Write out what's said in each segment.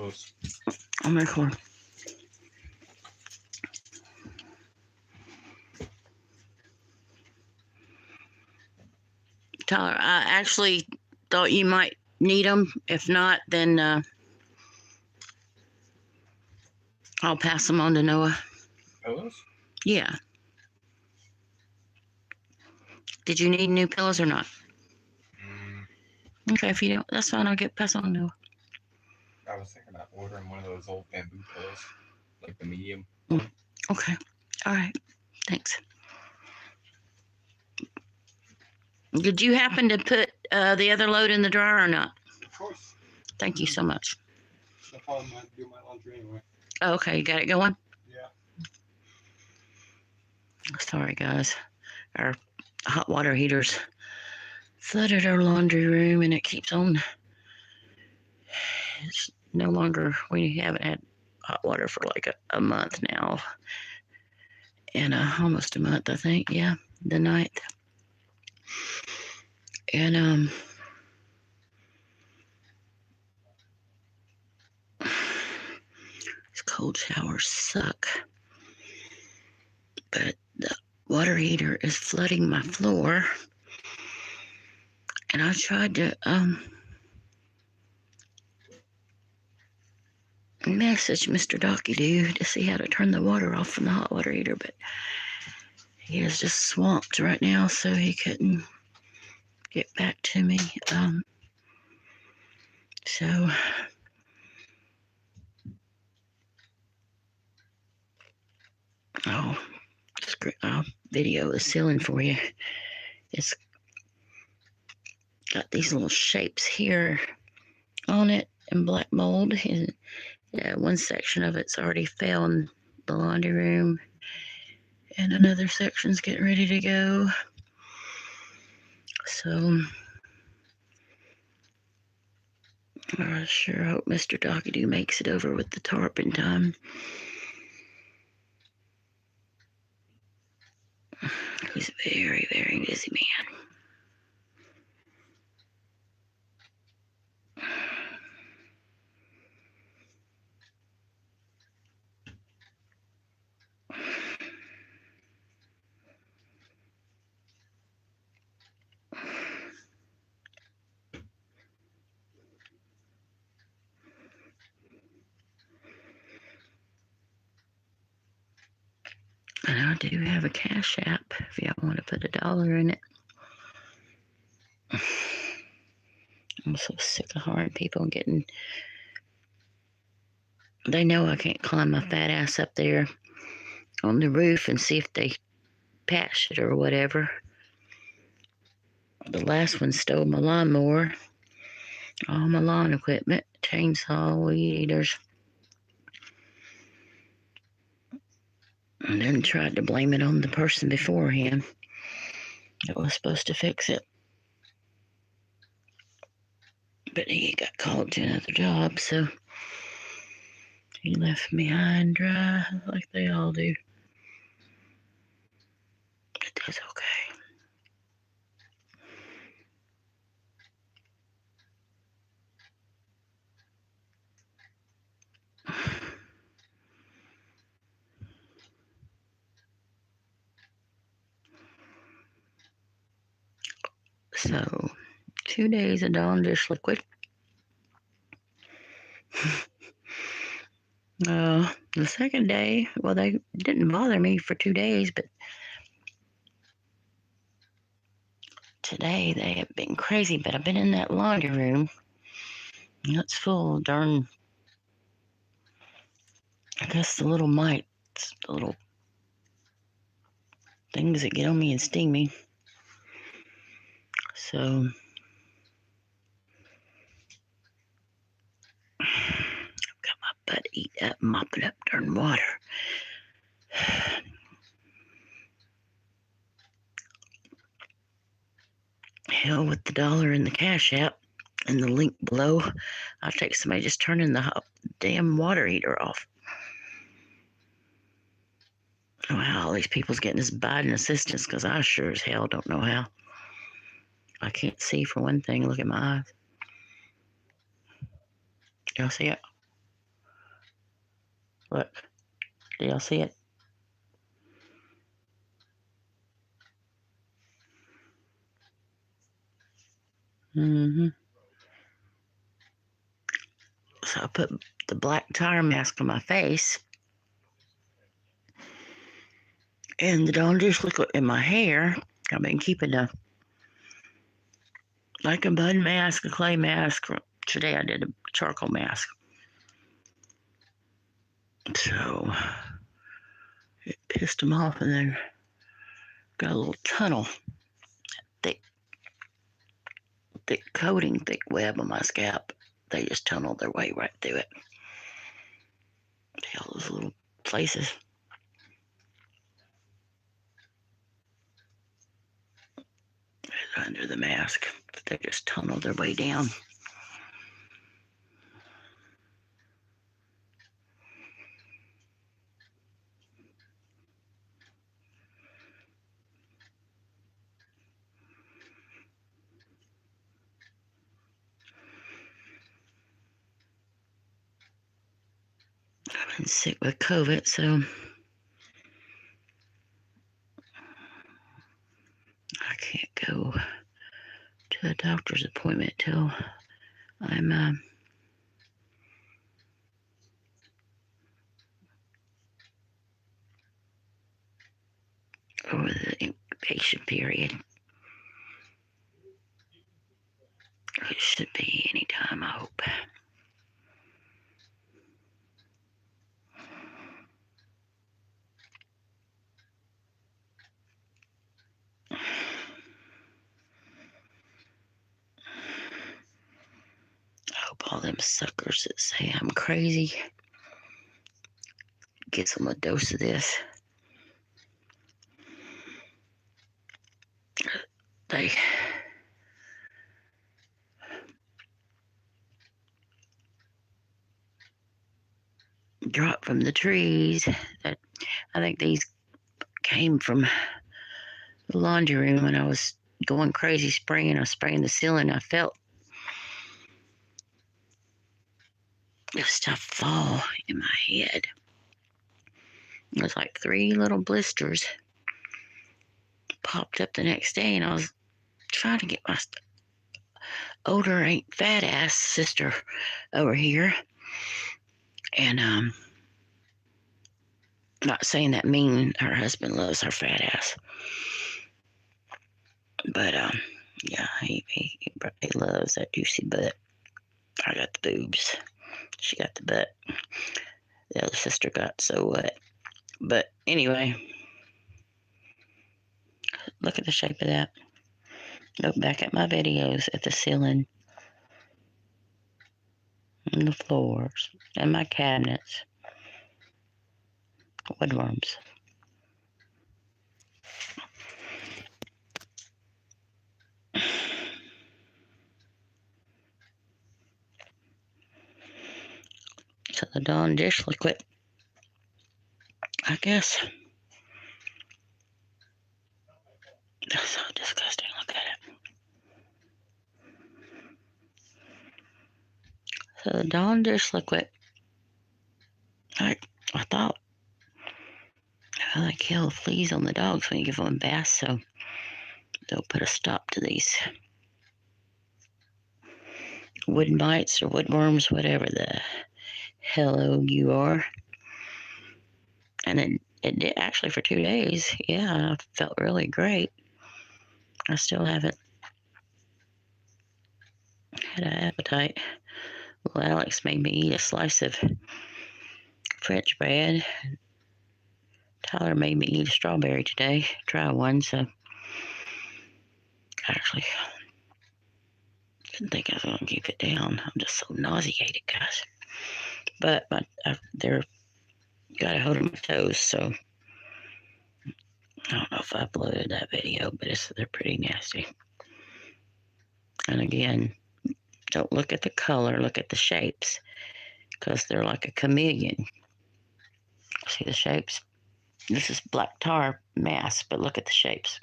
pillows. I'll make one. Tyler, I actually thought you might need them. If not, then I'll pass them on to Noah. Pillows? Yeah. Did you need new pillows or not? Okay, if you don't, that's fine. I'll pass on to Noah. I was thinking about ordering one of those old bamboo pillows, like the medium one. Okay. All right. Thanks. Did you happen to put the other load in the dryer or not? Of course. Thank you so much. No problem. I do my laundry anyway. Oh, okay, you got it going? Yeah. Sorry, guys. Our hot water heaters flooded our laundry room, and it keeps on. It's no longer, we haven't had hot water for like a month now. And almost a month, I think. Yeah, the 9th. And these cold showers suck. But the water heater is flooding my floor. And I tried to message Mr. Docky-Doo to see how to turn the water off from the hot water heater, but he is just swamped right now, so he couldn't get back to me. So I'll video the ceiling for you. It's got these little shapes here on it in black mold, and one section of it's already fell in the laundry room, and another section's getting ready to go. So I sure hope Mr. Docky-Doo makes it over with the tarp in time. He's a very, very busy man. And I do have a Cash App if y'all want to put $1 in it. I'm so sick of hiring people and getting. They know I can't climb my fat ass up there on the roof and see if they patched it or whatever. The last one stole my lawnmower, all my lawn equipment, chainsaw, weed eaters, and then tried to blame it on the person before him that was supposed to fix it. But he got called to another job, so he left me high and dry like they all do. But that's okay. So, 2 days of Dawn dish liquid. The second day, well, they didn't bother me for 2 days, but today they have been crazy. But I've been in that laundry room, and it's full of darn, I guess, the little mites, the little things that get on me and sting me. So I've got my butt eat up mopping up darn water. Hell with the $1 in the Cash App and the link below. I'll take somebody just turning the damn water heater off. Oh, how all these people's getting this Biden assistance, because I sure as hell don't know how. I can't see for one thing. Look at my eyes. Y'all see it? Look, do y'all see it? Mm-hmm. So I put the black tire mask on my face and the Dawn Dish liquid in my hair. I've been keeping a mud mask, a clay mask. Today I did a charcoal mask. So it pissed them off, and then got a little tunnel, thick coating, thick web on my scalp. They just tunneled their way right through it. See all those little places. Under the mask, but they just tunneled their way down. I've been sick with COVID, so I can't go to a doctor's appointment till I'm over the incubation period. It should be any time, I hope. I hope all them suckers that say I'm crazy get them a dose of this. They drop from the trees. That I think these came from the laundry room when I was going crazy spraying. I was spraying the ceiling. I felt this stuff fall in my head. It was like 3 little blisters popped up the next day, and I was trying to get my older ain't fat ass sister over here, and not saying that mean her husband loves her fat ass, but yeah, he loves that juicy butt. I got the boobs, she got the butt, the other sister got so what. But anyway, look at the shape of that. Look back at my videos at the ceiling and the floors and my cabinets. Woodworms. So the Dawn dish liquid, I guess. That's so disgusting. Look at it. So the Dawn dish liquid, I thought, they kill fleas on the dogs when you give them a bath, so they'll put a stop to these wood mites or woodworms, whatever the hello you are. And it did actually for 2 days. Yeah, I felt really great. I still haven't had an appetite. Well, Alex made me eat a slice of French bread. Tyler made me eat a strawberry today. Try one, so actually didn't think I was going to keep it down. I'm just so nauseated, guys. But they're got a hold of my toes, so I don't know if I uploaded that video, but they're pretty nasty. And again, don't look at the color, look at the shapes, because they're like a chameleon. See the shapes? This is black tar mask, but look at the shapes.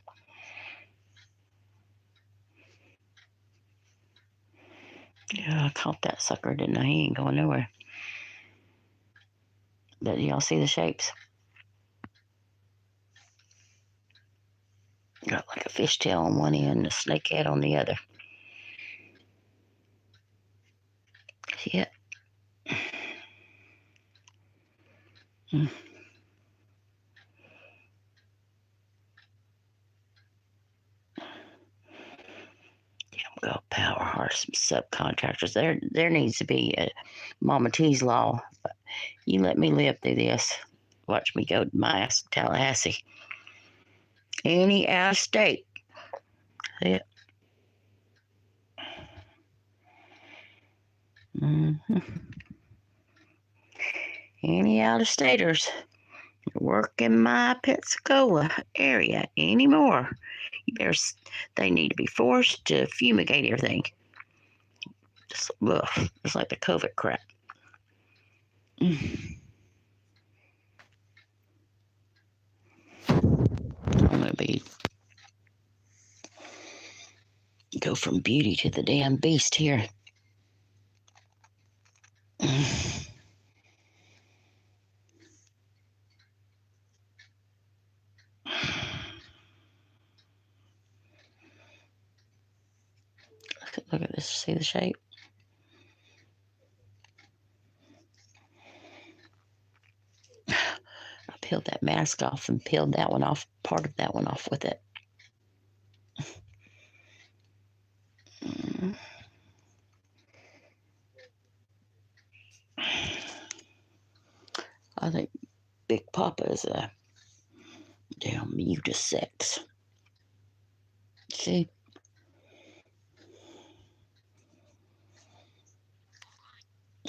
Yeah, I caught that sucker, didn't I? He ain't going nowhere. But y'all see the shapes? Got like a fishtail on one end, a snake head on the other. See it? Hmm. Go power horse subcontractors. There needs to be a Mama T's law. You let me live through this. Watch me go to my ass to Tallahassee. Any out of state. See it? Mm-hmm. Any out of staters work in my Pensacola area anymore. They need to be forced to fumigate everything. Just like the COVID crap. I'm gonna go from beauty to the damn beast here. Look at this. See the shape? I peeled that mask off and peeled that one off, part of that one off with it. I think Big Poppa is a damn unisex. See?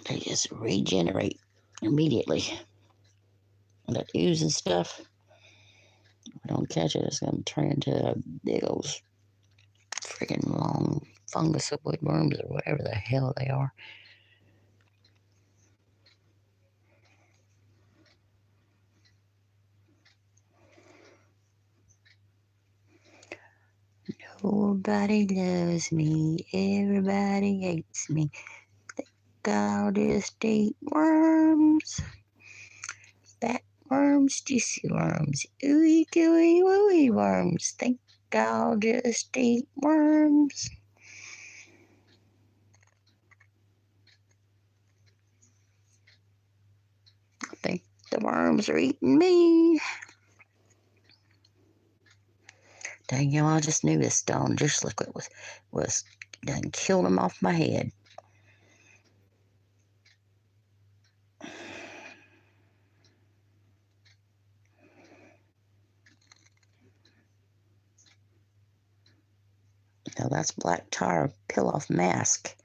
They just regenerate immediately. That ooze and stuff, if we don't catch it, it's going to turn into a big old freaking long fungus of woodworms or whatever the hell they are. Nobody loves me, everybody hates me. Think I'll just eat worms. Fat worms, juicy worms, ooey gooey wooey worms. Think I'll just eat worms. I think the worms are eating me. Dang, you know, I just knew this Dawn dish liquid was done killed them off my head. Now that's black tar peel off mask.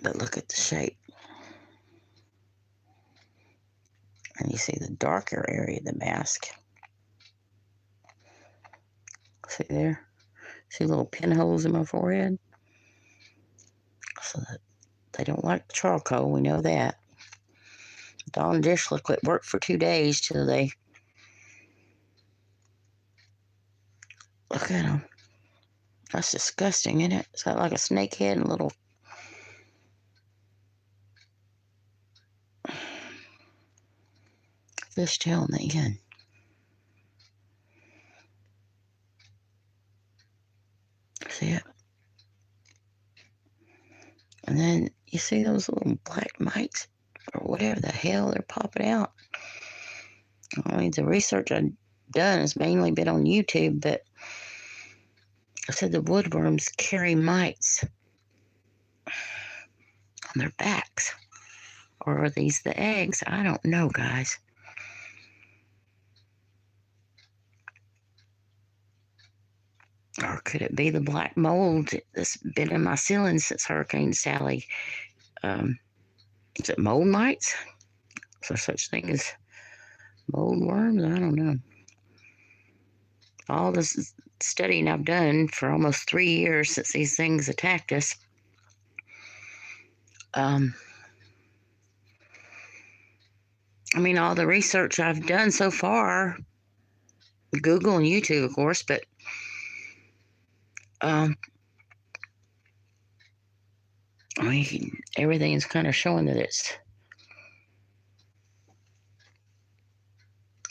But look at the shape. And you see the darker area of the mask. See there? See little pinholes in my forehead? So that they don't like charcoal, we know that. Dawn dish liquid worked for 2 days till they... Look at them. That's disgusting, isn't it? It's got like a snake head and a little... fishtail on the end. See it? And then you see those little black mites or whatever the hell they're popping out. I mean, the research I've done has mainly been on YouTube, but I said the woodworms carry mites on their backs. Or are these the eggs? I don't know, guys. Or could it be the black mold that's been in my ceiling since Hurricane Sally? Is it mold mites? Is there such thing as mold worms? I don't know. All this studying I've done for almost 3 years since these things attacked us. I mean, all the research I've done so far, Google and YouTube, of course, but I mean, everything is kind of showing that it's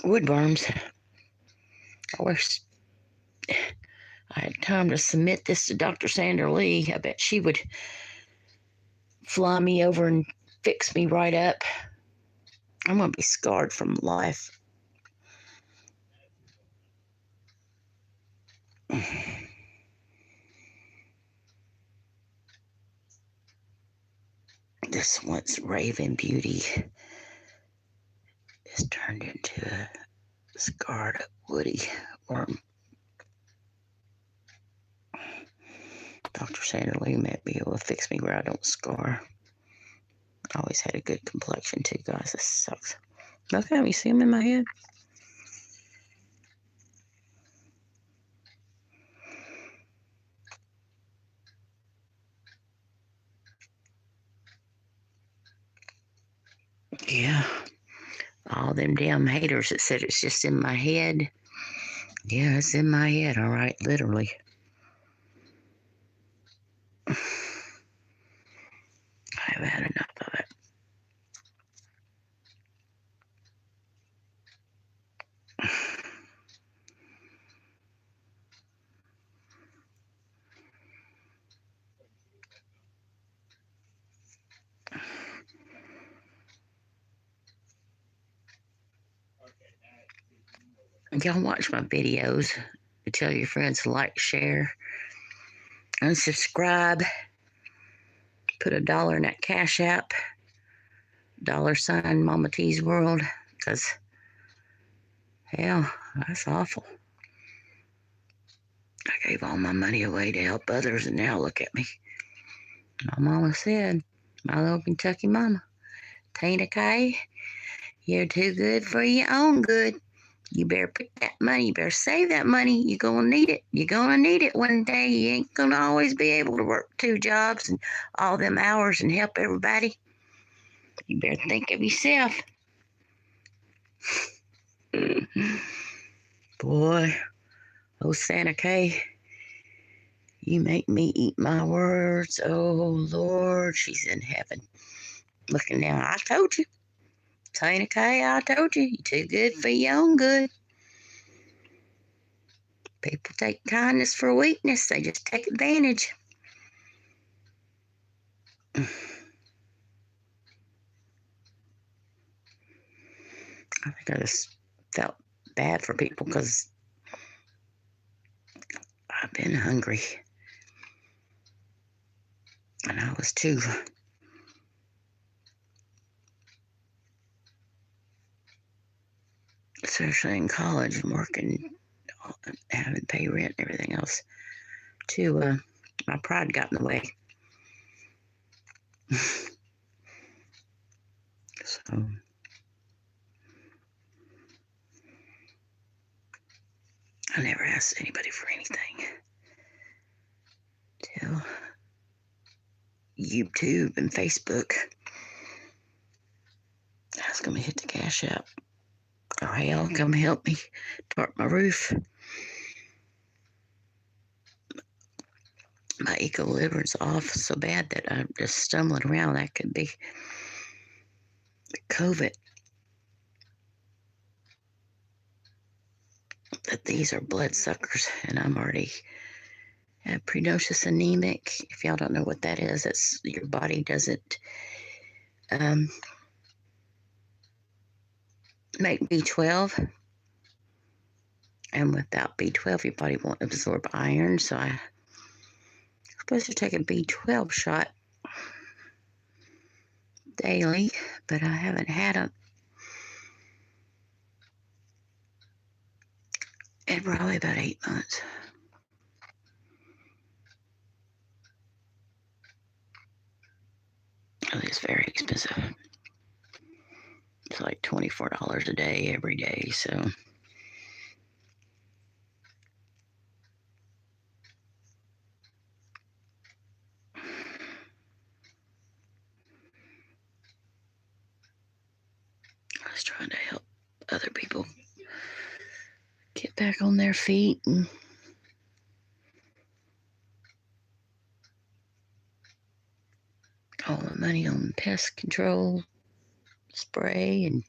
woodworms. I wish I had time to submit this to Dr. Sandra Lee. I bet she would fly me over and fix me right up. I'm going to be scarred from life. This once Raven Beauty is turned into a scarred woody worm. Dr. Sandra Lee might be able to fix me where I don't scar. I always had a good complexion too, guys. This sucks. Look at me, see them in my head? Yeah. All them damn haters that said it's just in my head. Yeah, it's in my head, all right, literally. I've had enough of it. Y'all watch my videos. Tell your friends to like, share, unsubscribe. Put $1 in that Cash App. $ Mama T's World. Because, hell, that's awful. I gave all my money away to help others, and now look at me. My mama said, my little Kentucky mama, Tina Kay, you're too good for your own good. You better put that money, you better save that money. You're going to need it. You're going to need it one day. You ain't going to always be able to work 2 jobs and all them hours and help everybody. You better think of yourself. Boy, oh Santa Kay, you make me eat my words. Oh, Lord, she's in heaven. Looking down, I told you. Tina Kay, I told you. You're too good for your own good. People take kindness for weakness. They just take advantage. I think I just felt bad for people because I've been hungry. And I was too. Especially in college and working, having to pay rent and everything else. Too, my pride got in the way. So, I never asked anybody for anything. Till YouTube and Facebook. I was going to hit the Cash App. Or hell, come help me tarp my roof. My equilibrium's off so bad that I'm just stumbling around. That could be COVID. That these are blood suckers, and I'm already prenocious anemic. If y'all don't know what that is, it's your body doesn't make B12, and without B12, your body won't absorb iron. So I'm supposed to take a B12 shot daily, but I haven't had them in probably about 8 months. It's very expensive. It's like $24 a day every day, so I was trying to help other people get back on their feet and pest control spray and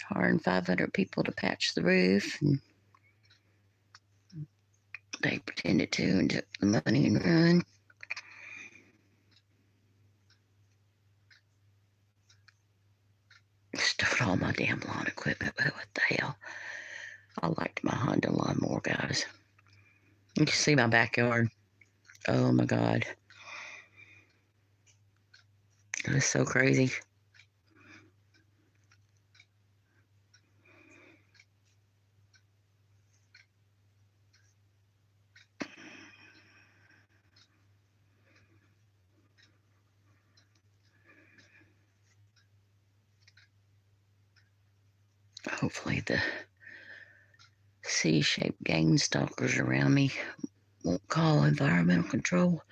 hiring 500 people to patch the roof. And they pretended to and took the money and run. Stowed all my damn lawn equipment. But what the hell? I liked my Honda lawnmower, guys. You can see my backyard. Oh my God. It was so crazy. Hopefully the C-shaped game stalkers around me won't call environmental control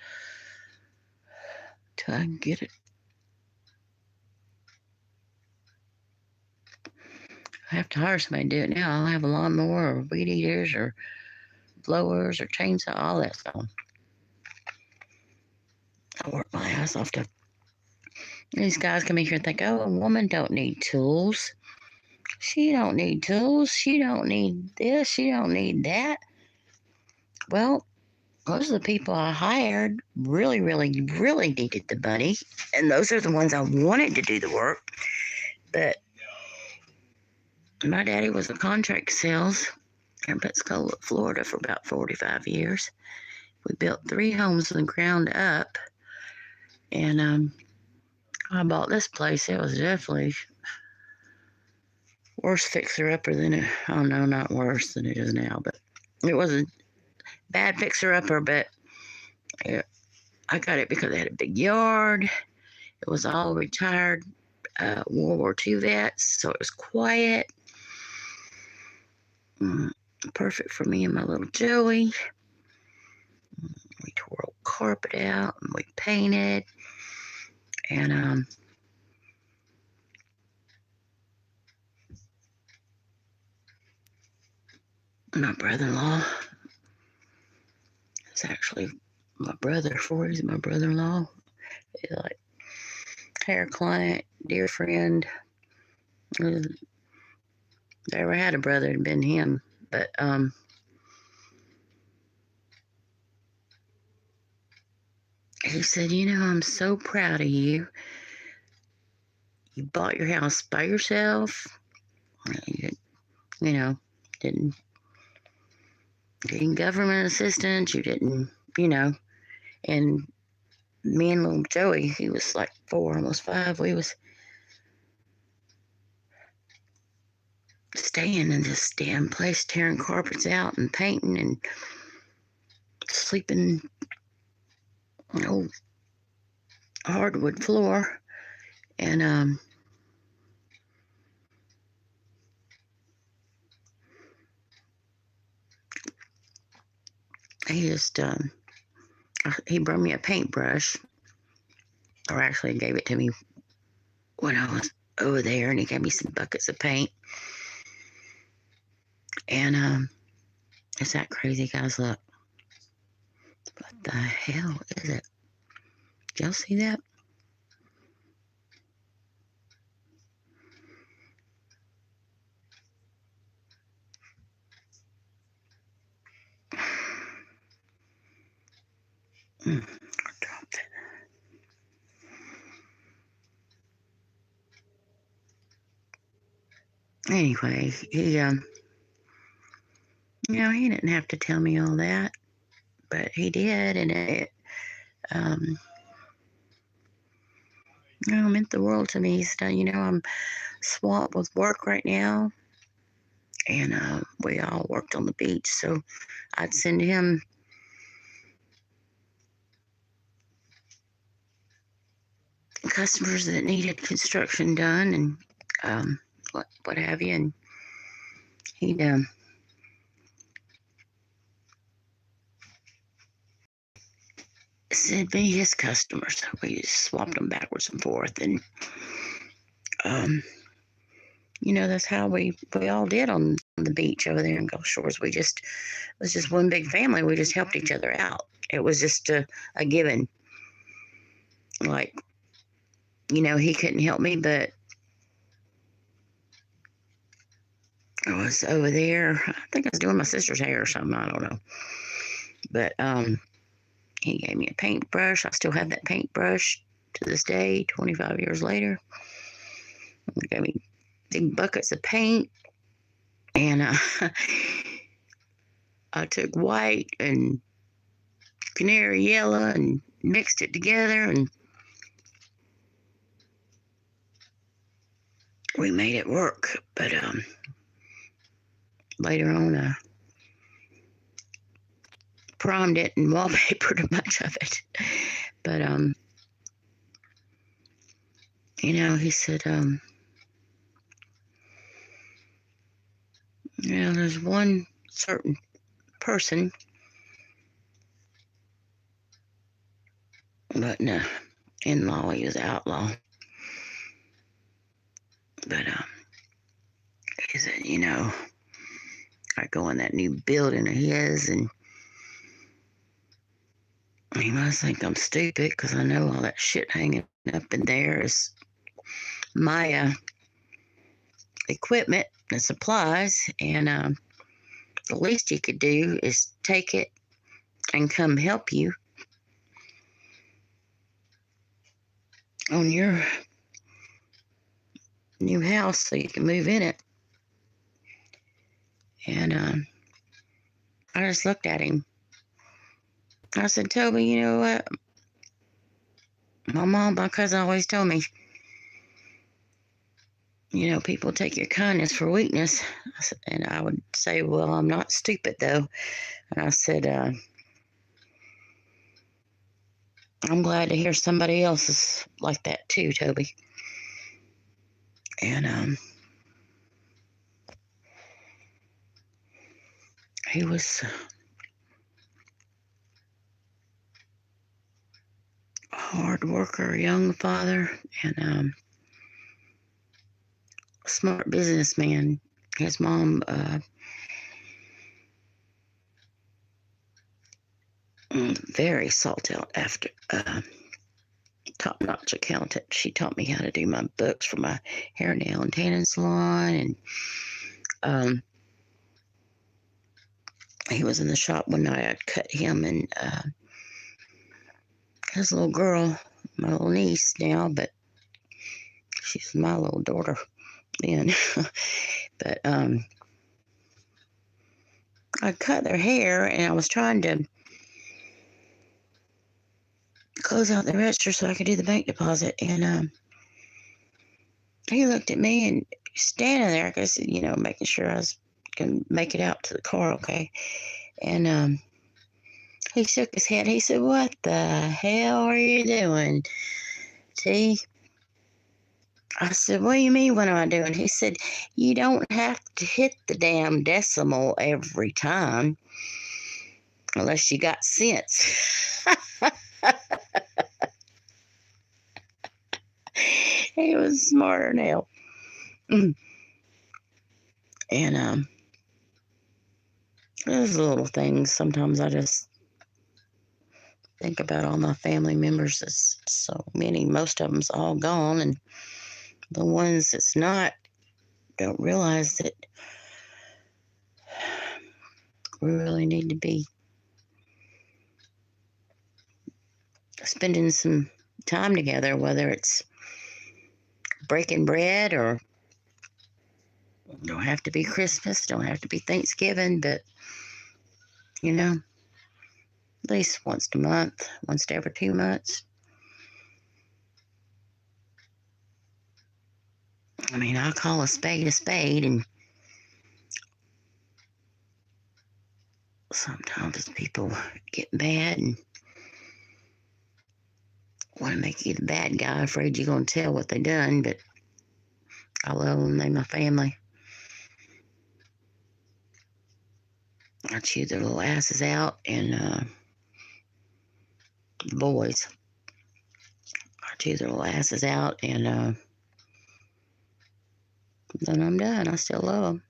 till I can get it. I have to hire somebody to do it now. I'll have a lawnmower or weed eaters or blowers or chainsaw, all that stuff. I work my ass off to. These guys come in here and think, oh, a woman don't need tools. She don't need tools. She don't need this. She don't need that. Well, most of the people I hired really, really, really needed the money. And those are the ones I wanted to do the work. But my daddy was a contract sales in Pensacola, Florida for about 45 years. We built 3 homes from the ground up. And I bought this place. It was definitely worse fixer-upper than it, oh no, not worse than it is now, but it was a bad fixer-upper, but I got it because it had a big yard. It was all retired World War II vets, so it was quiet. Perfect for me and my little Joey. We tore old carpet out and we painted. And my brother-in-law is actually my brother. He's my brother-in-law. He's like hair client, dear friend. If I ever had a brother, it'd been him. But he said, you know, I'm so proud of you. You bought your house by yourself. You know, didn't government assistance. You didn't, you know. And me and little Joey, he was like 4, almost 5. We was staying in this damn place, tearing carpets out and painting and sleeping on old hardwood floor. And he just he brought me a paintbrush, or actually gave it to me when I was over there, and he gave me some buckets of paint. And it's that crazy, guys. Look, what the hell is it? Did y'all see that? I dropped it. Anyway, he you know, he didn't have to tell me all that, but he did, and it you know, meant the world to me. He said, you know, I'm swamped with work right now, and we all worked on the beach, so I'd send him customers that needed construction done, and what have you, and he'd send me his customers. We just swapped them backwards and forth, and you know, that's how we all did on the beach over there in Gulf Shores. It was just one big family. We just helped each other out. It was just a given. Like, he couldn't help me, but I was over there. I think I was doing my sister's hair or something. I don't know. But he gave me a paintbrush. I still have that paintbrush to this day, 25 years later. He gave me big buckets of paint. And I took white and canary yellow and mixed it together, and we made it work. But later on, I primed it and wallpapered a bunch of it. But he said, there's one certain person, but no, in-law, he was an outlaw. But he said, I go in that new building of his, and he must think I'm stupid because I know all that shit hanging up in there is my equipment and supplies, and the least he could do is take it and come help you on your new house so you can move in it. And I just looked at him. I said, Toby, you know what? My cousin always told me, people take your kindness for weakness. And I would say, well, I'm not stupid, though. And I said, I'm glad to hear somebody else is like that, too, Toby. And he was a hard worker, young father, and smart businessman. His mom very sought out after top-notch accountant. She taught me how to do my books for my hair, nail, and tanning salon. And he was in the shop one night. I'd cut him and his little girl, my little niece now, but she's my little daughter then. But I cut their hair, and I was trying to close out the register so I could do the bank deposit. And he looked at me and standing there, I guess, making sure I was going to make it out to the car okay. And he shook his head. He said, what the hell are you doing, T? I said, what do you mean, what am I doing? He said, you don't have to hit the damn decimal every time unless you got sense. He was smarter than hell. And there's little things. Sometimes I just think about all my family members. There's so many. Most of them's all gone, and the ones that's not don't realize that we really need to be spending some time together, whether it's breaking bread or don't have to be Christmas, don't have to be Thanksgiving, but at least once a month, once every 2 months. I mean, I call a spade, and sometimes people get mad and want to make you the bad guy, afraid you're going to tell what they done, but I love them, they're my family. I chew their little asses out, and the boys, I chew their little asses out, and then I'm done. I still love them.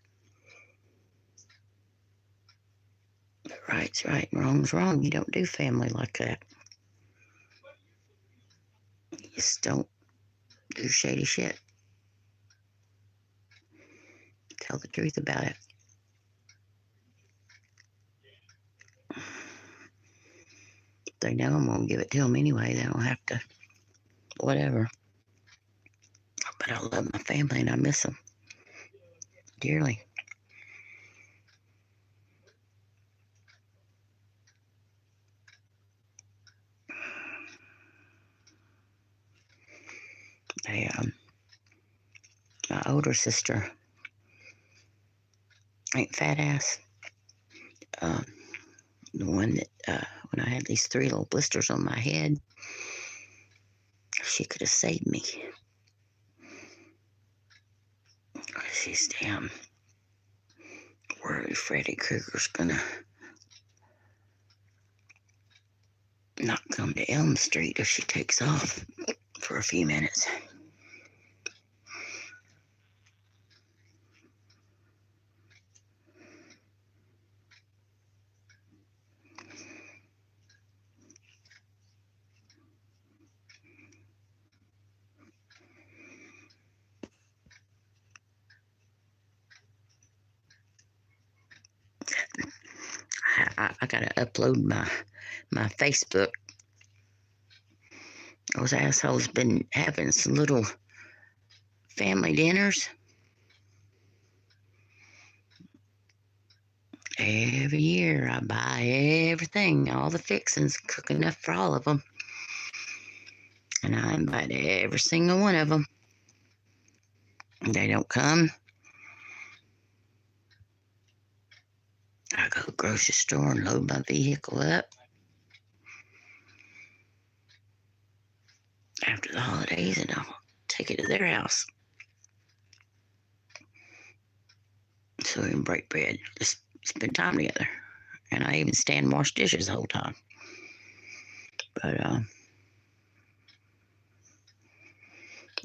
But right's right and wrong's wrong. You don't do family like that. You just don't do shady shit. Tell the truth about it. They know I'm gonna give it to them anyway. They don't have to, whatever. But I love my family and I miss them dearly. They, my older sister ain't fat ass. The one that, when I had these 3 little blisters on my head, she could have saved me. She's damn worried Freddy Krueger's gonna not come to Elm Street if she takes off for a few minutes. I gotta upload my Facebook. Those assholes been having some little family dinners every year. I buy everything, all the fixings, cook enough for all of them, and I invite every single one of them. They don't come. I go to the grocery store and load my vehicle up. After the holidays, and I'll take it to their house so we can break bread, just spend time together. And I even stand and wash dishes the whole time. But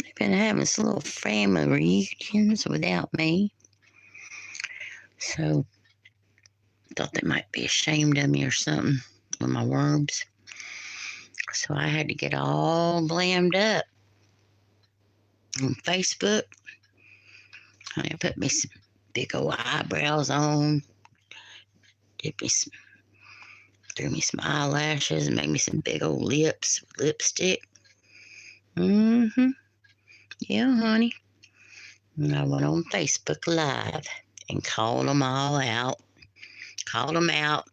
they've been having some little family reunions without me, so thought they might be ashamed of me or something with my worms. So I had to get all blammed up on Facebook. They put me some big old eyebrows on, threw me some eyelashes, and made me some big old lips with lipstick. Yeah, honey. And I went on Facebook Live and called them all out. Called them out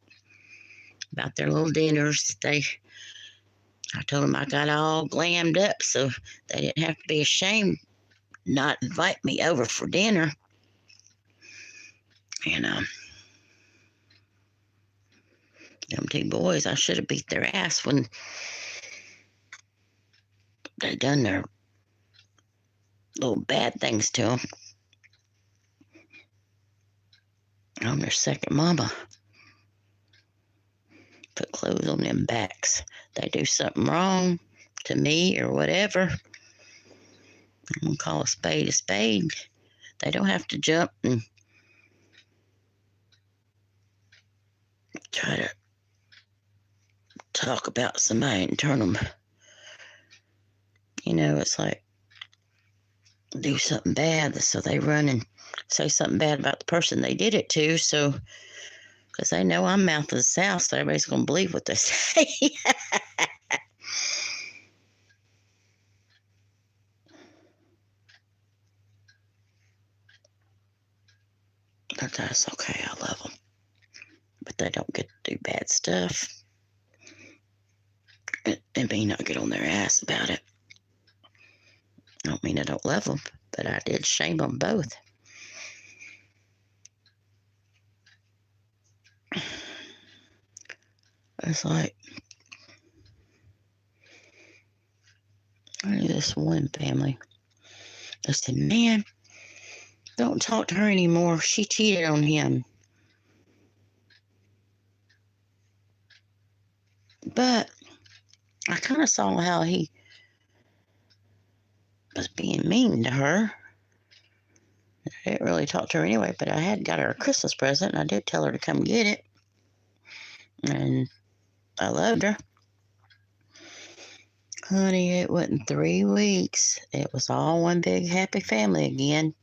about their little dinners. I told them I got all glammed up so they didn't have to be ashamed not invite me over for dinner. And them 2 boys, I should have beat their ass when they done their little bad things to them. I'm their second mama. Put clothes on them backs. They do something wrong to me or whatever, I'm gonna call a spade a spade. They don't have to jump and try to talk about somebody and turn them. It's like do something bad, so they run and say something bad about the person they did it to. So, because they know I'm mouth of the South, so everybody's gonna believe what they say. But that's okay. I love them, but they don't get to do bad stuff. And me not get on their ass about it. I don't mean I don't love them, but I did shame them both. It's like, this one family, they said, man, don't talk to her anymore. She cheated on him. But I kind of saw how he was being mean to her. I didn't really talk to her anyway, but I had got her a Christmas present, and I did tell her to come get it. And I loved her. Honey, it wasn't 3 weeks. It was all one big happy family again.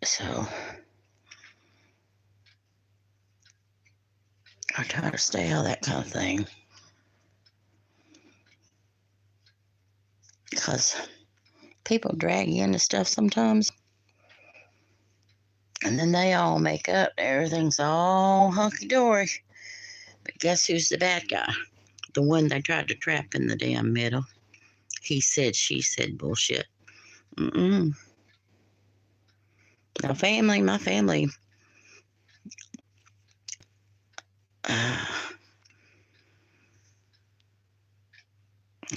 So I try to stay out of that kind of thing. Because people drag you into stuff sometimes. And then they all make up. Everything's all hunky-dory. But guess who's the bad guy? The one they tried to trap in the damn middle. He said, she said bullshit. Mm-mm. Now, my family,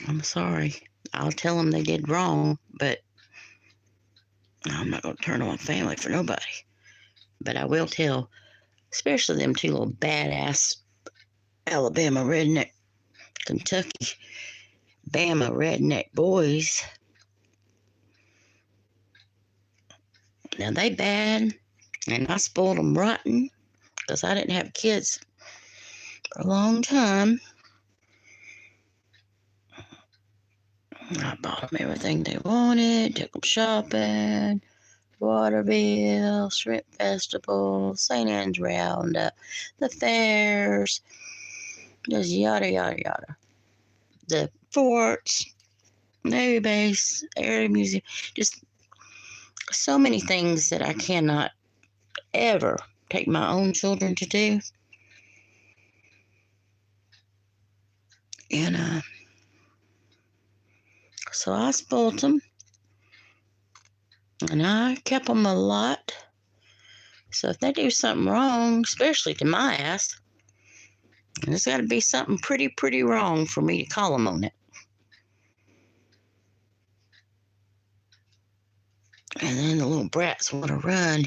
I'm sorry. I'll tell them they did wrong, but I'm not going to turn on my family for nobody. But I will tell, especially them two little badass Alabama redneck, Kentucky, Bama redneck boys. Now they bad, and I spoiled them rotten because I didn't have kids for a long time. I bought them everything they wanted, took them shopping, Waterville, Shrimp Festival, St. Anne's Roundup, the fairs, just yada, yada, yada. The forts, Navy Base, Area Museum, just so many things that I cannot ever take my own children to do. And so I spoiled them, and I kept them a lot. So if they do something wrong, especially to my ass, there's got to be something pretty wrong for me to call them on it. And then the little brats want to run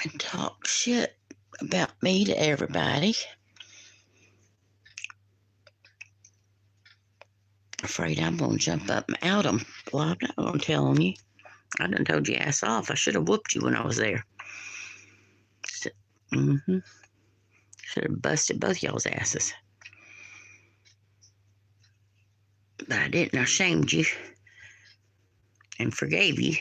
and talk shit about me to everybody. Afraid I'm going to jump up and out them. Well, I'm not going to tell on you. I done told you ass off. I should have whooped you when I was there. Should have busted both y'all's asses. But I didn't. I shamed you and forgave you.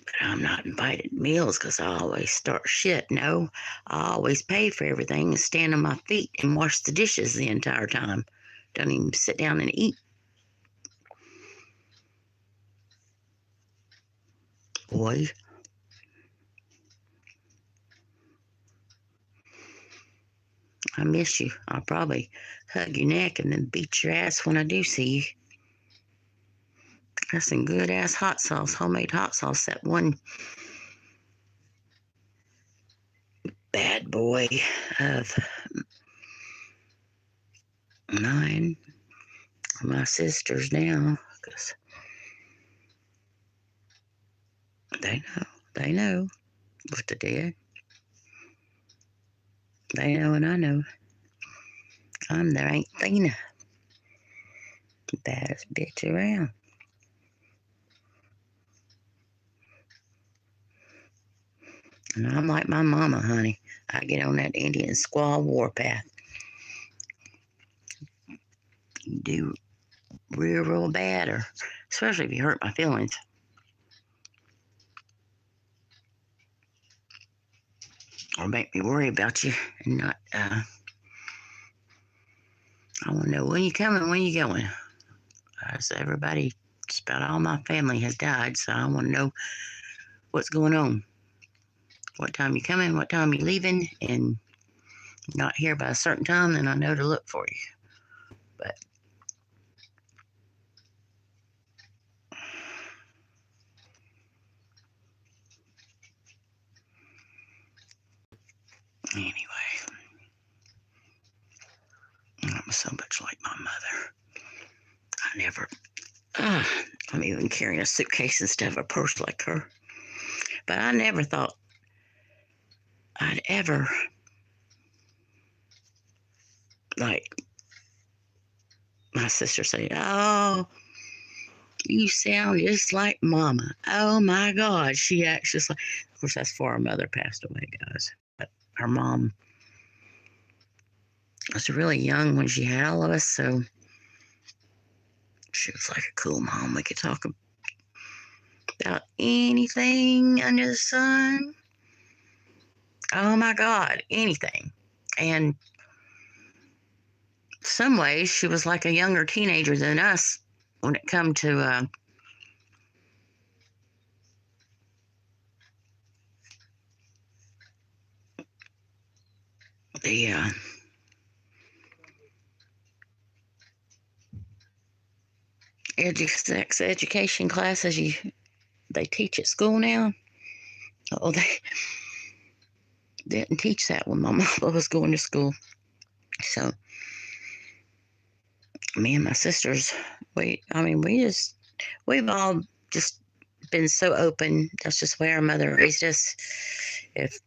But I'm not invited to meals because I always start shit. No, I always pay for everything and stand on my feet and wash the dishes the entire time. Don't even sit down and eat. Boy. I miss you. I'll probably hug your neck and then beat your ass when I do see you. That's some good ass hot sauce, homemade hot sauce. That one bad boy of mine, my sisters now, because they know what they did. They know and I know. I'm their Aunt Thina, the baddest bitch around. And I'm like my mama, honey. I get on that Indian squaw warpath. You do real bad, or especially if you hurt my feelings. Or make me worry about you and not, I want to know when you coming, when you going. So everybody, just about all my family has died, so I want to know what's going on. What time you coming, what time you leaving, and not here by a certain time, then I know to look for you. But anyway, I'm so much like my mother. I never, I'm even carrying a suitcase instead of a purse like her. But I never thought I'd ever, like, my sister say, oh, You sound just like Mama. Oh my God, she acts just like. Of course, that's before our mother passed away, guys. But her mom was really young when she had all of us, so she was like a cool mom. We could talk about anything under the sun. Oh my God, anything. And some ways, she was like a younger teenager than us when it come to the sex education classes they teach at school now. Oh, they didn't teach that when my mama was going to school. So me and my sisters, we've all just been so open. That's just the way our mother raised us. If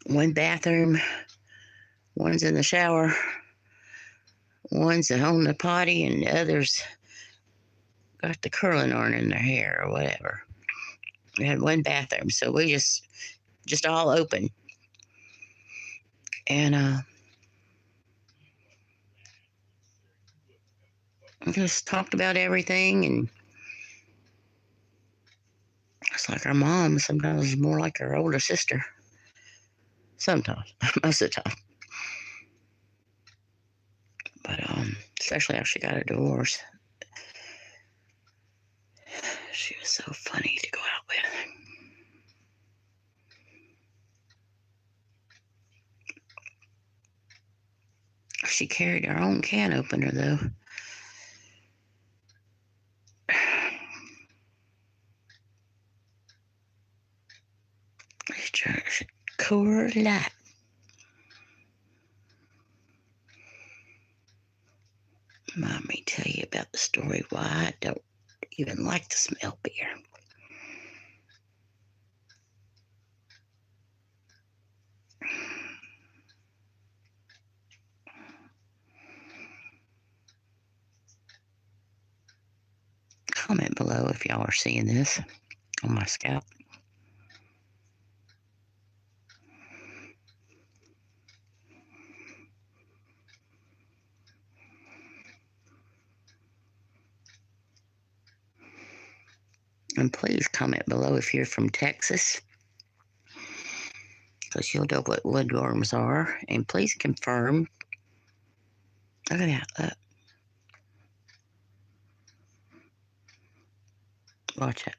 one bathroom, one's in the shower, one's at home the potty, and the others got the curling iron in their hair or whatever. We had one bathroom, so we just all open. And just talked about everything, and it's like our mom sometimes is more like her older sister. Sometimes, most of the time. But especially after she got a divorce. She was so funny to go out with. She carried her own can opener, though. Coors Light. Let me tell you about the story why I don't even like to smell beer. Comment below if y'all are seeing this on my scalp. And please comment below if you're from Texas, because you'll know what woodworms are. And please confirm. Look at that. Look. Watch it.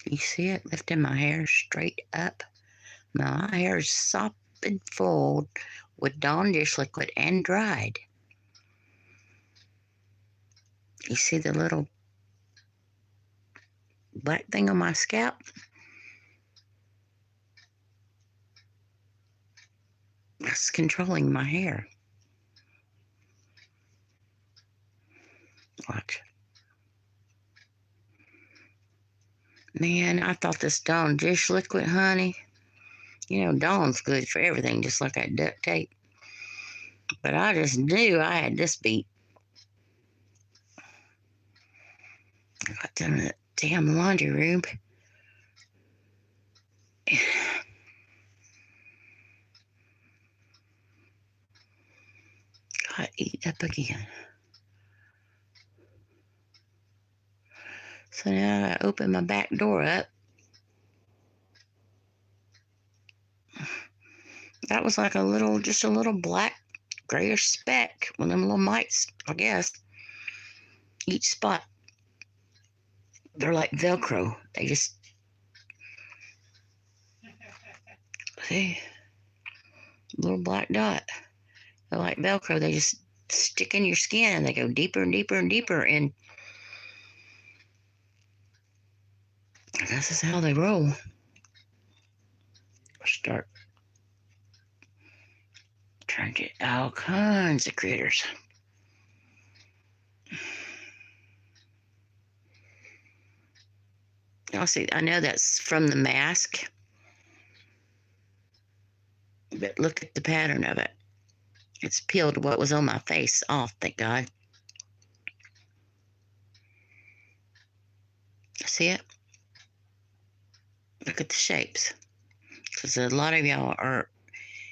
You see it lifting my hair straight up? My hair is sopping full with Dawn dish liquid and dried. You see the little black thing on my scalp? That's controlling my hair. Watch. Man, I thought this Dawn dish liquid, honey. You know, Dawn's good for everything, just like that duct tape. But I just knew I had this beat. I got down in the damn laundry room. Got eat up again. So now I open my back door up. That was like just a little black grayish speck. One of them little mites, I guess. Each spot. They're like Velcro. They just, see, little black dot. They're like Velcro. They just stick in your skin and they go deeper and deeper and deeper. And this is how they roll. Start trying to get all kinds of critters. Y'all see, I know that's from the mask, but look at the pattern of it. It's peeled what was on my face off, thank God. See it? Look at the shapes. Because a lot of y'all are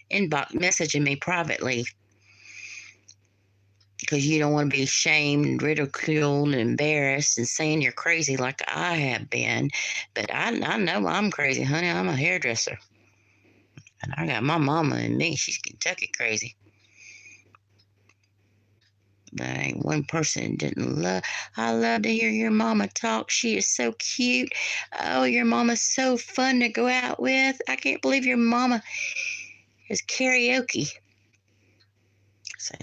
messaging me privately because you don't want to be shamed, ridiculed, and embarrassed and saying you're crazy like I have been. But I know I'm crazy, honey. I'm a hairdresser. And I got my mama and me. She's Kentucky crazy. But ain't one person didn't love. I love to hear your mama talk. She is so cute. Oh, your mama's so fun to go out with. I can't believe your mama is karaoke. So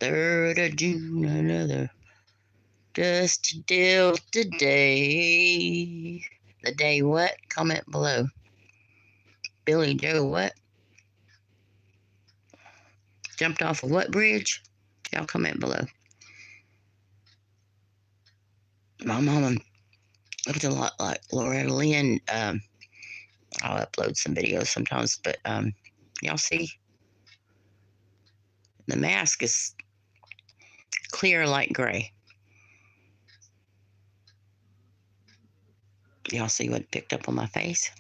3rd of June, another dusty Delta day. The day what? Comment below. Billy Joe what? Jumped off of what bridge? Y'all comment below. My mama looked a lot like Loretta Lynn. I'll upload some videos sometimes, but y'all see? The mask is clear light gray. Y'all see what picked up on my face?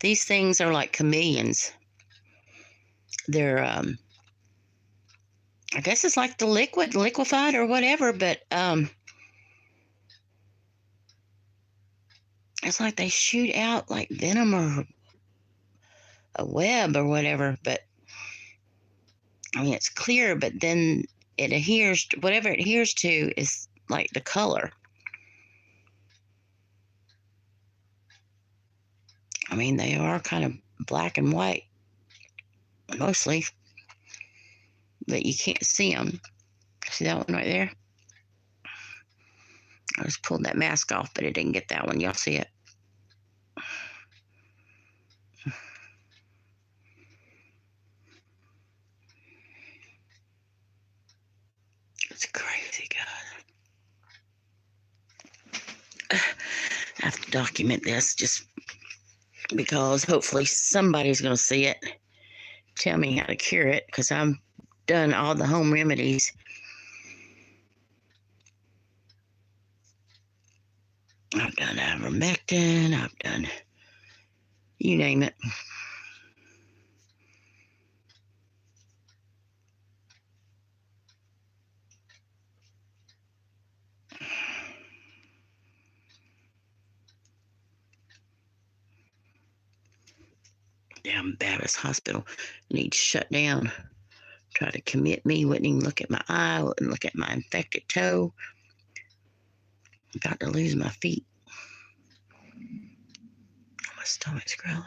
These things are like chameleons. They're, I guess it's like the liquefied or whatever, but it's like they shoot out like venom or a web or whatever, but I mean, it's clear, but then it adheres to whatever it adheres to is like the color. I mean, they are kind of black and white mostly, but you can't see them. See that one right there? I just pulled that mask off, but it didn't get that one. Y'all see it? It's crazy, God. I have to document this just because hopefully somebody's going to see it. Tell me how to cure it, because I've done all the home remedies. I've done ivermectin. I've done, you name it. Damn Baptist Hospital needs shut down. Tried to commit me, wouldn't even look at my eye, wouldn't look at my infected toe. About to lose my feet. My stomach's growling.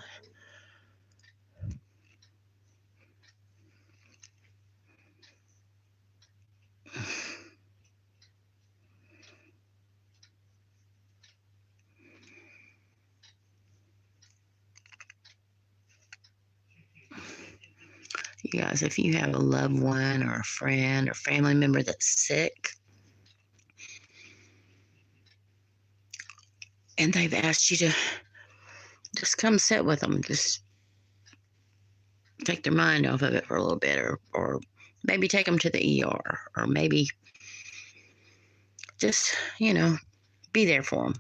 You guys, if you have a loved one or a friend or family member that's sick and they've asked you to just come sit with them, just take their mind off of it for a little bit, or maybe take them to the ER, or maybe just, be there for them.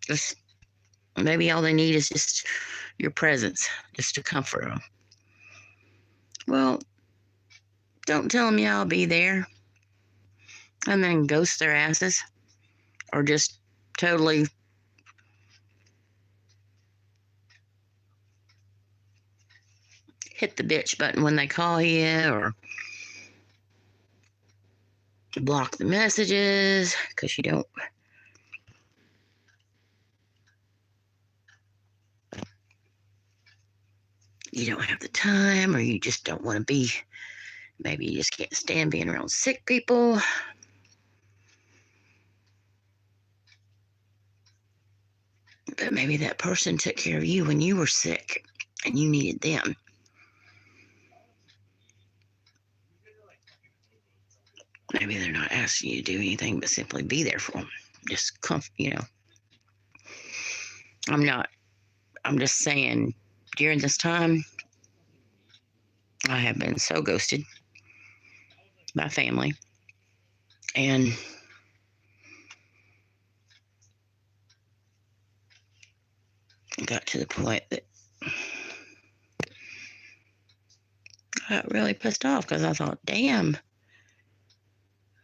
Just maybe all they need is just your presence, just to comfort them. Well, don't tell them, yeah, I'll be there, and then ghost their asses, or just totally hit the bitch button when they call you, or block the messages because you don't have the time, or you just don't want to be, maybe you just can't stand being around sick people. But maybe that person took care of you when you were sick and you needed them. Maybe they're not asking you to do anything but simply be there for them. just I'm just saying, during this time, I have been so ghosted by family, and got to the point that I got really pissed off because I thought, damn,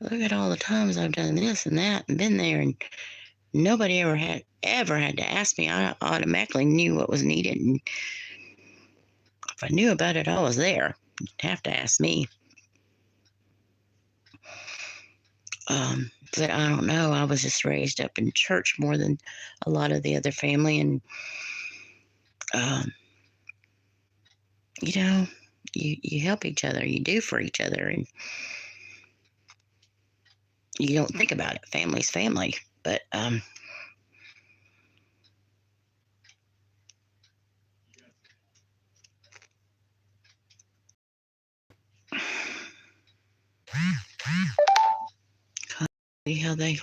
look at all the times I've done this and that and been there, and nobody ever had to ask me. I automatically knew what was needed, and if I knew about it, I was there. You'd have to ask me. But I don't know. I was just raised up in church more than a lot of the other family, and you know, you help each other, you do for each other, and you don't think about it. Family's family, but see how they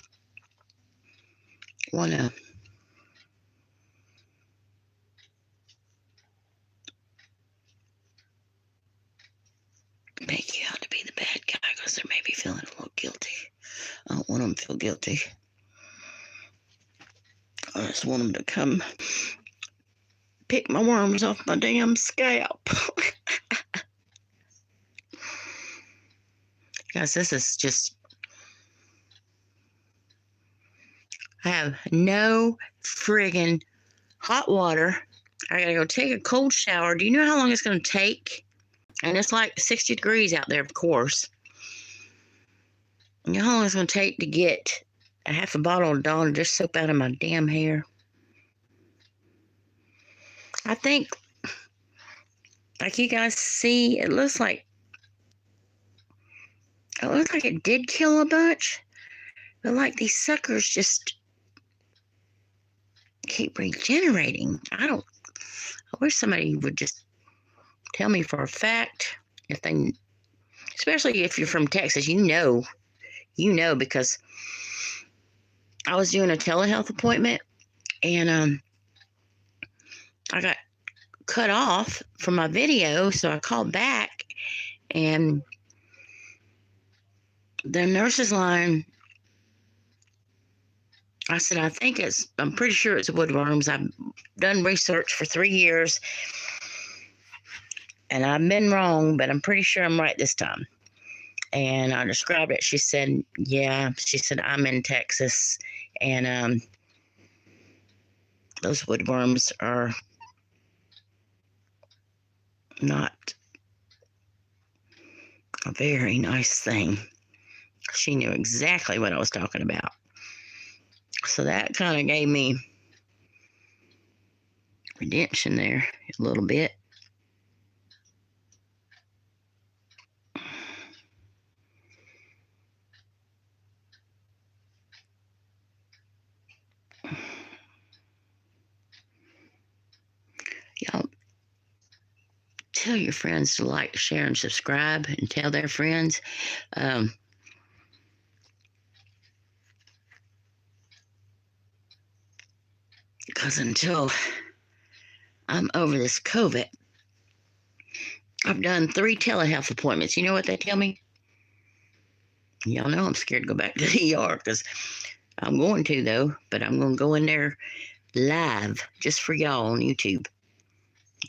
want to make you out to be the bad guy because they're maybe feeling a little guilty. I don't want them to feel guilty. I just want them to come pick my worms off my damn scalp. Guys, this is just, I have no friggin' hot water. I gotta go take a cold shower. Do you know how long it's gonna take? And it's like 60 degrees out there, of course. You know how long it's gonna take to get a half a bottle of Dawn dish soap out of my damn hair? I think, like you guys see, it looks like it did kill a bunch, but like these suckers just keep regenerating. I wish somebody would just tell me for a fact if they, especially if you're from Texas, you know, because I was doing a telehealth appointment, and I got cut off from my video, so I called back, and the nurse's line, I said, I'm pretty sure it's Woodworms. I've done research for 3 years, and I've been wrong, but I'm pretty sure I'm right this time. And I described it. She said, yeah. She said, I'm in Texas, and those woodworms are not a very nice thing. She knew exactly what I was talking about. So that kind of gave me redemption there a little bit. Y'all tell your friends to like, share, and subscribe, and tell their friends. Because until I'm over this COVID, I've done 3 telehealth appointments. You know what they tell me? Y'all know I'm scared to go back to the ER because I'm going to, though. But I'm going to go in there live just for y'all on YouTube.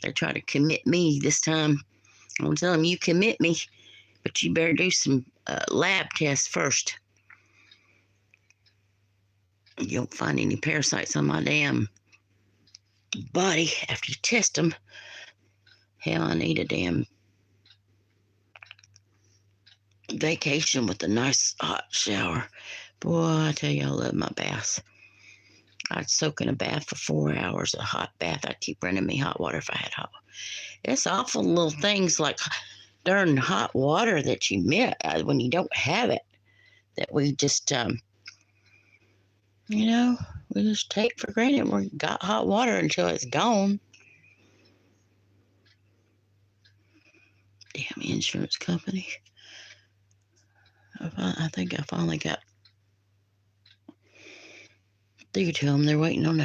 They try to commit me this time. I'm going to tell them, you commit me, but you better do some lab tests first. You don't find any parasites on my damn body after you test them. Hell, I need a damn vacation with a nice hot shower. Boy, I tell you, I love my baths. I'd soak in a bath for 4 hours, a hot bath. I'd keep running me hot water if I had hot water. It's awful little things like darn hot water that you miss when you don't have it, that we just, we just take for granted. We got hot water until it's gone. Damn insurance company. I think I finally got through to them. They're waiting on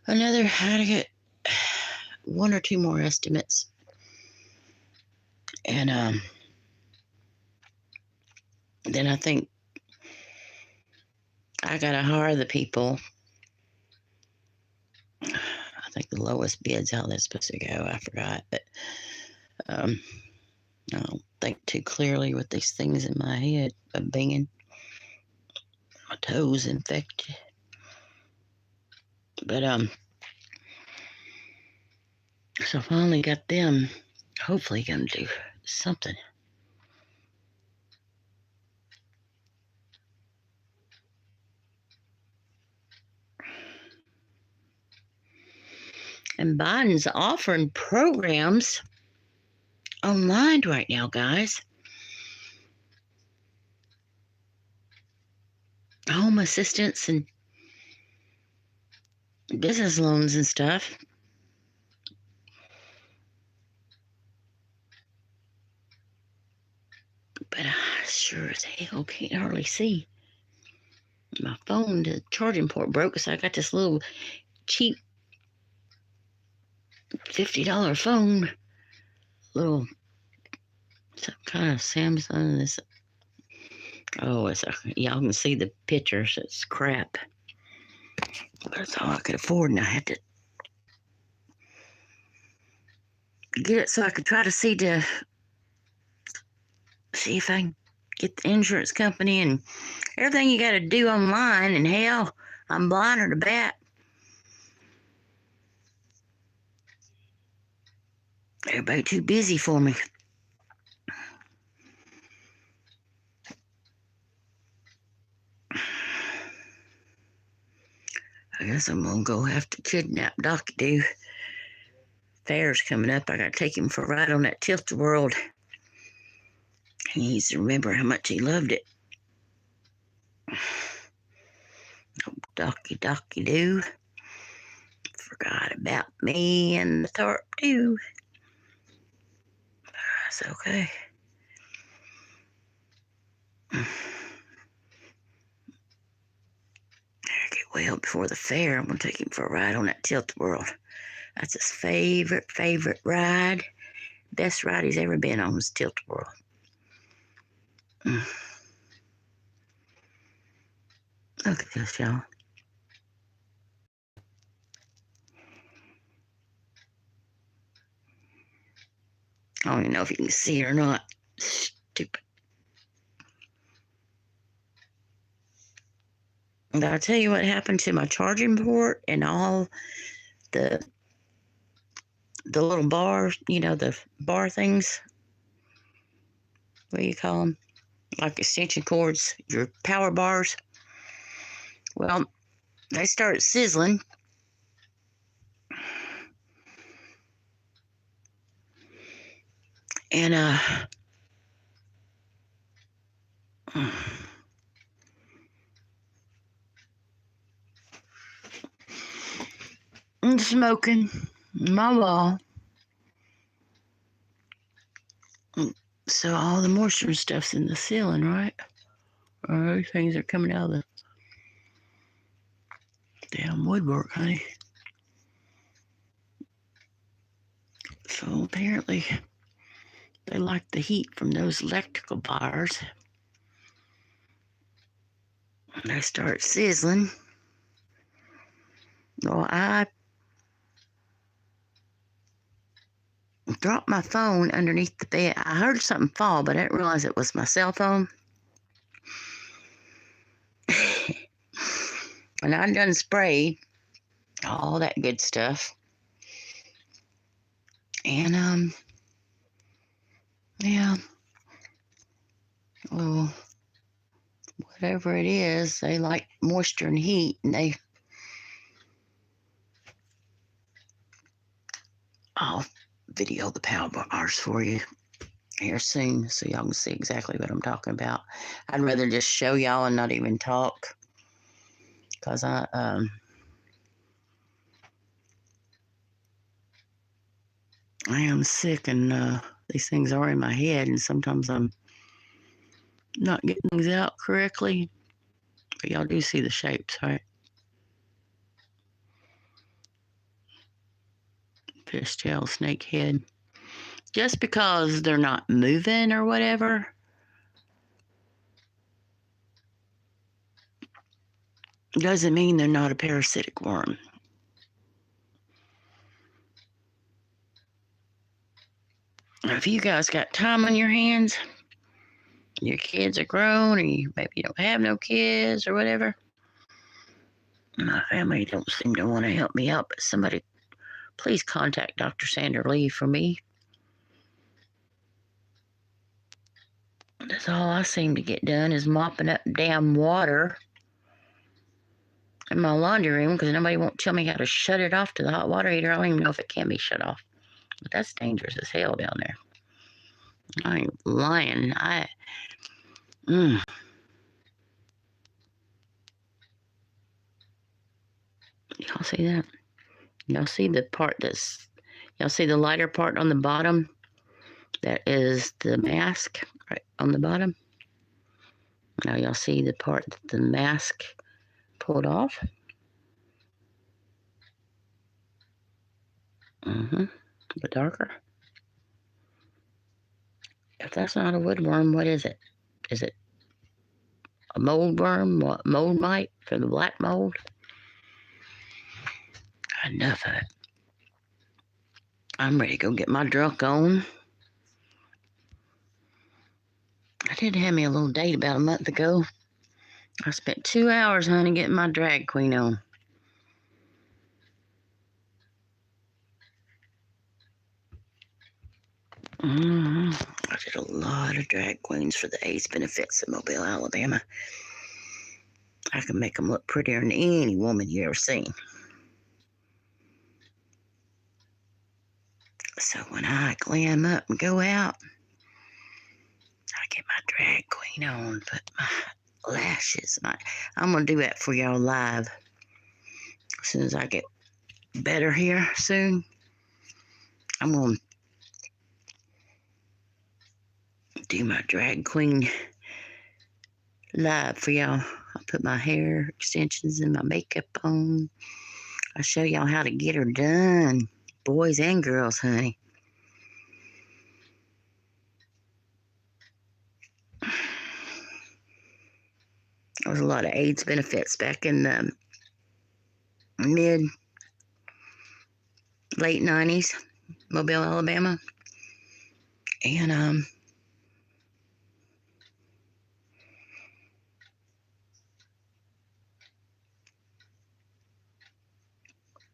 another, how to get one or two more estimates. And then I think I got to hire the people. I think the lowest bid's how that's supposed to go. I forgot, but I don't think too clearly with these things in my head. I'm binging. My toes infected. But so I finally got them. Hopefully gonna do something. And Biden's offering programs online right now, guys. Home assistance and business loans and stuff. But I sure as hell can't hardly see. My phone, the charging port broke, so I got this little cheap $50 phone. Little, some kind of Samsung. This, oh, y'all can see the pictures. It's crap. But it's all I could afford, and I had to get it so I could try to see if I can get the insurance company and everything you got to do online. And hell, I'm blinder to bat. Everybody too busy for me. I guess I'm gonna go have to kidnap Doc Do. Fair's coming up. I gotta take him for a ride on that tilt-a-whirl. He needs to remember how much he loved it. Oh, Docky Do. Forgot about me and the Tharp too. That's okay. I get way up before the fair. I'm gonna take him for a ride on that tilt-a-whirl. That's his favorite ride. Best ride he's ever been on was tilt-a-whirl. Look at this, y'all. I don't even know if you can see it or not. Stupid. And I'll tell you what happened to my charging port and all the little bars, the bar things. What do you call them? Like extension cords, your power bars. Well, they started sizzling. And and smoking my wall. So all the moisture and stuff's in the ceiling, right? These things are coming out of the damn woodwork, honey. So apparently they like the heat from those electrical bars. And they start sizzling. Well, I dropped my phone underneath the bed. I heard something fall, but I didn't realize it was my cell phone. And I done sprayed all that good stuff. And yeah. Well, whatever it is, they like moisture and heat, and I'll video the power bars for you here soon so y'all can see exactly what I'm talking about. I'd rather just show y'all and not even talk, because I am sick, and these things are in my head, and sometimes I'm not getting things out correctly. But y'all do see the shapes, right? Fishtail, snakehead. Just because they're not moving or whatever doesn't mean they're not a parasitic worm. If you guys got time on your hands, your kids are grown, or maybe you don't have no kids or whatever. My family don't seem to want to help me out, but somebody please contact Dr. Sandra Lee for me. That's all I seem to get done is mopping up damn water in my laundry room because nobody won't tell me how to shut it off to the hot water heater. I don't even know if it can be shut off. But that's dangerous as hell down there. I ain't lying. Y'all see that? Y'all see the part y'all see the lighter part on the bottom? That is the mask right on the bottom. Now y'all see the part that the mask pulled off? The darker. If that's not a woodworm, what is it? Is it a mold worm? What, mold mite for the black mold? Enough of it. I'm ready to go get my drunk on. I did have me a little date about a month ago. I spent 2 hours, honey, getting my drag queen on. I did a lot of drag queens for the AIDS benefits in Mobile, Alabama. I can make them look prettier than any woman you ever seen. So when I glam up and go out, I get my drag queen on, put my lashes. I'm going to do that for y'all live. As soon as I get better here soon, I'm going to do my drag queen live for y'all. I'll put my hair extensions and my makeup on. I'll show y'all how to get her done. Boys and girls, honey. There was a lot of AIDS benefits back in the late 90s, Mobile, Alabama. And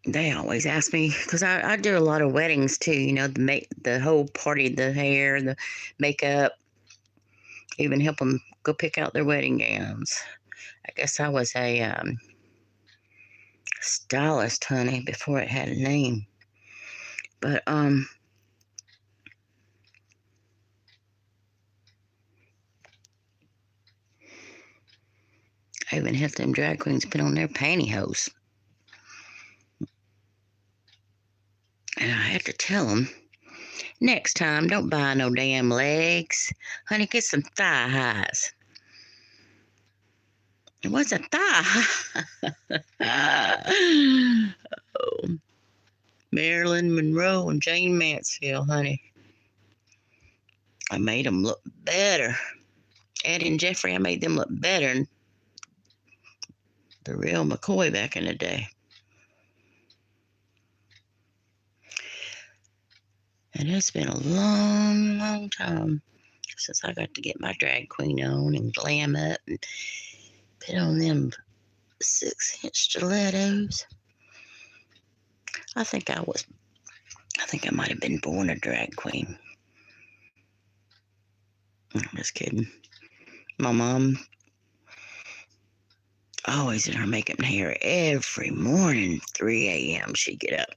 they always ask me, because I do a lot of weddings too, you know, the whole party, the hair, the makeup, even help them go pick out their wedding gowns. I guess I was a stylist, honey, before it had a name. But I even helped them drag queens put on their pantyhose. And I had to tell them, next time, don't buy no damn legs. Honey, get some thigh highs. What's a thigh high? Oh, Marilyn Monroe and Jane Mansfield, honey. I made them look better. Eddie and Jeffrey, I made them look better than the real McCoy back in the day. And it's been a long, long time since I got to get my drag queen on and glam up and put on them 6-inch stilettos. I think I might have been born a drag queen. I'm just kidding. My mom always in her makeup and hair every morning, 3 a.m. she'd get up.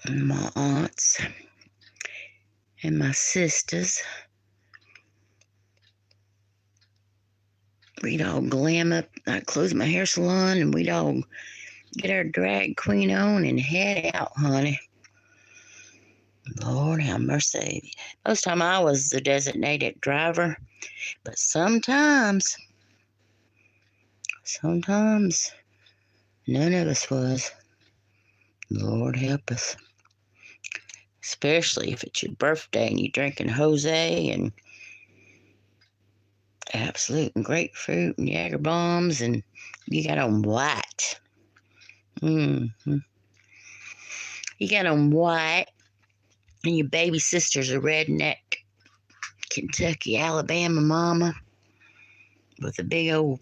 And my aunts and my sisters, we'd all glam up. I'd close my hair salon and we'd all get our drag queen on and head out, honey. Lord have mercy. Most of the time I was the designated driver, but sometimes none of us was. Lord help us. Especially if it's your birthday and you're drinking Jose and Absolute and grapefruit and Jager bombs and you got on white. Mm-hmm. You got on white and your baby sister's a redneck Kentucky, Alabama mama with a big old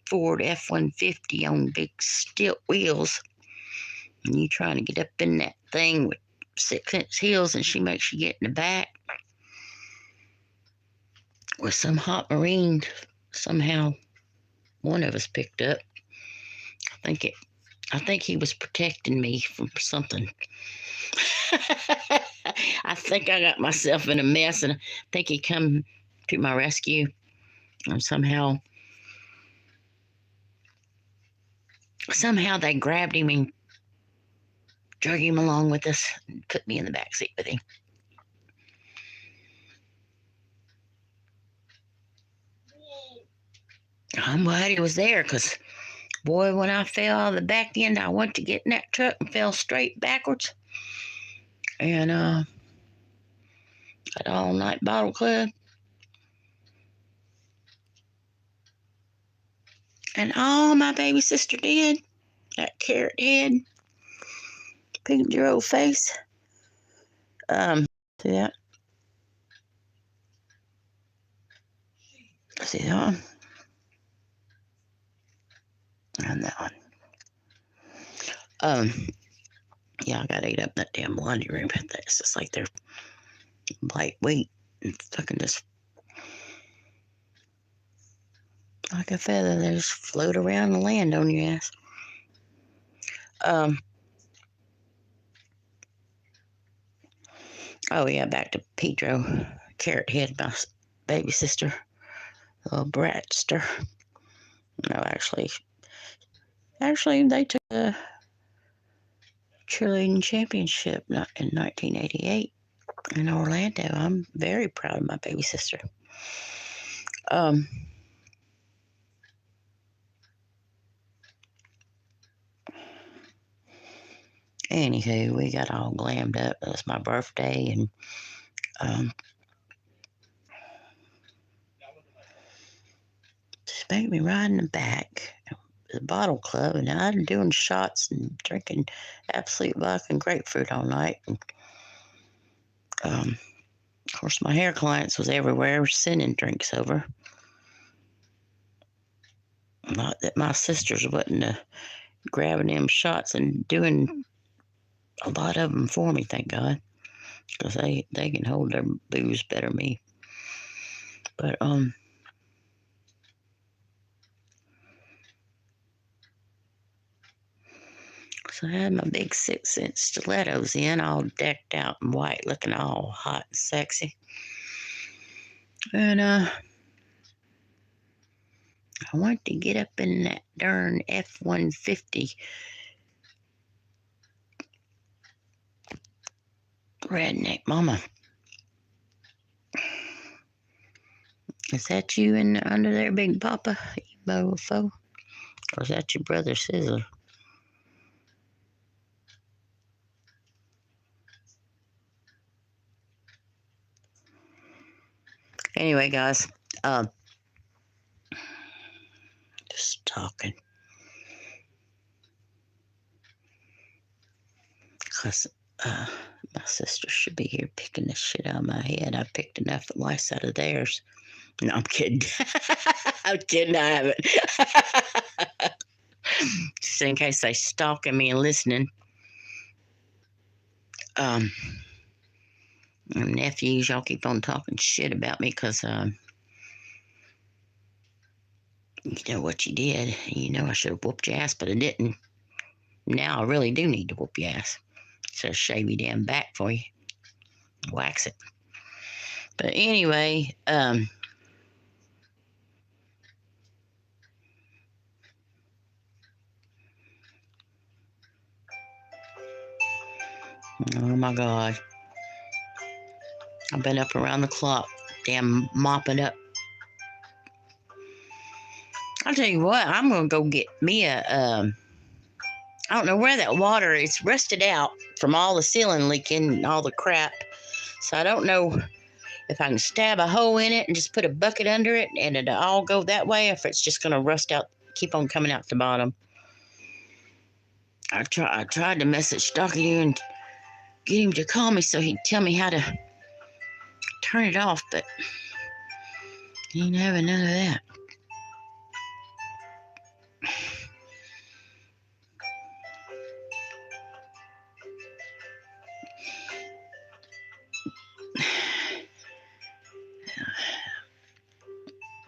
Ford F-150 on big stilt wheels. And you trying to get up in that thing with 6-inch heels and she makes you get in the back with some hot marine somehow one of us picked up. I think he was protecting me from something. I think I got myself in a mess and I think he come to my rescue and somehow they grabbed him and drug him along with us and put me in the back seat with him. I'm glad he was there because, boy, when I fell out of the back end, I went to get in that truck and fell straight backwards. And at All Night Bottle Club. And all my baby sister did, that carrot head, pink your old face. See that? See that one? And that one. Yeah, I got ate up in that damn laundry room. It's just like they're lightweight and fucking just like a feather. They just float around and land on your ass. Oh yeah, back to Pedro, Carrot Head, my baby sister, little bratster. No, actually, they took a cheerleading championship in 1988 in Orlando. I'm very proud of my baby sister. Anywho, we got all glammed up. It was my birthday, and just made me ride in the back of the bottle club, and I'm doing shots and drinking Absolute vodka and grapefruit all night. And, of course, my hair clients was everywhere sending drinks over. Not that my sisters wasn't grabbing them shots and doing a lot of them for me, thank God, because they can hold their booze better than me. But so I had my big 6-inch stilettos in, all decked out in white, looking all hot and sexy. And I wanted to get up in that darn F-150 redneck mama. Is that you under there, Big Papa, you mofo? Or is that your brother Sizzler? Anyway, guys, just talking. Because my sister should be here picking this shit out of my head. I picked enough at lice out of theirs. No, I'm kidding. I'm kidding, I haven't. Just in case they stalking me and listening. Nephews, y'all keep on talking shit about me because you know what you did. You know I should have whooped your ass, but I didn't. Now I really do need to whoop your ass. So shave your damn back for you. Wax it. But anyway, oh my God. I've been up around the clock, damn mopping up. I'll tell you what, I'm gonna go get me I don't know where that water is rusted out from all the ceiling leaking and all the crap. So I don't know if I can stab a hole in it and just put a bucket under it and it'll all go that way, if it's just gonna rust out, keep on coming out the bottom. I tried to message Stocky and get him to call me so he'd tell me how to turn it off, but he ain't having none of that.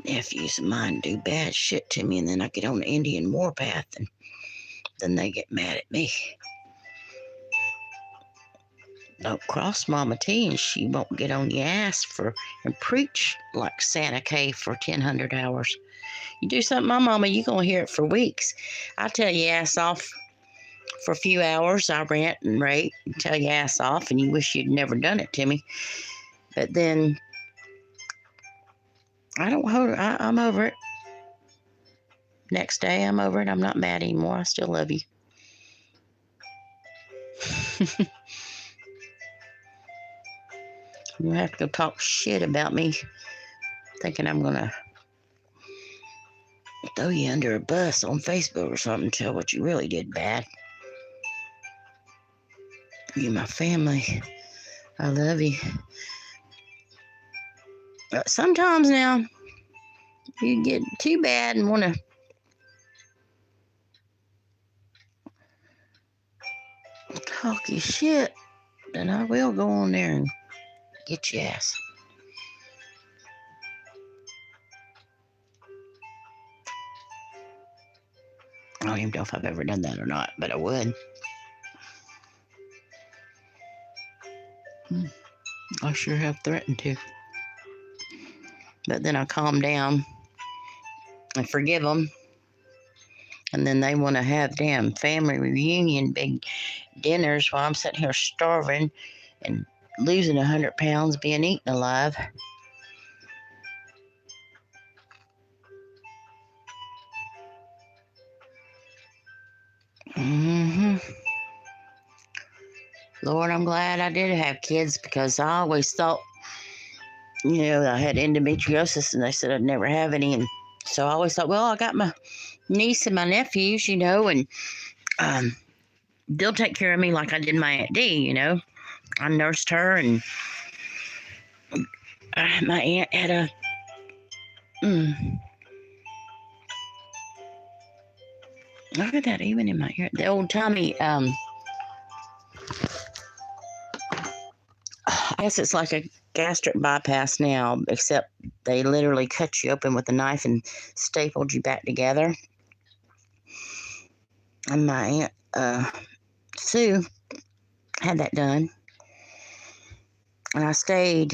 Nephews of mine do bad shit to me, and then I get on the Indian warpath, and then they get mad at me. Don't cross Mama T, and she won't get on your ass and preach like Santa K for 1,000 hours. You do something, my mama, you gonna hear it for weeks. I tell your ass off for a few hours. I rant and rate and tell your ass off, and you wish you'd never done it to me. But then I don't hold it. I'm over it. Next day, I'm over it. I'm not mad anymore. I still love you. You have to go talk shit about me, thinking I'm gonna throw you under a bus on Facebook or something, tell what you really did bad. You're my family. I love you. But sometimes now, you get too bad and want to talk your shit, then I will go on there and get your ass. I don't even know if I've ever done that or not, but I would. I sure have threatened to. But then I calm down and forgive them. And then they want to have damn family reunion, big dinners while I'm sitting here starving and losing 100 pounds, being eaten alive. Lord, I'm glad I did have kids, because I always thought, I had endometriosis and they said I'd never have any. And so I always thought, well, I got my niece and my nephews, and they'll take care of me like I did my Aunt D, I nursed her, and my aunt had a look at that, even in my ear. The old Tommy, I guess it's like a gastric bypass now, except they literally cut you open with a knife and stapled you back together. And my aunt Sue had that done, and I stayed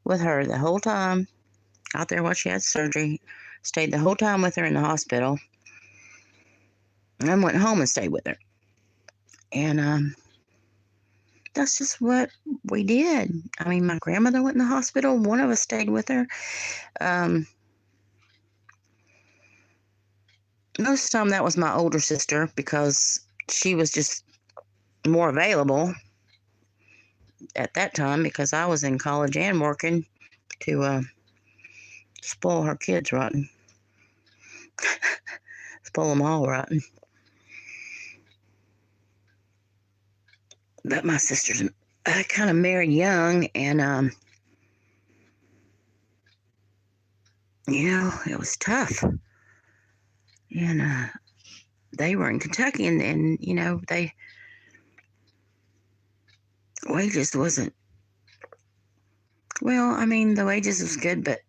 with her the whole time out there while she had surgery. Stayed the whole time with her in the hospital, and then went home and stayed with her. And that's just what we did. I mean, my grandmother went in the hospital. One of us stayed with her. Most of the time that was my older sister, because she was just more available at that time, because I was in college and working to spoil her kids rotten. Spoil them all rotten. But my sisters kind of married young, and it was tough. And they were in Kentucky, and wages wasn't, well, I mean, the wages was good, but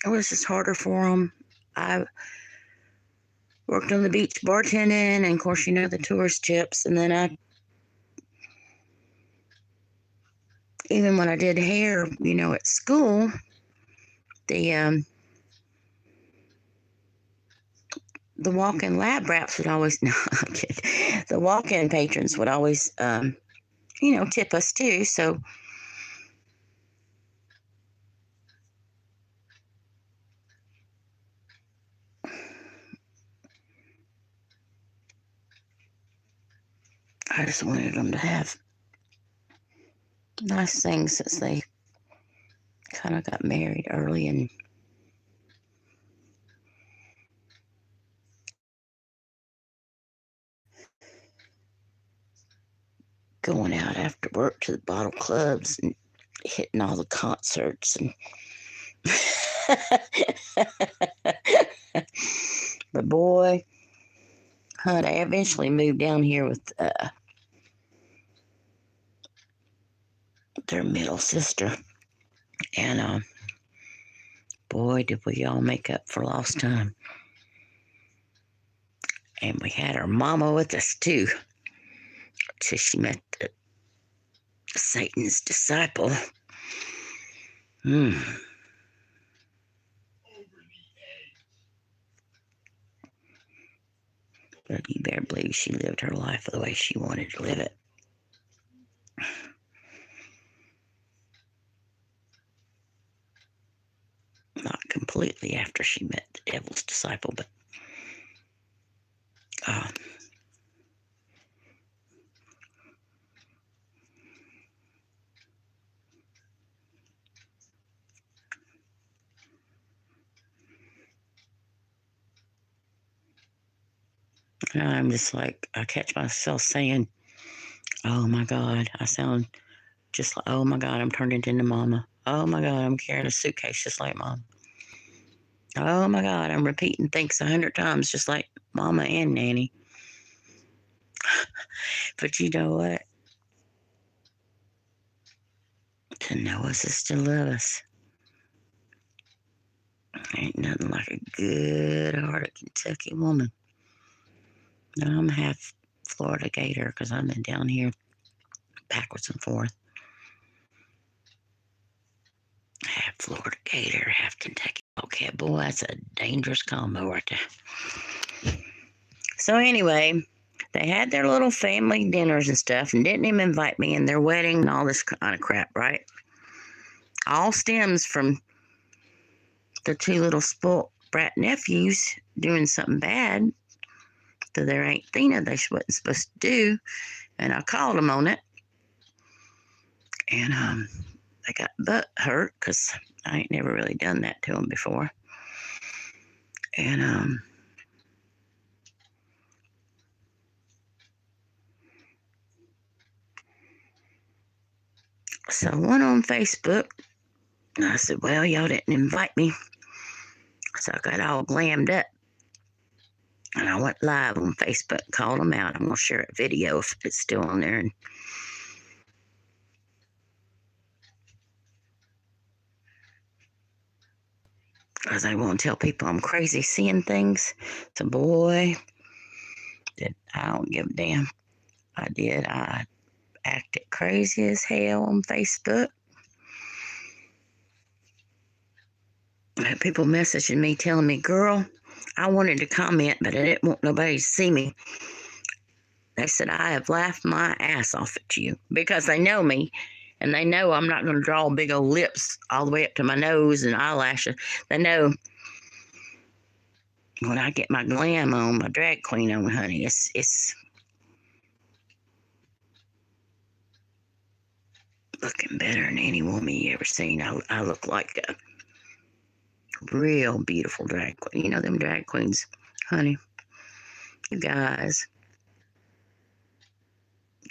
it was just harder for them. I worked on the beach bartending, and of course, the tourist tips, and then even when I did hair, at school, the walk-in lab rats would always, no, I'm kidding. The walk-in patrons would always, tip us too. So I just wanted them to have nice things since they kind of got married early and going out after work to the bottle clubs and hitting all the concerts and but boy, honey, I eventually moved down here with their middle sister, and boy, did we all make up for lost time. And we had our mama with us too, till she met Satan's disciple. But you better believe she lived her life the way she wanted to live it. Not completely after she met the devil's disciple, but I'm just like, I catch myself saying, oh my God, I sound just like, oh my God, I'm turning into mama. Oh my God, I'm carrying a suitcase just like mom. Oh my God, I'm repeating things 100 times just like mama and nanny. But you know what? To know us is to love us. Ain't nothing like a good-hearted Kentucky woman. Now, I'm half Florida Gator because I've been down here backwards and forth. Half Florida Gator, half Kentucky Bobcat. Boy, that's a dangerous combo right there. So anyway, they had their little family dinners and stuff and didn't even invite me in their wedding and all this kind of crap, right? All stems from the two little spoilt brat nephews doing something bad to their Aunt Thina they wasn't supposed to do. And I called them on it. And they got butt hurt because I ain't never really done that to them before. And so I went on Facebook and I said, well, y'all didn't invite me. So I got all glammed up. And I went live on Facebook, called them out. I'm going to share a video if it's still on there. And because I want to tell people I'm crazy seeing things. So, boy, I don't give a damn. I did. I acted crazy as hell on Facebook. I had people messaging me telling me, girl, I wanted to comment, but I didn't want nobody to see me. They said, I have laughed my ass off at you because they know me and they know I'm not going to draw big old lips all the way up to my nose and eyelashes. They know when I get my glam on, my drag queen on, honey, it's looking better than any woman you ever seen. I look like a real beautiful drag queen. You know them drag queens, honey. You guys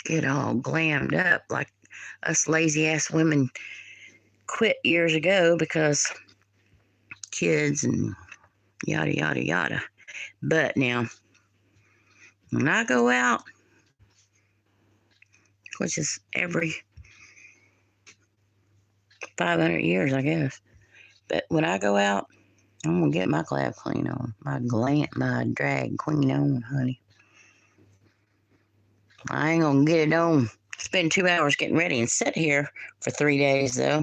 get all glammed up like us lazy ass women quit years ago because kids and yada yada yada. But now when I go out, which is every 500 years, I guess, but when I go out, I'm gonna get my glad queen on, my drag queen on, honey. I ain't gonna get it on. Spend 2 hours getting ready and sit here for 3 days though.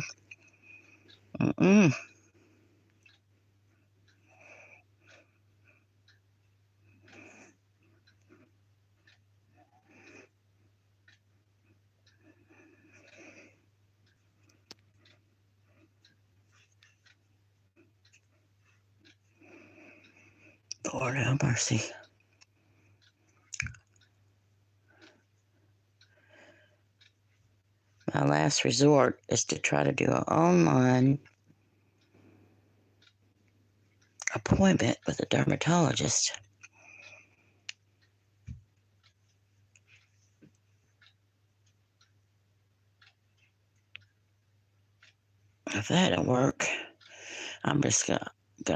Lord have mercy. My last resort is to try to do an online appointment with a dermatologist. If that don't work, I'm just gonna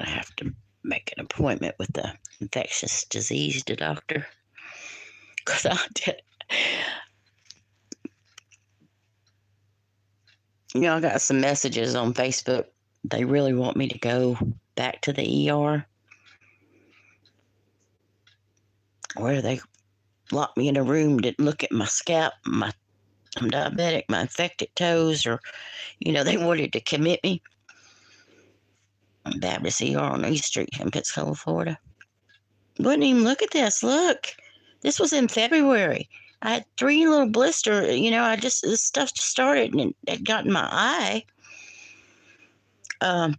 have to make an appointment with the infectious disease doctor. Cause I got some messages on Facebook. They really want me to go back to the ER, where they locked me in a room, didn't look at my scalp, I'm diabetic, my infected toes, or they wanted to commit me. Baptist ER on East Street in Pensacola, Florida. Wouldn't even look at this. Look, this was in February. I had 3 little blisters. This stuff just started and it got in my eye. I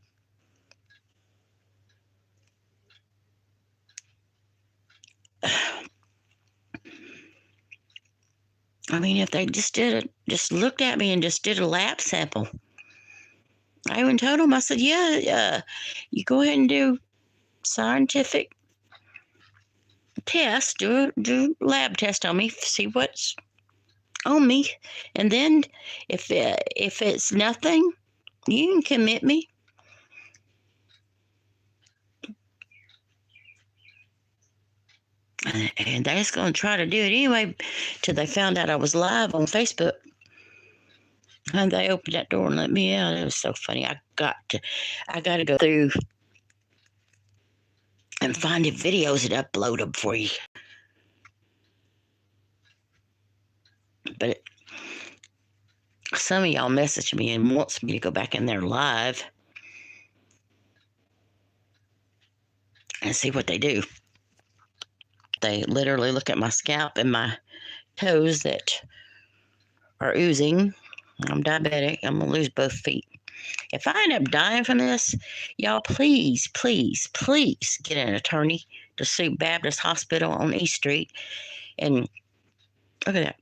mean, if they just looked at me and just did a lab sample. I even told them, I said, yeah, you go ahead and do scientific test, do lab test on me, see what's on me, and then if it's nothing, you can commit me. And they was going to try to do it anyway till they found out I was live on Facebook. And they opened that door and let me out. It was so funny. I got to go through and find the videos and upload them for you. But some of y'all message me and wants me to go back in there live and see what they do. They literally look at my scalp and my toes that are oozing. I'm diabetic. I'm going to lose both feet. If I end up dying from this, y'all please, please, please get an attorney to sue Baptist Hospital on East Street. And look at that.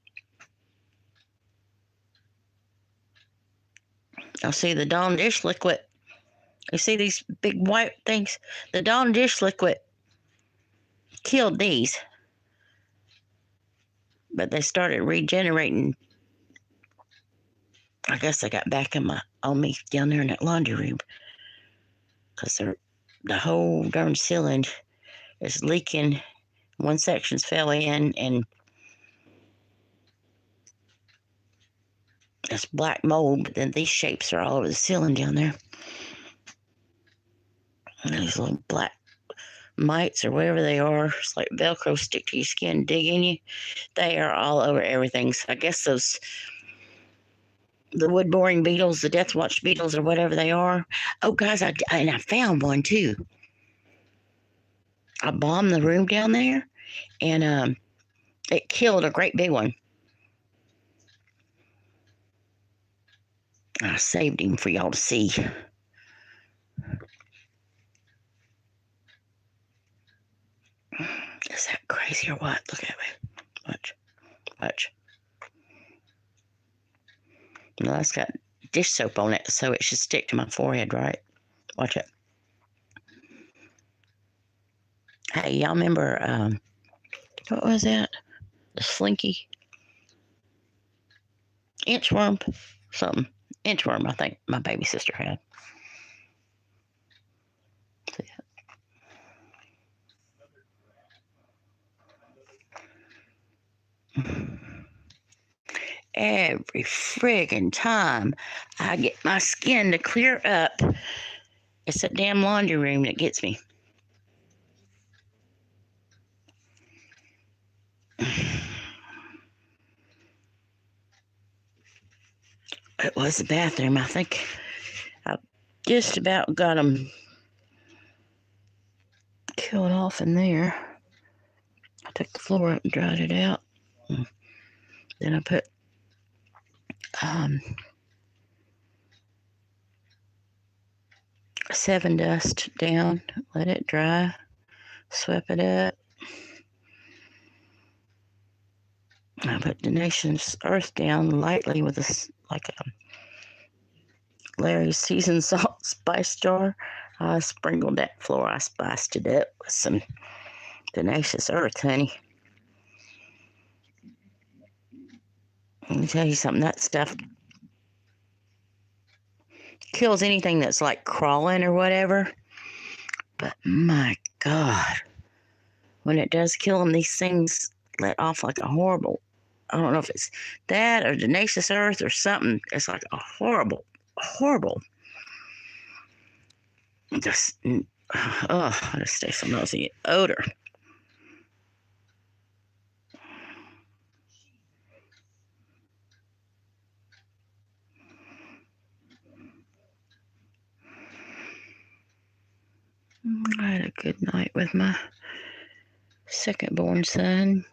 I'll see the Dawn dish liquid. You see these big white things? The Dawn dish liquid killed these. But they started regenerating. I guess they got back on me down there in that laundry room. Because the whole darn ceiling is leaking. One section's fell in and it's black mold, but then these shapes are all over the ceiling down there. And these little black mites or whatever they are, it's like Velcro, stick to your skin, dig in you. They are all over everything. So I guess the wood boring beetles, the death watch beetles or whatever they are. Oh, guys, I found one too. I bombed the room down there and it killed a great big one. I saved him for y'all to see. Is that crazy or what? Look at me. Watch. No, that's got dish soap on it, so it should stick to my forehead, right? Watch it. Hey, y'all remember, what was that? The slinky? Inchworm? Something. Inchworm, I think my baby sister had. See that? Every friggin' time I get my skin to clear up, it's a damn laundry room that gets me. It was the bathroom. I think I just about got them killed off in there. I took the floor up and dried it out. Then I put Seven Dust down, let it dry, swept it up. I put Donations Earth down lightly with like a Larry's seasoned salt spice jar. I sprinkled that floor. I spiced it up with some Tenacious Earth, honey. Let me tell you something. That stuff kills anything that's like crawling or whatever. But my God, when it does kill them, these things let off like a horrible, I don't know if it's that or Tenacious Earth or something. It's like a horrible, just, I just stay so nosy odor. I had a good night with my second born son.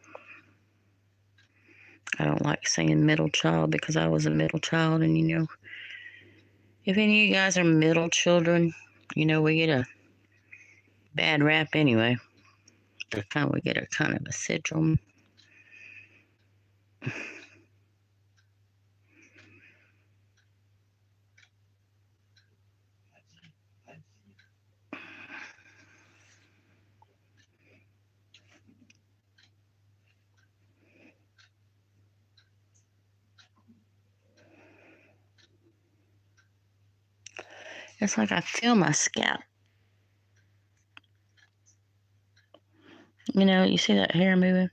I don't like saying middle child because I was a middle child, and if any of you guys are middle children, we get a bad rap anyway. We get a kind of a syndrome. It's like I feel my scalp. You see that hair moving?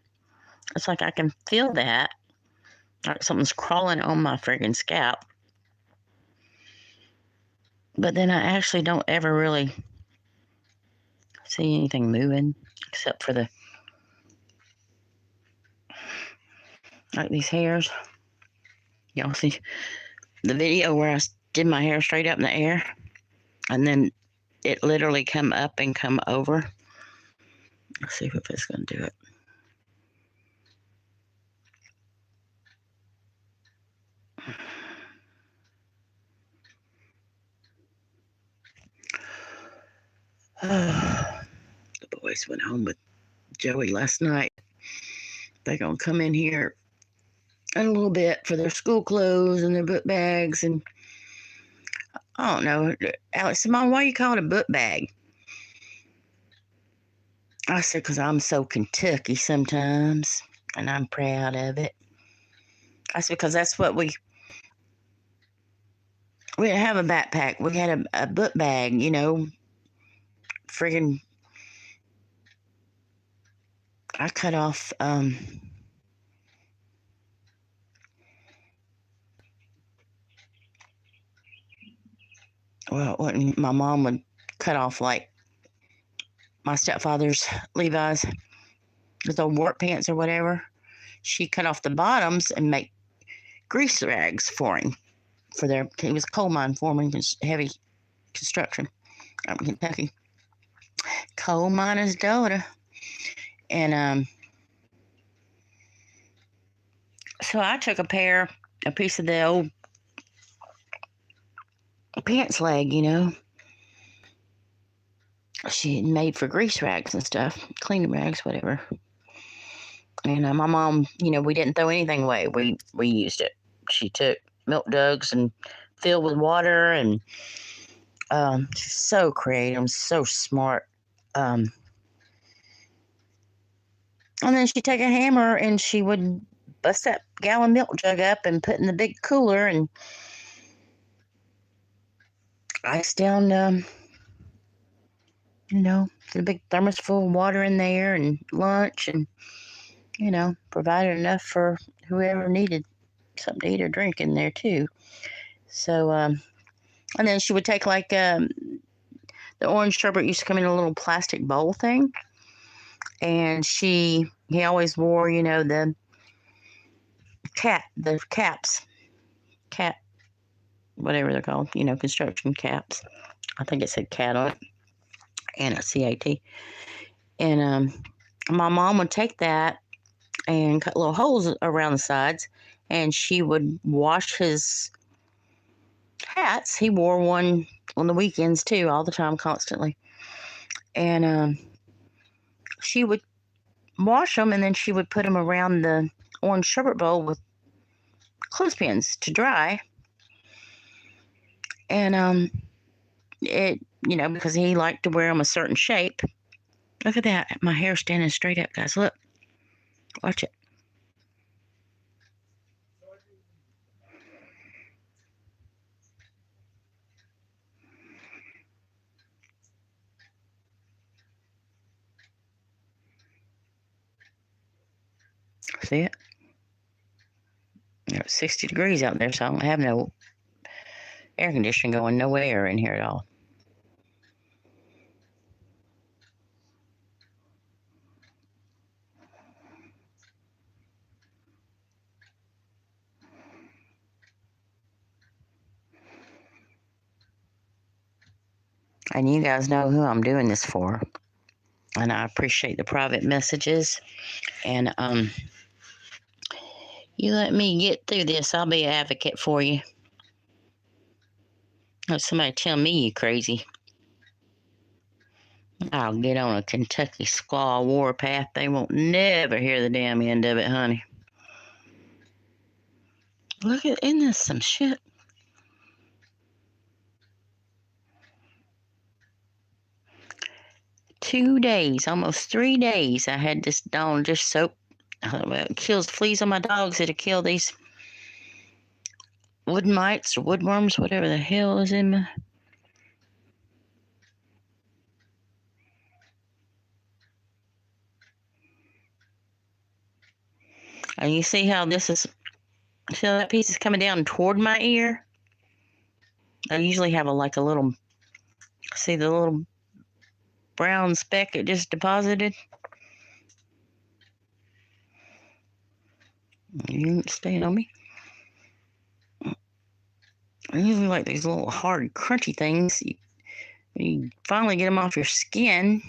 It's like I can feel that. Like something's crawling on my friggin' scalp. But then I actually don't ever really see anything moving except for like these hairs. Y'all see the video where I did my hair straight up in the air and then it literally come up and come over. Let's see if it's going to do it. The boys went home with Joey last night. They're going to come in here in a little bit for their school clothes and their book bags. And I don't know. Alex said, Mom, why you call it a book bag? I said, because I'm so Kentucky sometimes, and I'm proud of it. I said, because that's what we didn't have a backpack. We had a book bag, friggin'. I cut off, when my mom would cut off, like, my stepfather's Levi's, with old work pants or whatever, she cut off the bottoms and make grease rags for him. He was a coal mine foreman, heavy construction up in Kentucky. Coal miner's daughter. And so I took a piece of the old pants leg, she had made for grease rags and stuff, cleaning rags, whatever. And my mom, we didn't throw anything away. We used it. She took milk jugs and filled with water, and she's so creative, so smart. And then she'd take a hammer and she would bust that gallon milk jug up and put in the big cooler and ice down, the big thermos full of water in there and lunch, and provided enough for whoever needed something to eat or drink in there too. So and then she would take like the orange sherbet used to come in a little plastic bowl thing, and he always wore the caps, whatever they're called, construction caps. I think it said cat on it and a CAT. And my mom would take that and cut little holes around the sides, and she would wash his hats. He wore one on the weekends too, all the time, constantly. And she would wash them, and then she would put them around the orange sherbet bowl with clothespins to dry. And it, because he liked to wear them a certain shape. Look at that. My hair standing straight up, guys. Look. Watch it. See it? It's 60 degrees out there, so I don't have no air conditioning going, no air in here at all. And you guys know who I'm doing this for. And I appreciate the private messages. And you let me get through this, I'll be an advocate for you. If somebody tell me you crazy, I'll get on a Kentucky squaw warpath. They won't never hear the damn end of it, honey. Look at, isn't this some shit? Two days, almost 3 days, I had this Dawn dish soap. It kills fleas on my dogs. It'll kill these wood mites or woodworms, whatever the hell is in my... And you see how this is, see how that piece is coming down toward my ear? I usually have a little, see the little brown speck it just deposited? You ain't staying on me. I usually like these little hard, crunchy things. You finally get them off your skin.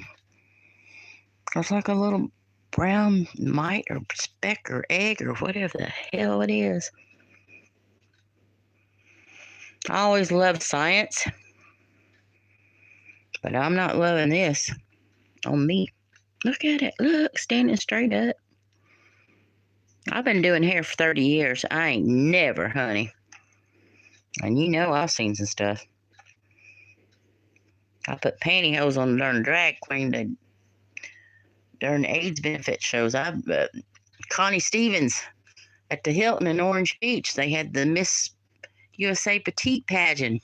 It's like a little brown mite or speck or egg or whatever the hell it is. I always loved science, but I'm not loving this on me. Look at it. Look, standing straight up. I've been doing hair for 30 years. I ain't never, honey. And you know I've seen some stuff. I put pantyhose on the darn drag queen to darn AIDS benefit shows. Connie Stevens at the Hilton in Orange Beach, they had the Miss USA Petite pageant.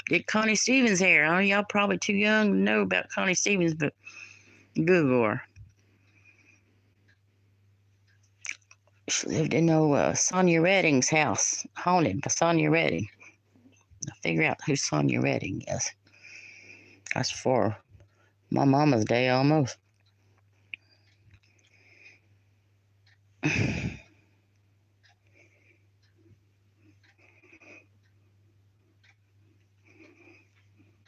Did Connie Stevens hair. Oh, y'all probably too young to know about Connie Stevens, but Google her. She lived in Sonia Redding's house, haunted by Sonia Redding. I'll figure out who Sonia Redding is. That's for my mama's day almost.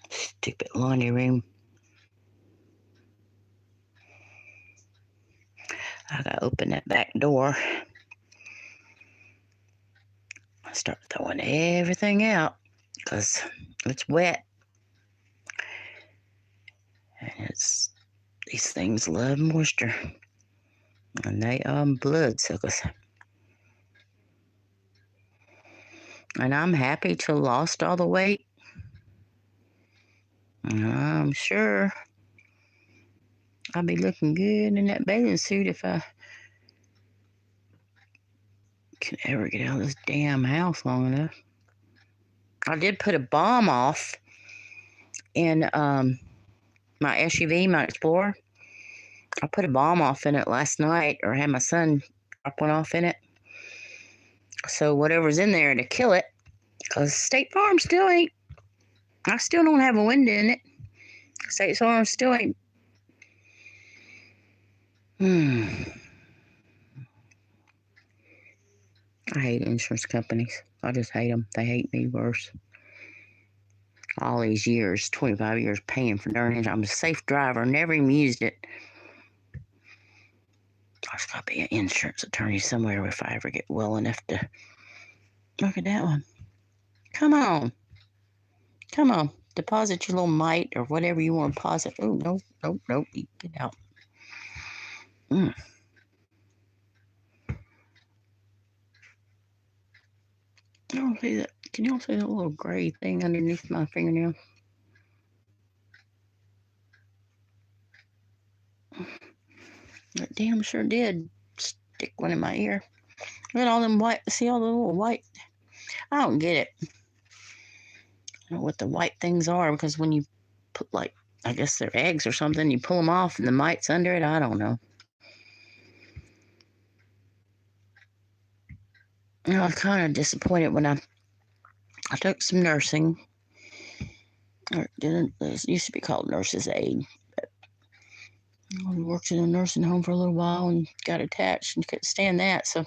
Stupid laundry room. I gotta open that back door. I start throwing everything out because it's wet. And these things love moisture. And they are bloodsuckers. And I'm happy to lost all the weight. I'm sure I'll be looking good in that bathing suit if I can ever get out of this damn house long enough. I did put a bomb off in my SUV, my Explorer. I put a bomb off in it last night, or had my son drop one off in it. So whatever's in there to kill it, because State Farm still ain't, I still don't have a window in it. State Farm still ain't. I hate insurance companies. I just hate them. They hate me worse. All these years, 25 years paying for darn insurance. I'm a safe driver, never even used it. There's got to be an insurance attorney somewhere if I ever get well enough to. Look at that one. Come on. Come on. Deposit your little mite or whatever you want to deposit. Oh, no, no, no. Get out. I don't see that. Can y'all see that little gray thing underneath my fingernail? That damn sure did stick one in my ear. Look at all them white. See all the little white. I don't get it. I don't know what the white things are, because when you put, like, I guess they're eggs or something, you pull them off and the mites under it. I don't know. You know, I was kind of disappointed when I took some nursing. Or didn't, it used to be called nurse's aid. I worked in a nursing home for a little while and got attached and couldn't stand that. So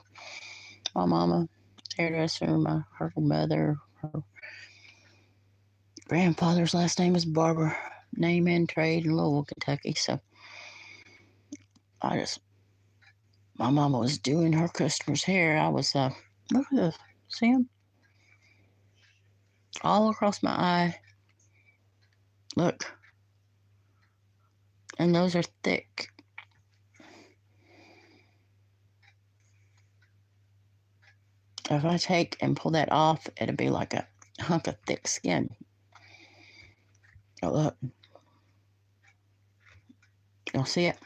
my mama, hairdresser, her mother, her grandfather's last name is Barber, name and trade in Louisville, Kentucky. So my mama was doing her customer's hair. I was, look at this, see them? All across my eye. Look. And those are thick. If I take and pull that off, it'll be like a hunk of thick skin. Oh, look. You'll see it?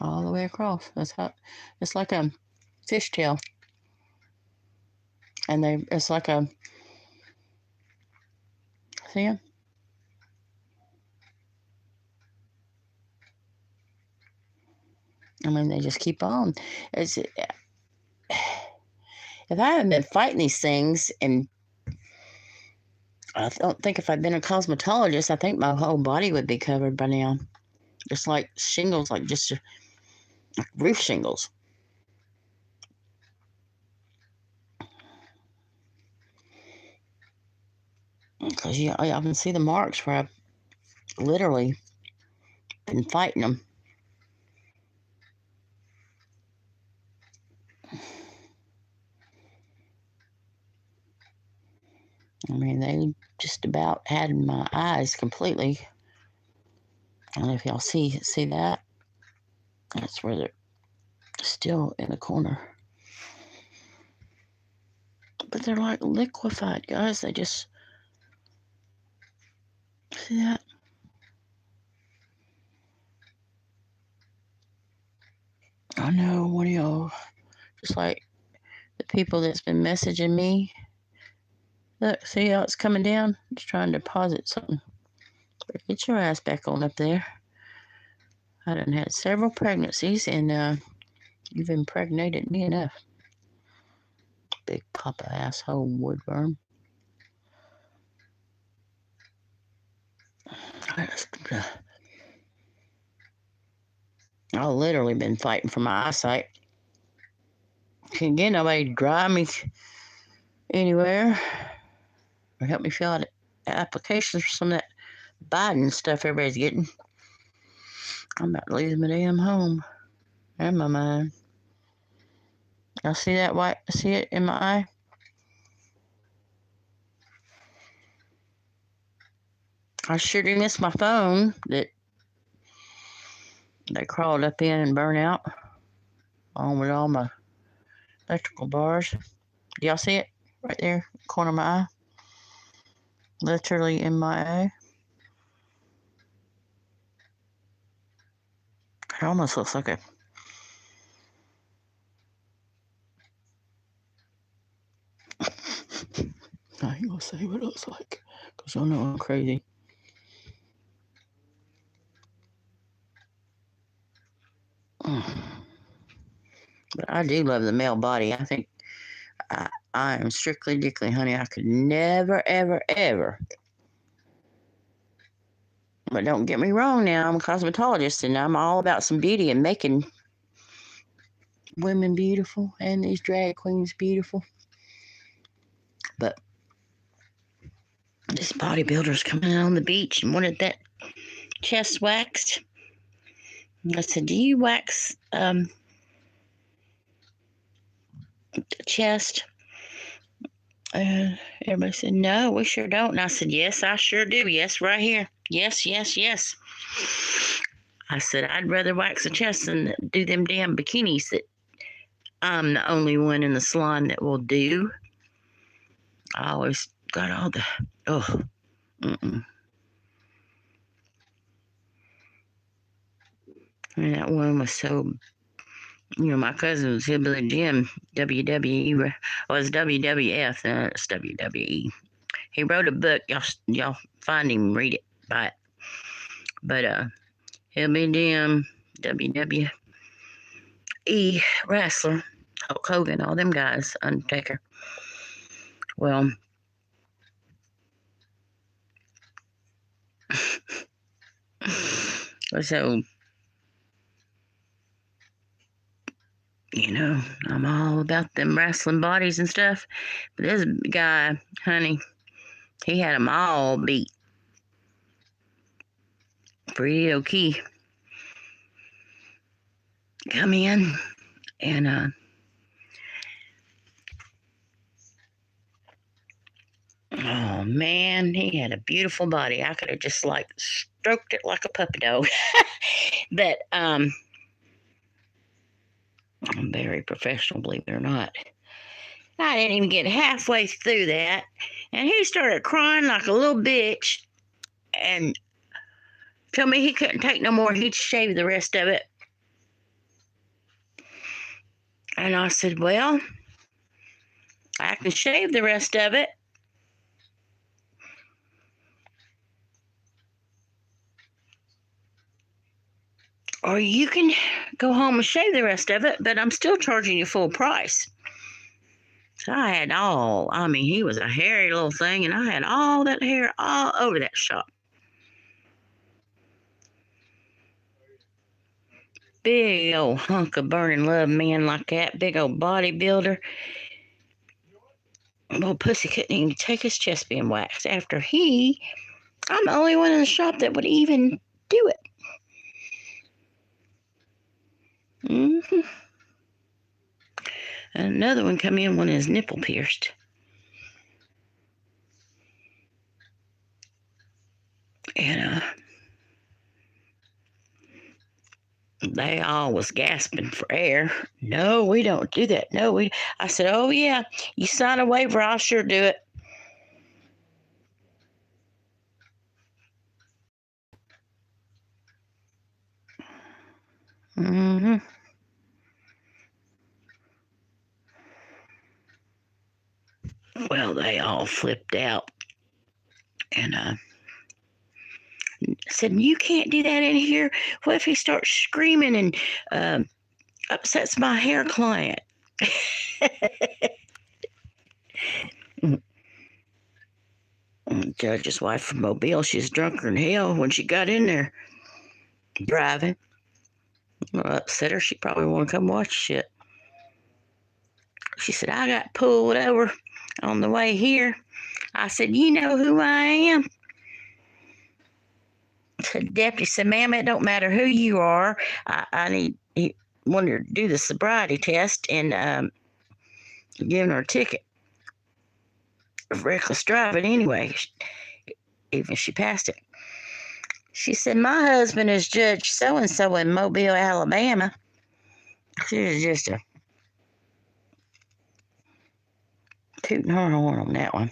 All the way across. That's how it's like a fishtail. And it's like a, see it? I mean, they just keep on. If I hadn't been fighting these things, and I don't think if I'd been a cosmetologist, I think my whole body would be covered by now. Just like shingles, like just like roof shingles. Because I can see the marks where I've literally been fighting them. I mean, they just about had my eyes completely. I don't know if y'all see that. That's where they're still in the corner. But they're like liquefied, guys. They just, see that? I know one of y'all, just like the people that's been messaging me. Look, see how it's coming down? It's trying to deposit something. But get your ass back on up there. I done had several pregnancies, and you've impregnated me enough. Big poppa asshole woodworm. I've literally been fighting for my eyesight. Can't get nobody to drive me anywhere or help me fill out applications for some of that Biden stuff everybody's getting. I'm about to lose my damn home and my mind. Y'all see that white? See it in my eye? I sure do miss my phone that they crawled up in and burned out, along with all my electrical bars. Do y'all see it? Right there, corner of my eye. Literally in my eye. It almost looks like a... I ain't gonna say what it looks like, because y'all know I'm crazy. But I do love the male body. I think I am strictly dickly, honey. I could never, ever, ever. But don't get me wrong now. I'm a cosmetologist, and I'm all about some beauty and making women beautiful and these drag queens beautiful. But this bodybuilder's coming out on the beach and wanted that chest waxed. I said, do you wax chest? Everybody said, no, we sure don't. And I said, yes, I sure do. Yes, right here. Yes, yes, yes. I said, I'd rather wax a chest than do them damn bikinis that I'm the only one in the salon that will do. I always got all the, oh, mm-mm. And that one was so, my cousin was Hillbilly Jim, WWE, was WWF, it's WWE. He wrote a book, y'all find him, read it, buy it. But Hillbilly Jim, WWE wrestler, Hulk Hogan, all them guys, Undertaker. Well, so, I'm all about them wrestling bodies and stuff. But this guy, honey, he had them all beat. Pretty okay. Come in and oh man, he had a beautiful body. I could have just like stroked it like a puppy dog. But I'm very professional, believe it or not. I didn't even get halfway through that, and he started crying like a little bitch and told me he couldn't take no more. He'd shave the rest of it. And I said, well, I can shave the rest of it. Or you can go home and shave the rest of it, but I'm still charging you full price. So I had he was a hairy little thing, and I had all that hair all over that shop. Big old hunk of burning love man like that, big old bodybuilder. Little pussy couldn't even take his chest being waxed. I'm the only one in the shop that would even do it. Mm-hmm. And another one come in, one of his nipple pierced. And they all was gasping for air. No, we don't do that. No, I said, oh yeah, you sign a waiver, I'll sure do it. Mm-hmm. Well, they all flipped out. And said, you can't do that in here. What if he starts screaming and upsets my hair client? Judge's wife from Mobile, she's drunker than hell when she got in there driving. Well, upset her. She probably want to come watch shit. She said, I got pulled over on the way here. I said, you know who I am? The deputy said, ma'am, it don't matter who you are. He wanted her to do the sobriety test and giving her a ticket of reckless driving anyway, even if she passed it. She said, my husband is Judge so-and-so in Mobile, Alabama. She was just a tooting her horn on that one.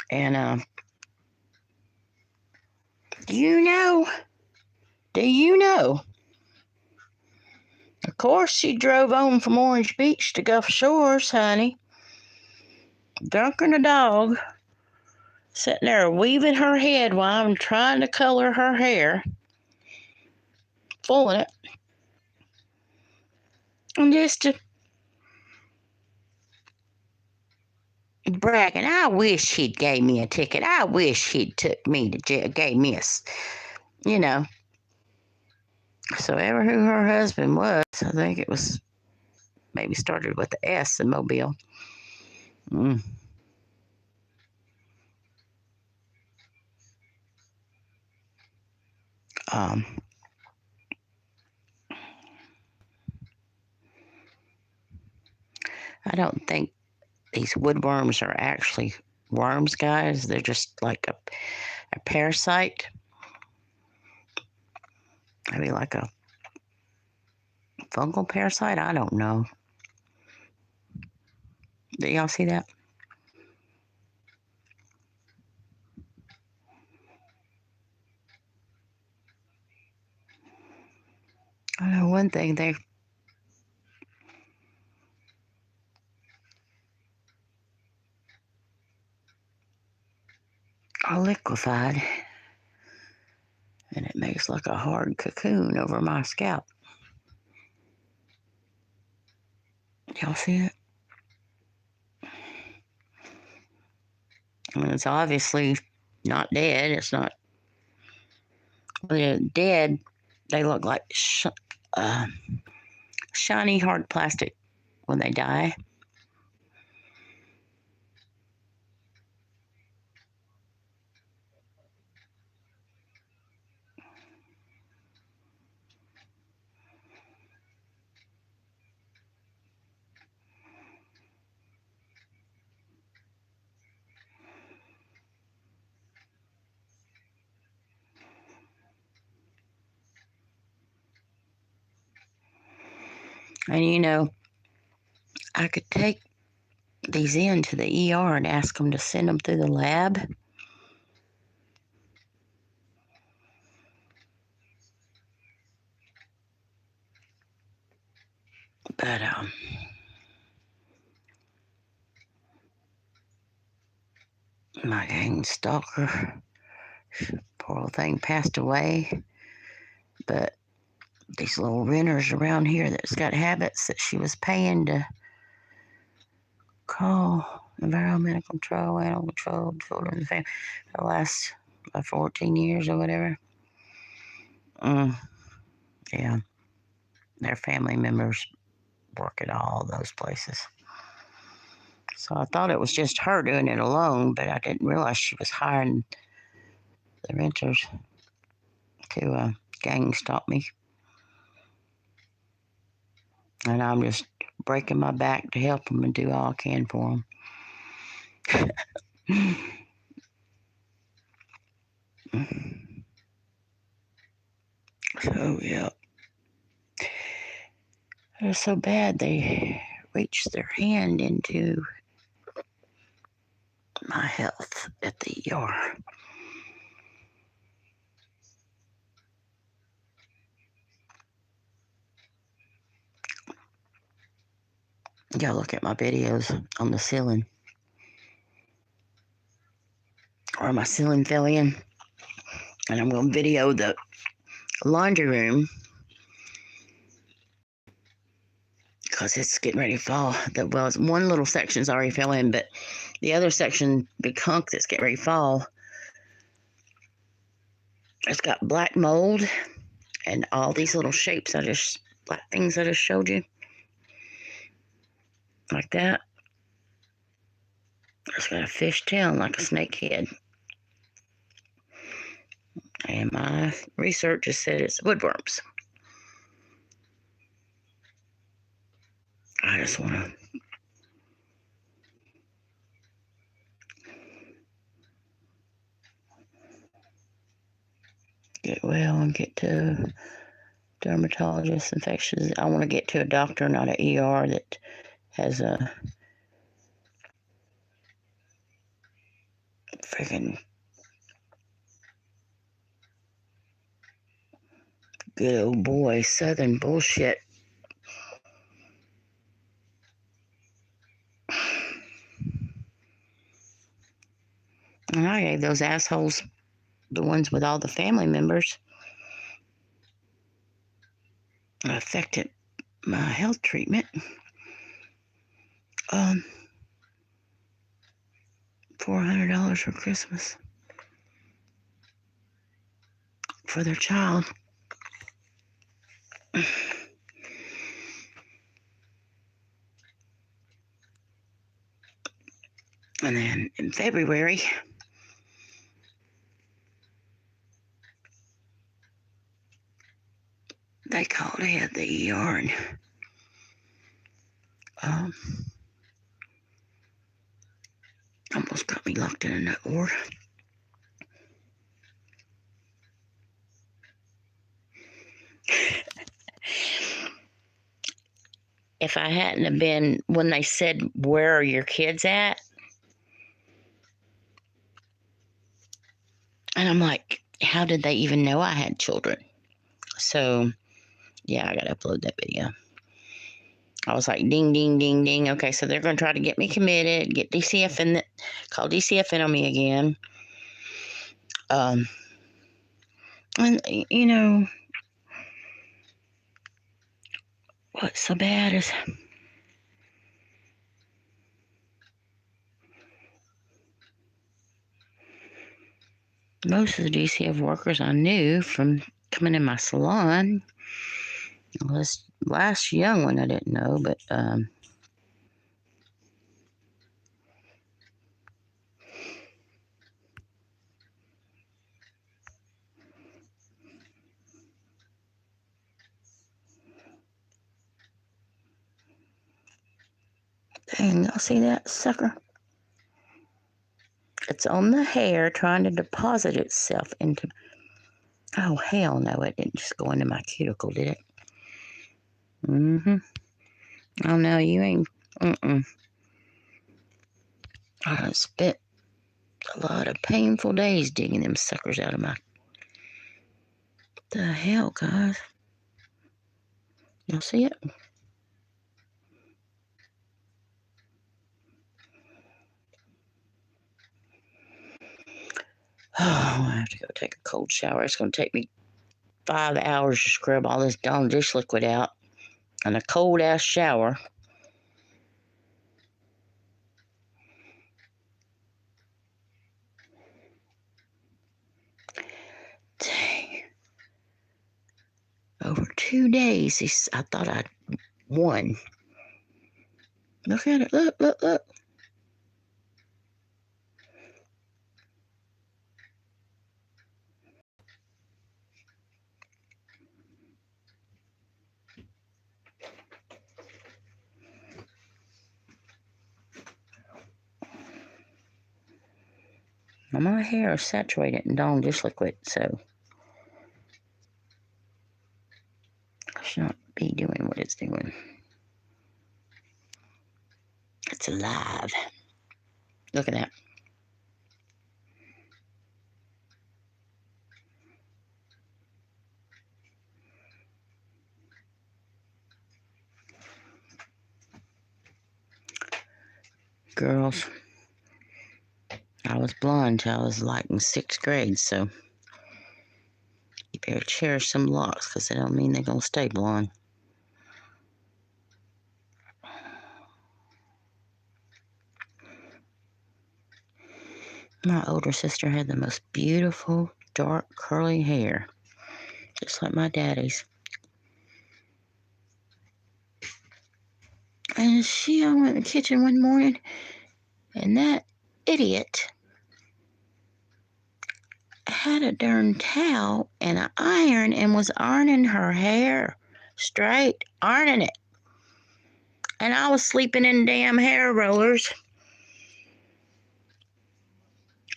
And do you know? Of course, she drove on from Orange Beach to Gulf Shores, honey. Drunker than a dog. Sitting there weaving her head while I'm trying to color her hair. Fooling it. And just bragging, I wish he'd gave me a ticket. I wish he'd took me to jail, gave me a. So ever who her husband was, I think it was, maybe started with the S in Mobile. I don't think these woodworms are actually worms, guys. They're just like a parasite. Maybe like a fungal parasite. I don't know. Did y'all see that? I know one thing, they are liquefied, and it makes like a hard cocoon over my scalp. Y'all see it? I mean, it's obviously not dead. It's not. When they're dead, they look like shiny, hard plastic when they die. And you know, I could take these in to the ER and ask them to send them through the lab. But my gang stalker, poor old thing, passed away. But these little renters around here that's got habits that she was paying to call environmental control, animal control, children and family for the last 14 years or whatever. Yeah, their family members work at all those places. So I thought it was just her doing it alone, but I didn't realize she was hiring the renters to gang stalk me. And I'm just breaking my back to help them and do all I can for them. So, yeah. It was so bad they reached their hand into my health at the ER. Y'all look at my videos on the ceiling. Or my ceiling fell in. And I'm going to video the laundry room. Because it's getting ready to fall. Well, one little section's already fell in, but the other section, big hunk that's getting ready to fall, it's got black mold and all these little shapes black things I just showed you. Like that. It's got a fish tail like a snake head. And my research has said it's woodworms. I just want to get well and get to dermatologist, infectious. I want to get to a doctor, not an ER that has a freaking good old boy southern bullshit. And I gave those assholes, the ones with all the family members, affected my health treatment. $400 for Christmas for their child. And then in February, they called ahead the ER and almost got me locked in a nut ward. if I hadn't have been, when they said, "Where are your kids at?" And I'm like, how did they even know I had children? So, yeah, I got to upload that video. I was like, ding, ding, ding, ding. Okay, so they're going to try to get me committed, get DCF in, call DCF in on me again. And, you know, what's so bad is most of the DCF workers I knew from coming in my salon. This last young one I didn't know, but dang, y'all see that sucker? It's on the hair trying to deposit itself into. Oh, hell no, it didn't just go into my cuticle, did it? Mm-hmm. Oh, no, you ain't. I spent a lot of painful days digging them suckers out of my. The hell, guys? Y'all see it? Oh, I have to go take a cold shower. It's going to take me 5 hours to scrub all this Dawn dish liquid out and a cold ass shower. Dang. Over 2 days, I thought I'd won. Look at it. Look, look, look. Now my hair is saturated in Dawn dish liquid, so I should not be doing what it's doing. It's alive. Look at that. Girls, I was blonde till I was like in 6th grade, so you better cherish some locks because that don't mean they're going to stay blonde. My older sister had the most beautiful, dark, curly hair, just like my daddy's. And I went in the kitchen one morning, and that idiot had a darn towel and an iron and was ironing her hair straight, ironing it. And I was sleeping in damn hair rollers.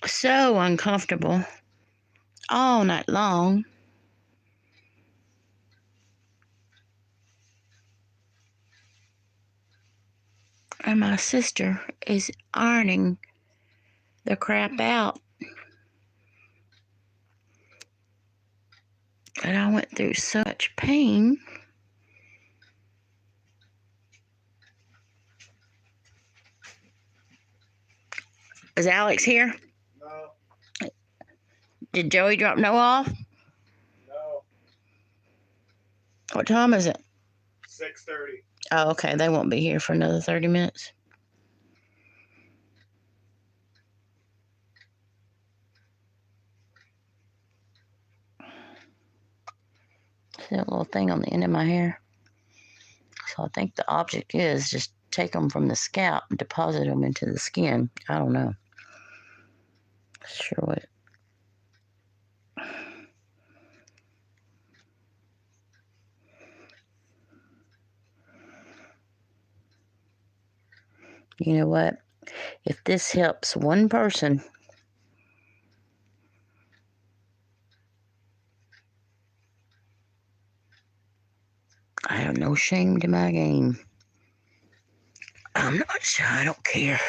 So uncomfortable all night long. And my sister is ironing the crap out. And I went through so much pain. Is Alex here? No, Did Joey drop no off? no. What time is it? 6:30. Oh, okay. They won't be here for another 30 minutes. See that little thing on the end of my hair? So I think the object is just take them from the scalp and deposit them into the skin. I don't know. Sure what. You know what? If this helps one person, I have no shame to my game. I'm not sure. I don't care.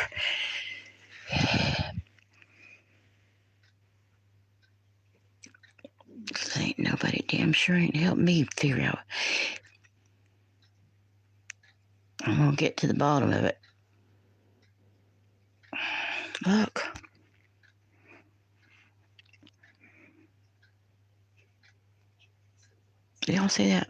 Ain't nobody damn sure ain't helped me figure out. I'm gonna get to the bottom of it. Look. Do y'all see that?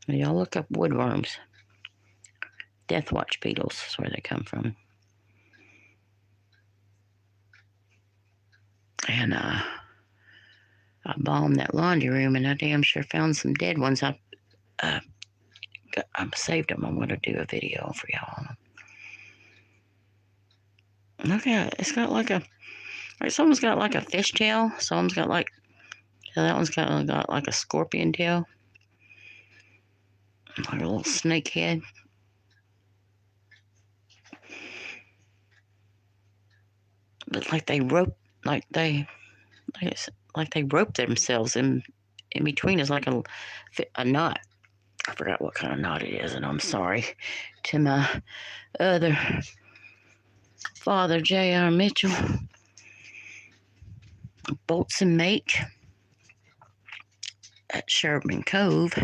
Y'all look up woodworms. Death watch beetles is where they come from. And I bombed that laundry room, and I damn sure found some dead ones. I saved them. I'm gonna do a video for y'all on them. Look at it. It's got like someone's got like a fish tail. Someone's got like, that one's got like a scorpion tail. Like a little snake head. But like they rope themselves in between is like a knot. I forgot what kind of knot it is, and I'm sorry to my other father, J.R. Mitchell, bolts and mate at Sherman Cove,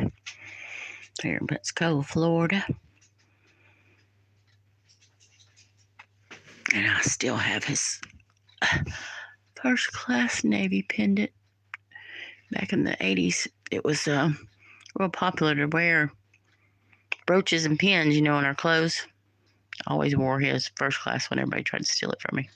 here in Butts Cove, Florida. And I still have his first class Navy pendant. Back in the 80s, it was real popular to wear brooches and pins, in our clothes. I always wore his first class when everybody tried to steal it from me.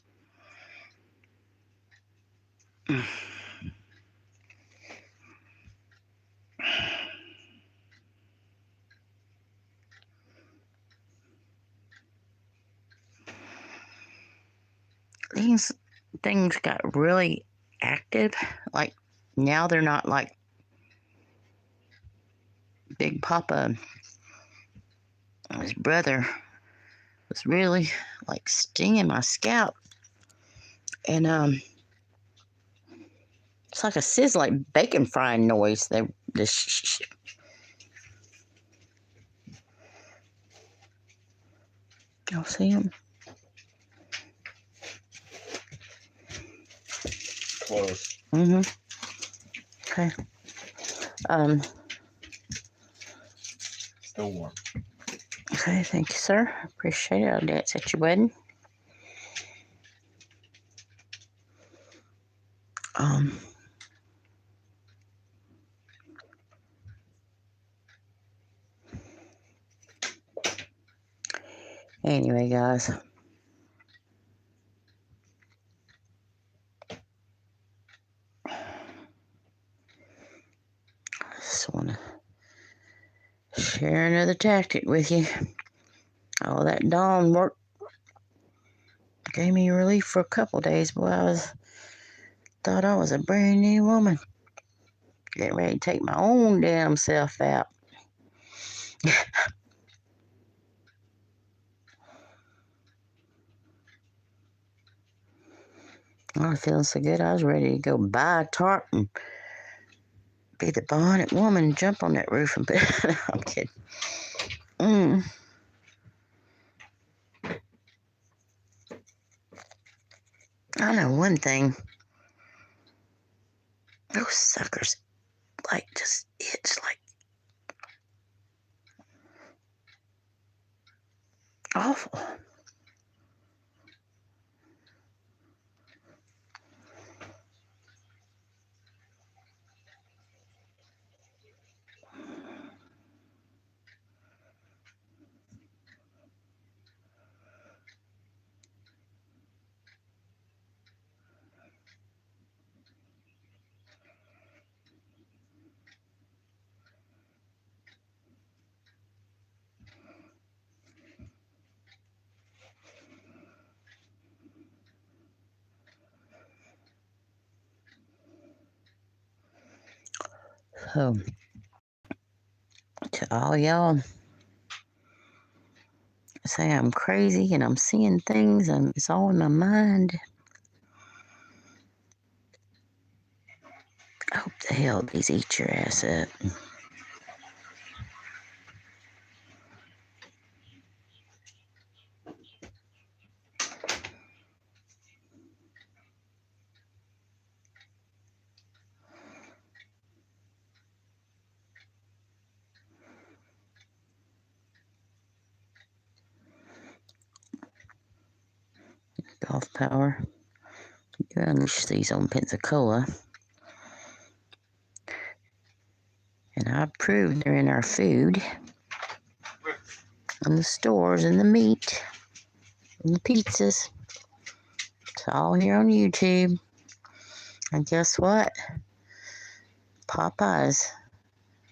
These things got really active. Like, now they're not like Big Poppa. His brother was really like stinging my scalp. And it's like a sizzle, like bacon frying noise. Y'all see them? Close. Okay. Still warm. Okay, thank you, sir. Appreciate it. I'll dance at your wedding. Anyway, guys. Just want to share another tactic with you. Oh, that dawn work gave me relief for a couple days. Boy, thought I was a brand new woman. Getting ready to take my own damn self out. I was feeling so good, I was ready to go buy a tarp and be the bonnet woman and jump on that roof and I'm kidding. I know one thing. Those suckers just itch like awful. So, to all y'all say I'm crazy and I'm seeing things and it's all in my mind, I hope the hell these eat your ass up. off power. You unleash these on Pensacola. And I proved they're in our food. In the stores, in the meat, in the pizzas. It's all here on YouTube. And guess what? Popeyes.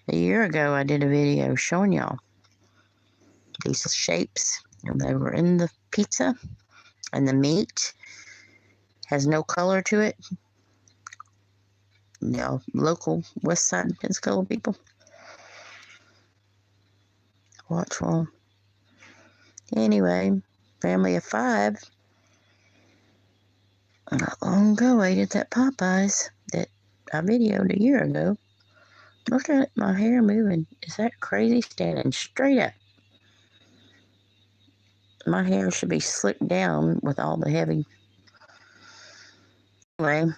A year ago, I did a video showing y'all these shapes. And they were in the pizza. And the meat has no color to it. Local West Side Pensacola people. Watch one. Anyway, family of 5. Not long ago, I ate at that Popeyes that I videoed a year ago. Look at my hair moving. Is that crazy? Standing straight up. My hair should be slicked down with all the heavy. Anyway,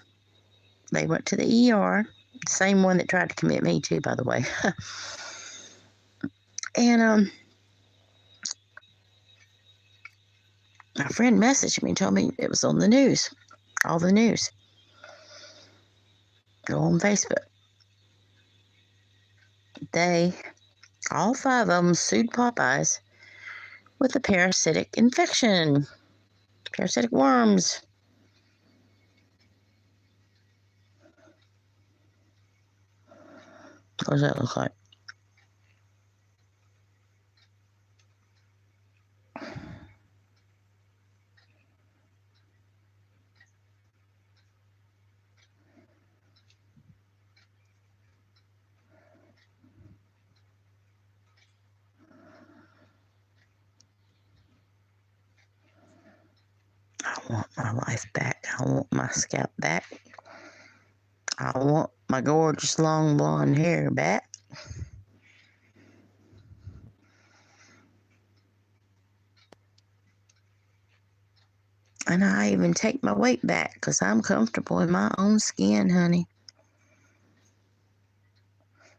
they went to the ER. Same one that tried to commit me too, by the way. And my friend messaged me and told me it was on the news. All the news. Go on Facebook. All 5 of them sued Popeyes with a parasitic infection. Parasitic worms. What does that look like? I want my life back. I want my scalp back. I want my gorgeous long blonde hair back. And I even take my weight back because I'm comfortable in my own skin, honey.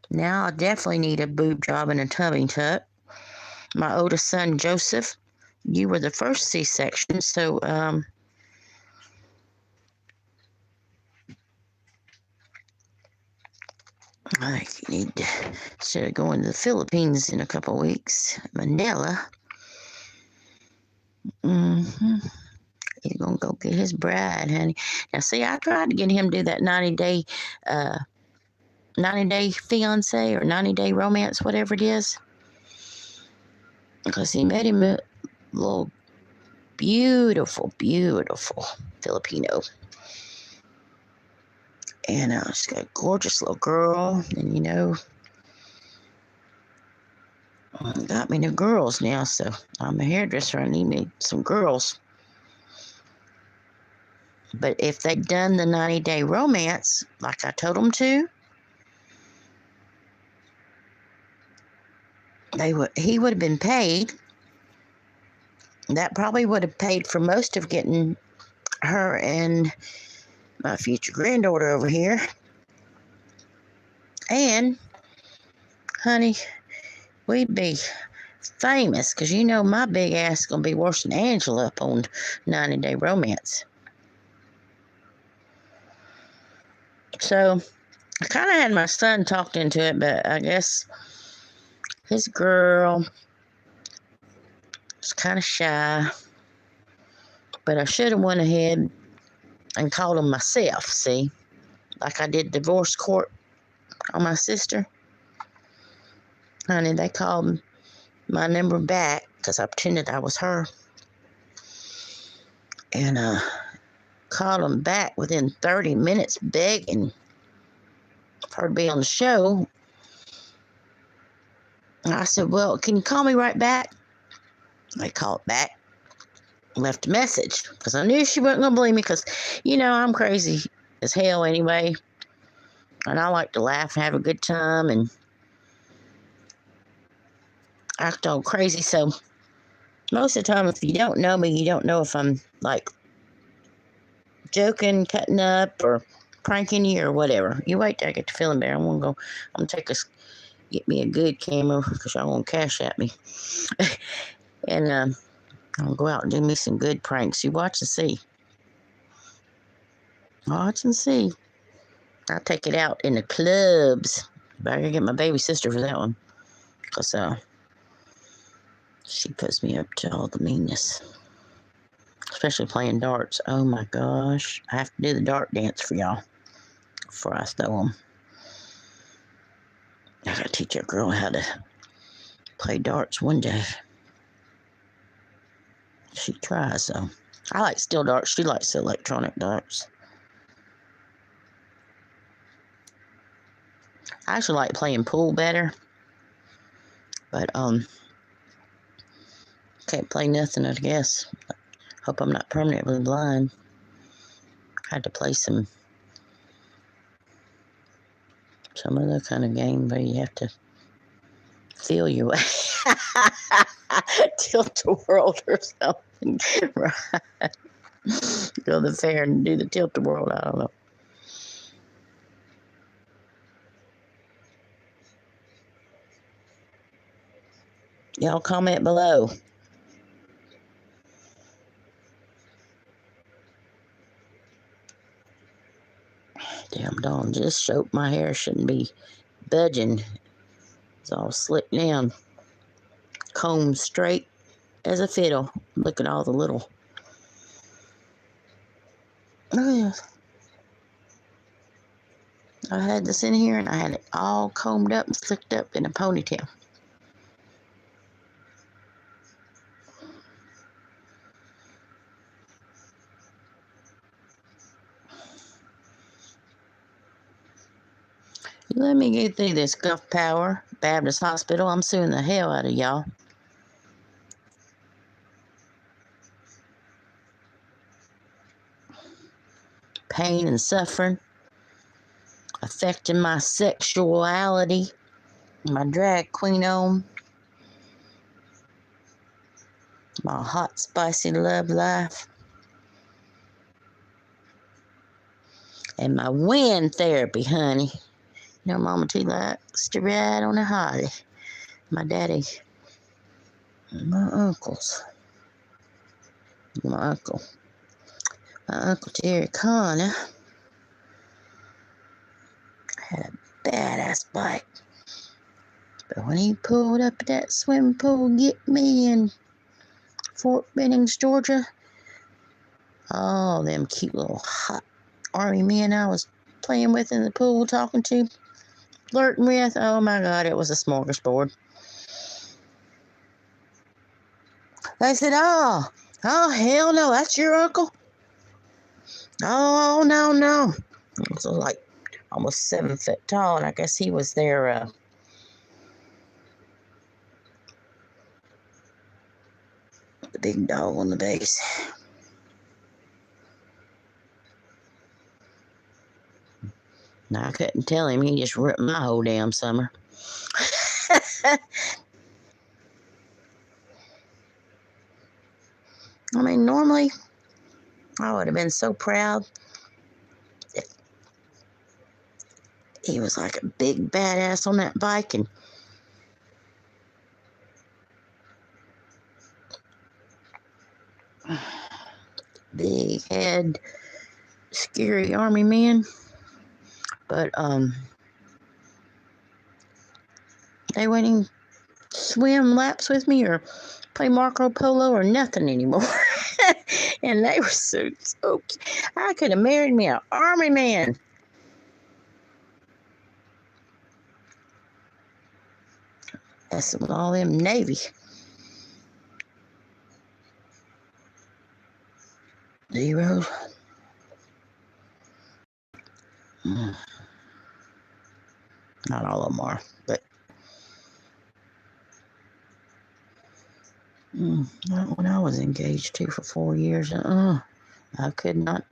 Now I definitely need a boob job and a tummy tuck. My oldest son, Joseph, you were the first C-section, so I think you need to, instead of going to the Philippines in a couple of weeks, Manila. He's gonna go get his bride, honey. Now, see, I tried to get him to do that 90-day fiance or 90-day romance, whatever it is, because he met him a little beautiful, beautiful Filipino. And she's got a gorgeous little girl, and got me no girls now, so I'm a hairdresser. I need me some girls. But if they'd done the 90-day romance, like I told them to, he would have been paid. That probably would have paid for most of getting her and my future granddaughter over here. And, honey, we'd be famous, because my big ass is going to be worse than Angela up on 90-day romance. So, I kind of had my son talked into it, but I guess his girl was kind of shy. But I should have went ahead and called him myself, see? Like I did divorce court on my sister. Honey, they called my number back because I pretended I was her. And called them back within 30 minutes begging for her to be on the show. And I said, well, can you call me right back? They called back, left a message, because I knew she wasn't going to believe me, because, I'm crazy as hell anyway. And I like to laugh and have a good time and act all crazy. So most of the time, if you don't know me, you don't know if I'm like joking, cutting up, or pranking you or whatever. You wait till I get to feeling better. I'm gonna get me a good camera, because y'all gonna cash at me. And I'll go out and do me some good pranks. You watch and see. Watch and see. I'll take it out in the clubs. But I gotta get my baby sister for that one. Because she puts me up to all the meanness. Especially playing darts. Oh my gosh. I have to do the dart dance for y'all before I throw them. I gotta teach a girl how to play darts one day. She tries though. I like steel darts. She likes the electronic darts. I actually like playing pool better. But can't play nothing, I guess. Hope I'm not permanently blind. Had to play some other kind of game where you have to feel your way. Tilt the world or something. Right. Go to the fair and do the tilt the world. I don't know. Y'all comment below. Damn Dawn just soaked my hair. Shouldn't be budging. It's all slicked down. Combed straight as a fiddle. Look at all the little. Oh yes. I had this in here and I had it all combed up and slicked up in a ponytail. Let me get through this Gulf Power Baptist Hospital. I'm suing the hell out of y'all. Pain and suffering affecting my sexuality, my drag queen on, my hot spicy love life, and my wind therapy, honey. Your mama too likes to ride on a Harley. My daddy, my uncles, my uncle Terry Connor had a badass bike. But when he pulled up at that swimming pool, get me in Fort Bennings, Georgia, all them cute little hot army men I was playing with in the pool, talking to, flirting with, oh my God, it was a smorgasbord. They said, oh hell no, that's your uncle? Oh no. He was like almost 7 foot tall, and I guess he was their the big dog on the base. Now I couldn't tell him, he just ripped my whole damn summer. I mean, normally I would have been so proud if he was like a big badass on that bike and big head, scary army man. But they wouldn't even swim laps with me or play Marco Polo or nothing anymore. And they were so I could have married me an army man. That's with all them Navy. Zeros. Not all of them are, but not when I was engaged to for 4 years. I could not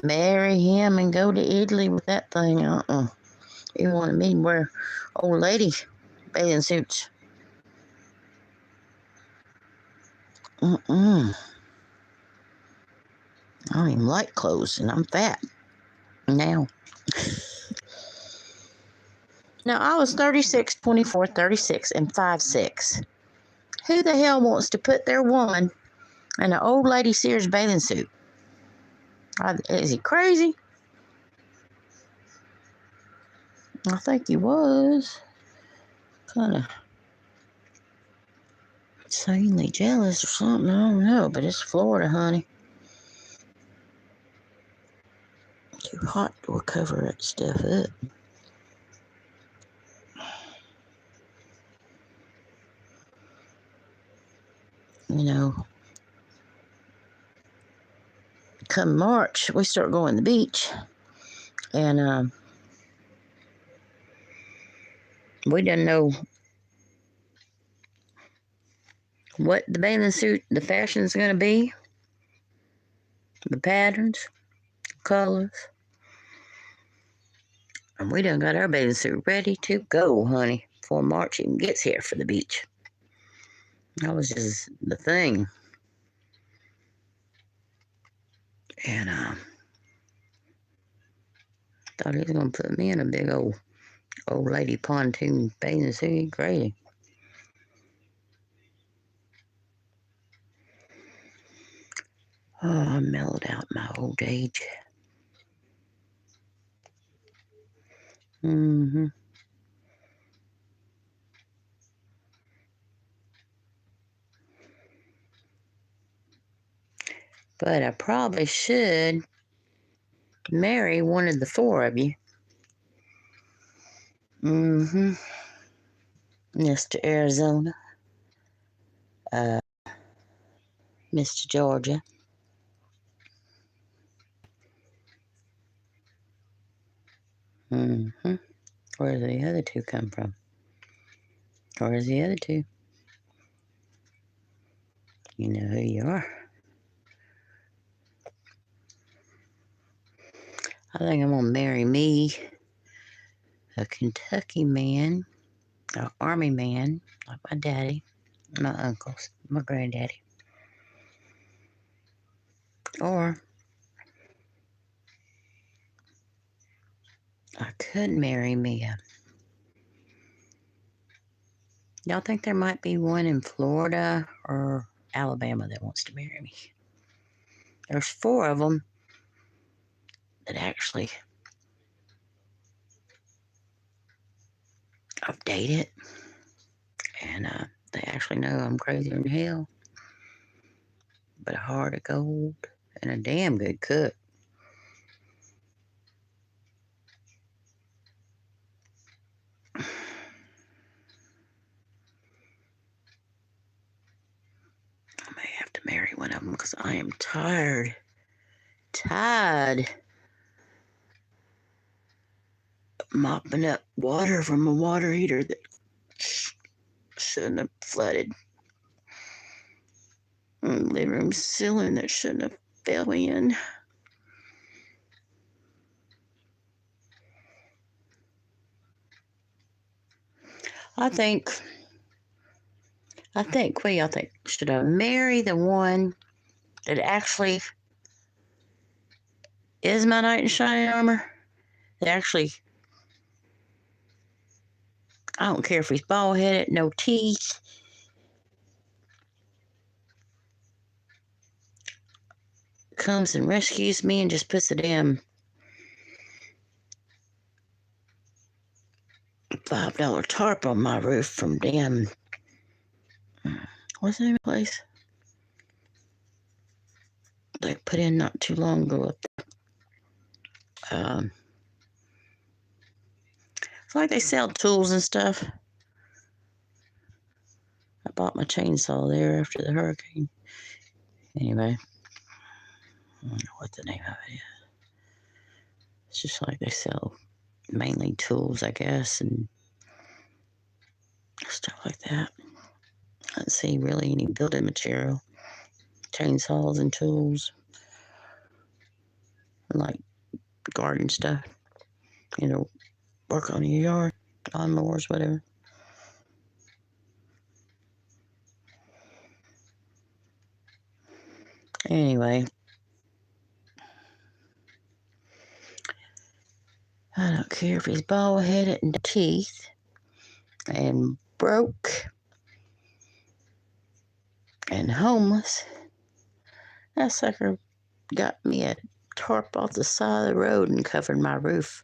marry him and go to Italy with that thing. He wanted me to wear old lady bathing suits. I don't even like clothes, and I'm fat now. Now, I was 36, 24, 36, and 5'6". Who the hell wants to put their woman in an old lady Sears bathing suit? Is he crazy? I think he was. Kind of insanely jealous or something. I don't know, but it's Florida, honey. Too hot to cover that stuff up. You know, come March, we start going to the beach. And we didn't know what the bathing suit, the fashion's going to be, the patterns, colors. And we done got our bathing suit ready to go, honey, before March even gets here for the beach. That was just the thing. And thought he was going to put me in a big old lady pontoon bathing suit. Crazy. Oh, I mellowed out my old age. Mm-hmm. But I probably should marry one of the four of you. Mm-hmm. Mr. Arizona. Mr. Georgia. Mm-hmm. Where do the other two come from? Where's the other two? You know who you are. I think I'm gonna marry me a Kentucky man, an Army man, like my daddy, my uncles, my granddaddy. Or I could marry me a... Y'all think there might be one in Florida or Alabama that wants to marry me? There's four of them that actually I've dated, and they actually know I'm crazier than hell, but a heart of gold and a damn good cook. I may have to marry one of them because I am tired of mopping up water from a water heater that shouldn't have flooded. Living room ceiling that shouldn't have fell in. I think, what do y'all think? Should I marry the one that actually is my knight in shining armor? That actually, I don't care if he's bald headed, no teeth. Comes and rescues me and just puts a damn $5 tarp on my roof from damn, what's the name of the place they put in not too long ago up there? It's like they sell tools and stuff. I bought my chainsaw there after the hurricane. Anyway, I don't know what the name of it is. It's just like they sell mainly tools, I guess, and stuff like that. I don't see really any building material. Chainsaws and tools. And like garden stuff. You know, work on your yard, lawnmowers, whatever. Anyway, I don't care if he's bald headed and teeth and broke and homeless. That sucker got me a tarp off the side of the road and covered my roof.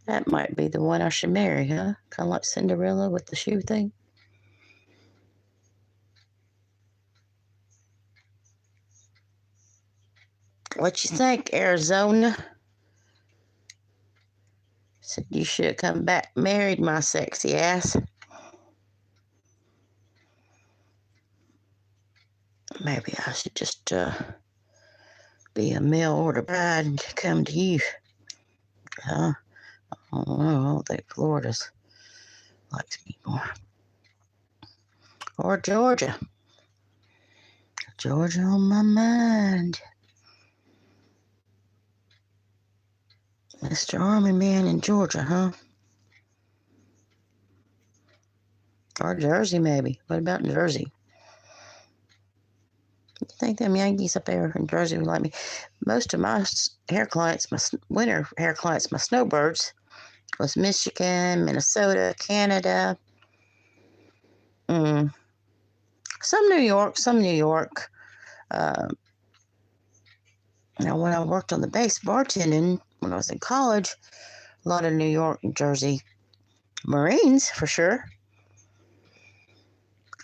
That might be the one I should marry, huh? Kind of like Cinderella with the shoe thing. What you think, Arizona? Said you should have come back married, my sexy ass. Maybe I should just be a mail order bride and come to you. Huh? I don't know. I don't think Florida's likes me more. Or Georgia. Georgia on my mind. Mr. Army Man in Georgia, huh? Or Jersey, maybe. What about Jersey? You think them Yankees up there in Jersey would like me? Most of my hair clients, my winter hair clients, my snowbirds, was Michigan, Minnesota, Canada. Some New York, some New York. Now, when I worked on the base bartending, when I was in college, a lot of New York and Jersey Marines, for sure.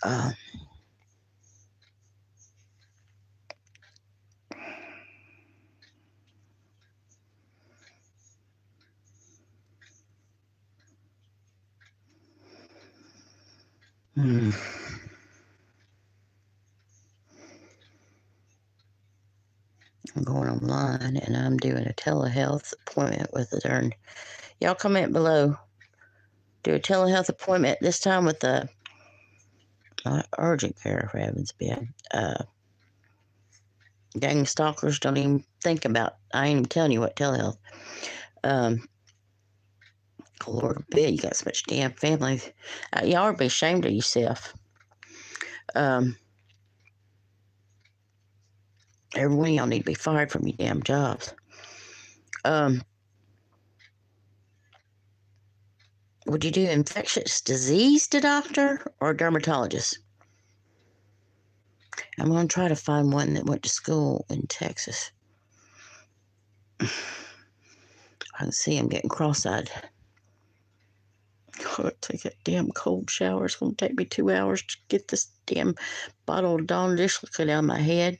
I'm going online and I'm doing a telehealth appointment with the darn. Y'all comment below. Do a telehealth appointment this time with the not urgent care, for heaven's sake. Dang stalkers don't even think about. I ain't even telling you what telehealth. Lord, Bill, you got so much damn family. Y'all would be ashamed of yourself. Every one of y'all need to be fired from your damn jobs. Would you do infectious disease to doctor or dermatologist? I'm going to try to find one that went to school in Texas. I can see I'm getting cross-eyed. Oh, take that damn cold shower. It's going to take me 2 hours to get this damn bottle of Dawn dish liquid out of my head.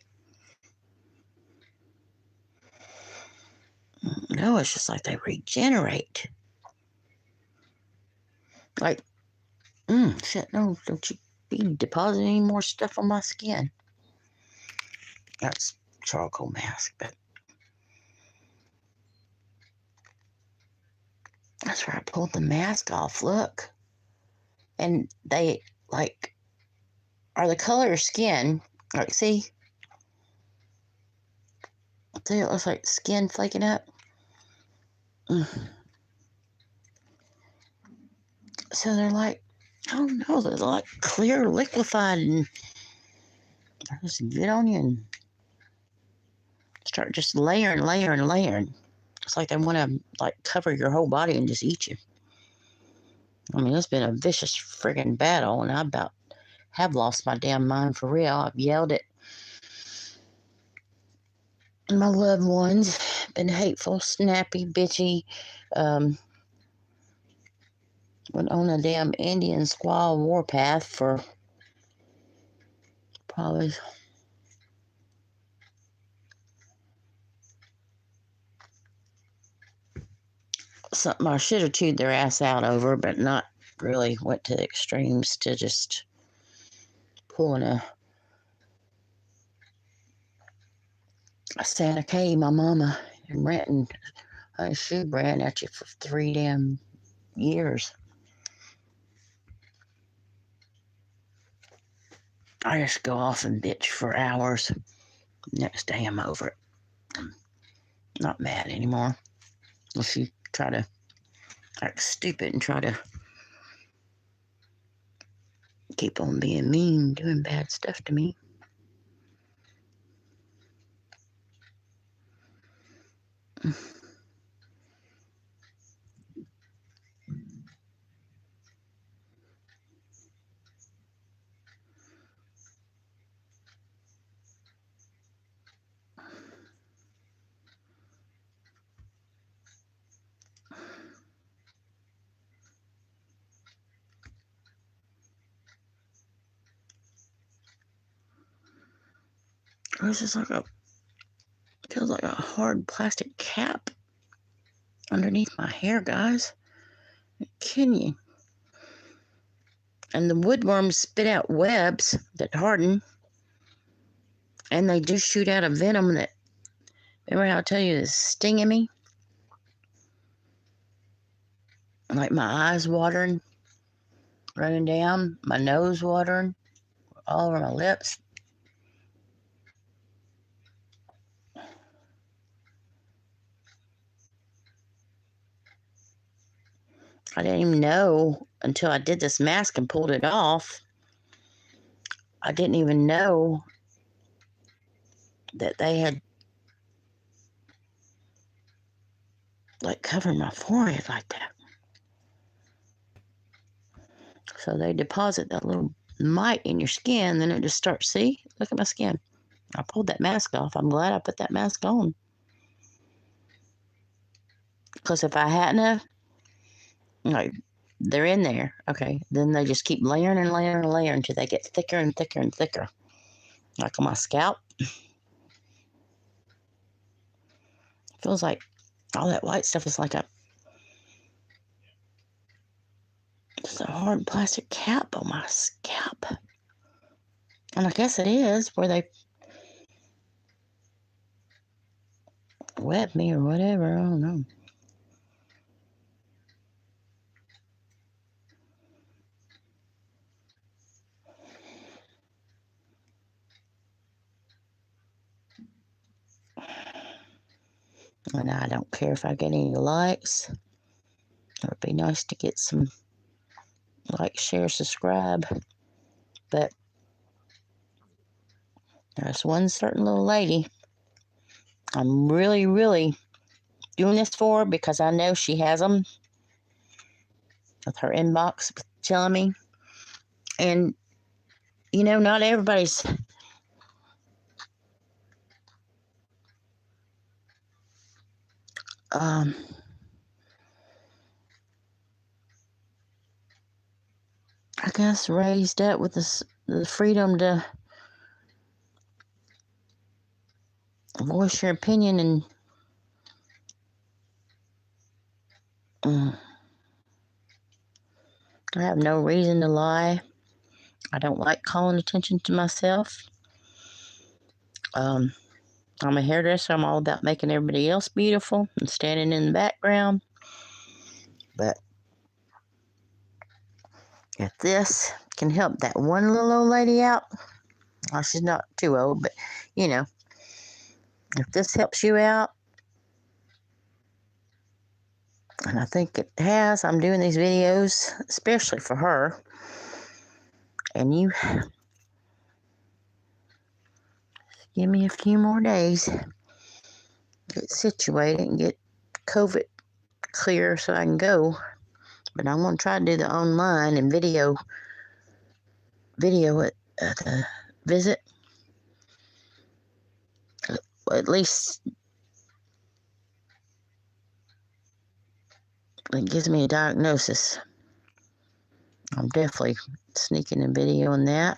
No, it's just like they regenerate. Like, shit, no, don't you be depositing any more stuff on my skin. That's charcoal mask, but that's where I pulled the mask off, look. And they, like, are the color of your skin. Like, see? See, it looks like skin flaking up. So they're like, I don't know, they're like clear, liquefied, and they just get on you and start just layering. It's like they want to like cover your whole body and just eat you. I mean, it's been a vicious friggin' battle, and I about have lost my damn mind for real. I've yelled at my loved ones, been hateful, snappy, bitchy. Went on a damn Indian squaw warpath for probably something I should have chewed their ass out over, but not really went to extremes to just pulling a Santa K, my mama, and renting a shoe brand at you for 3 damn years. I just go off and bitch for hours. Next day I'm over it. I'm not mad anymore. Unless you try to act stupid and try to keep on being mean, doing bad stuff to me. It's just like feels like a hard plastic cap underneath my hair, guys. Can you? And the woodworms spit out webs that harden, and they do shoot out a venom that, remember how I tell you, is stinging me? Like my eyes watering, running down, my nose watering, all over my lips. I didn't even know until I did this mask and pulled it off. I didn't even know that they had like covered my forehead like that. So they deposit that little mite in your skin, then it just starts, see? Look at my skin. I pulled that mask off. I'm glad I put that mask on. Because if I hadn't have, like, they're in there. Okay. Then they just keep layering and layering and layering until they get thicker and thicker and thicker. Like on my scalp. Feels like all that white stuff is like just a hard plastic cap on my scalp. And I guess it is where they wet me or whatever. I don't know. And I don't care if I get any likes. It would be nice to get some like, share, subscribe. But there's one certain little lady I'm really, really doing this for because I know she has them with her inbox telling me. And, you know, not everybody's I guess raised up with the freedom to voice your opinion and I have no reason to lie. I don't like calling attention to myself. I'm a hairdresser. I'm all about making everybody else beautiful and standing in the background. But if this can help that one little old lady out, well, she's not too old, but you know, if this helps you out, and I think it has, I'm doing these videos especially for her, and you give me a few more days, get situated and get COVID clear so I can go. But I'm going to try to do the online and video at the visit. Well, at least it gives me a diagnosis. I'm definitely sneaking a video on that.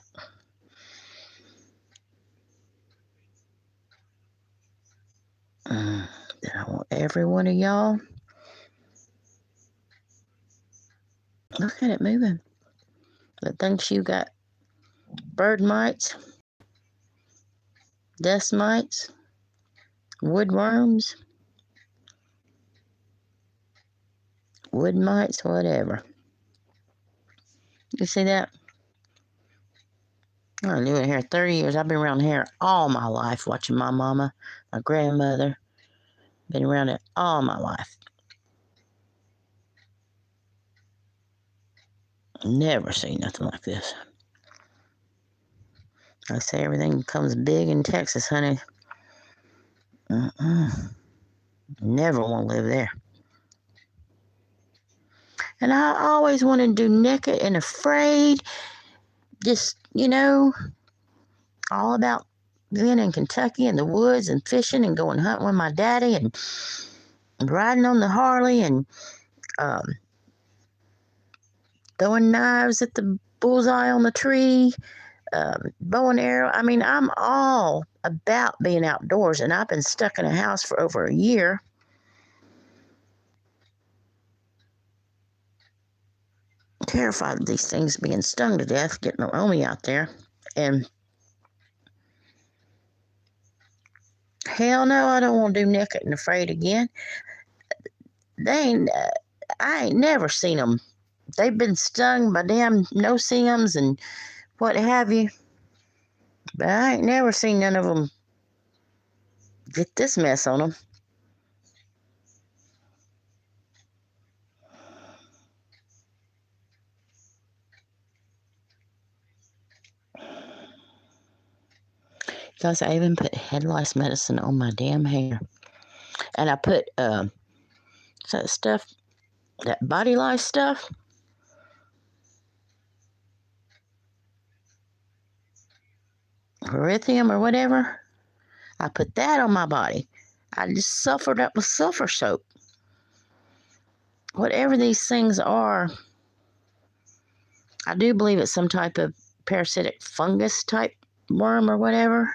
Then I want every one of y'all. Look at it moving. That thinks you got bird mites, dust mites, woodworms, wood mites, whatever. You see that? I've been doing hair 30 years. I've been around hair all my life, watching my mama, my grandmother. Been around it all my life. Never seen nothing like this. I say everything becomes big in Texas, honey. Never want to live there. And I always wanted to do naked and afraid. Just, you know, all about being in Kentucky in the woods and fishing and going hunting with my daddy and riding on the Harley and throwing knives at the bullseye on the tree, bow and arrow. I mean, I'm all about being outdoors, and I've been stuck in a house for over a year. Terrified of these things being stung to death, getting on me out there. And hell no, I don't want to do naked and afraid again. I ain't never seen them. They've been stung by damn no-see-ums and what have you. But I ain't never seen none of them get this mess on them. Because I even put head lice medicine on my damn hair. And I put that stuff, that body lice stuff. Erythium or whatever. I put that on my body. I just suffered up with sulfur soap. Whatever these things are, I do believe it's some type of parasitic fungus type worm or whatever.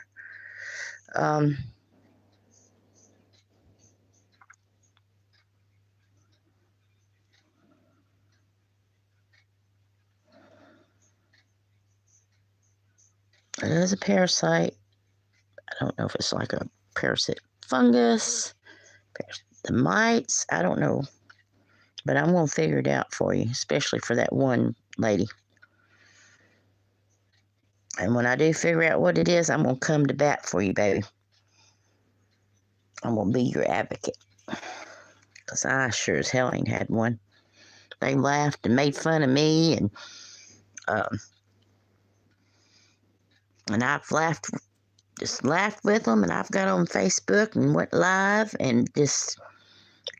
It is a parasite. I don't know if it's like a parasitic fungus, the mites, I don't know. But I'm going to figure it out for you, especially for that one lady. And when I do figure out what it is, I'm going to come to bat for you, baby. I'm going to be your advocate. Because I sure as hell ain't had one. They laughed and made fun of me, and I've laughed with them, and I've got on Facebook and went live and just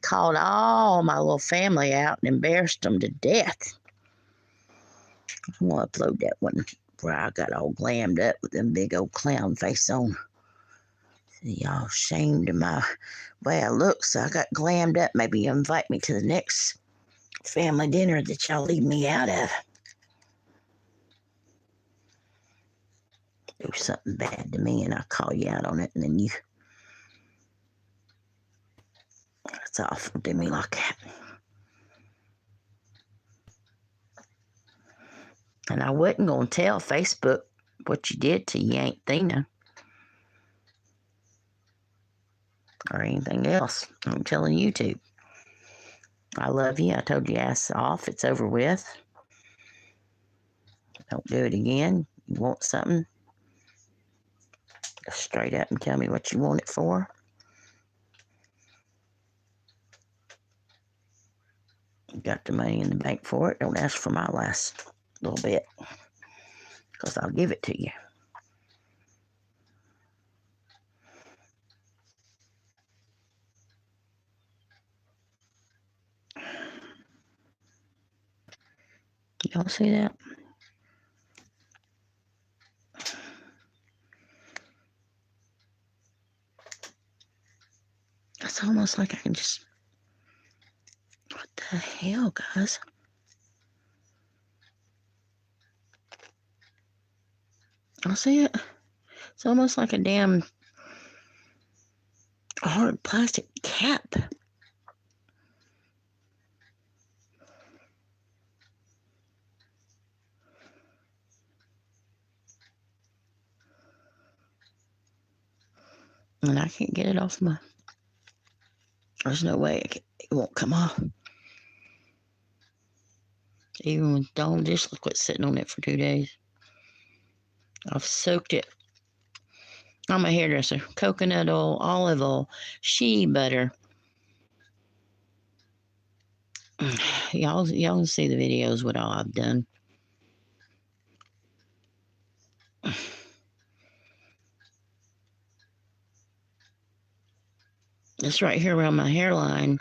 called all my little family out and embarrassed them to death. I'm going to upload that one where I got all glammed up with them big old clown face on. Y'all ashamed of my way I look, so I got glammed up. Maybe you invite me to the next family dinner that y'all leave me out of. Do something bad to me and I'll call you out on it, and then that's awful to me like that. And I wasn't going to tell Facebook what you did to Yank Thina or anything else. I'm telling YouTube. I love you. I told you ass off. It's over with. Don't do it again. You want something? Go straight up and tell me what you want it for. You got the money in the bank for it. Don't ask for my last little bit, because I'll give it to you. Y'all see that? It's almost like I can just... What the hell, guys? I'll see it. It's almost like a damn hard plastic cap. And I can't get it off my... There's no way it won't come off. Even with Dawn dish liquid sitting on it for 2 days. I've soaked it. I'm a hairdresser. Coconut oil, olive oil, shea butter. Y'all can see the videos what all I've done. This right here around my hairline,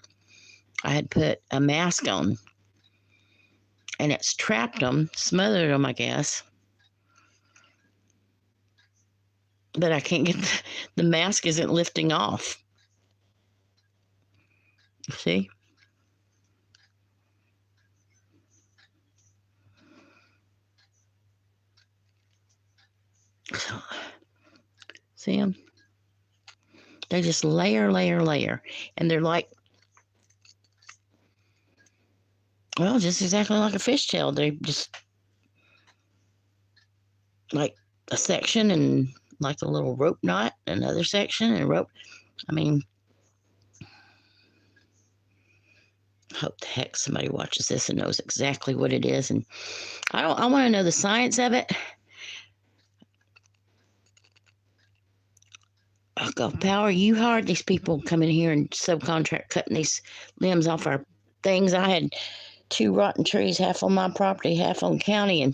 I had put a mask on. And it's trapped them, smothered them, I guess. But I can't get the mask isn't lifting off. See? See them? They just layer. And they're like, well, just exactly like a fishtail. They just like a section and like a little rope knot, another section and rope. I mean, I hope the heck somebody watches this and knows exactly what it is. And I want to know the science of it. Oh, God, Power, you hired these people come in here and subcontract cutting these limbs off our things. I had 2 rotten trees, half on my property, half on county, and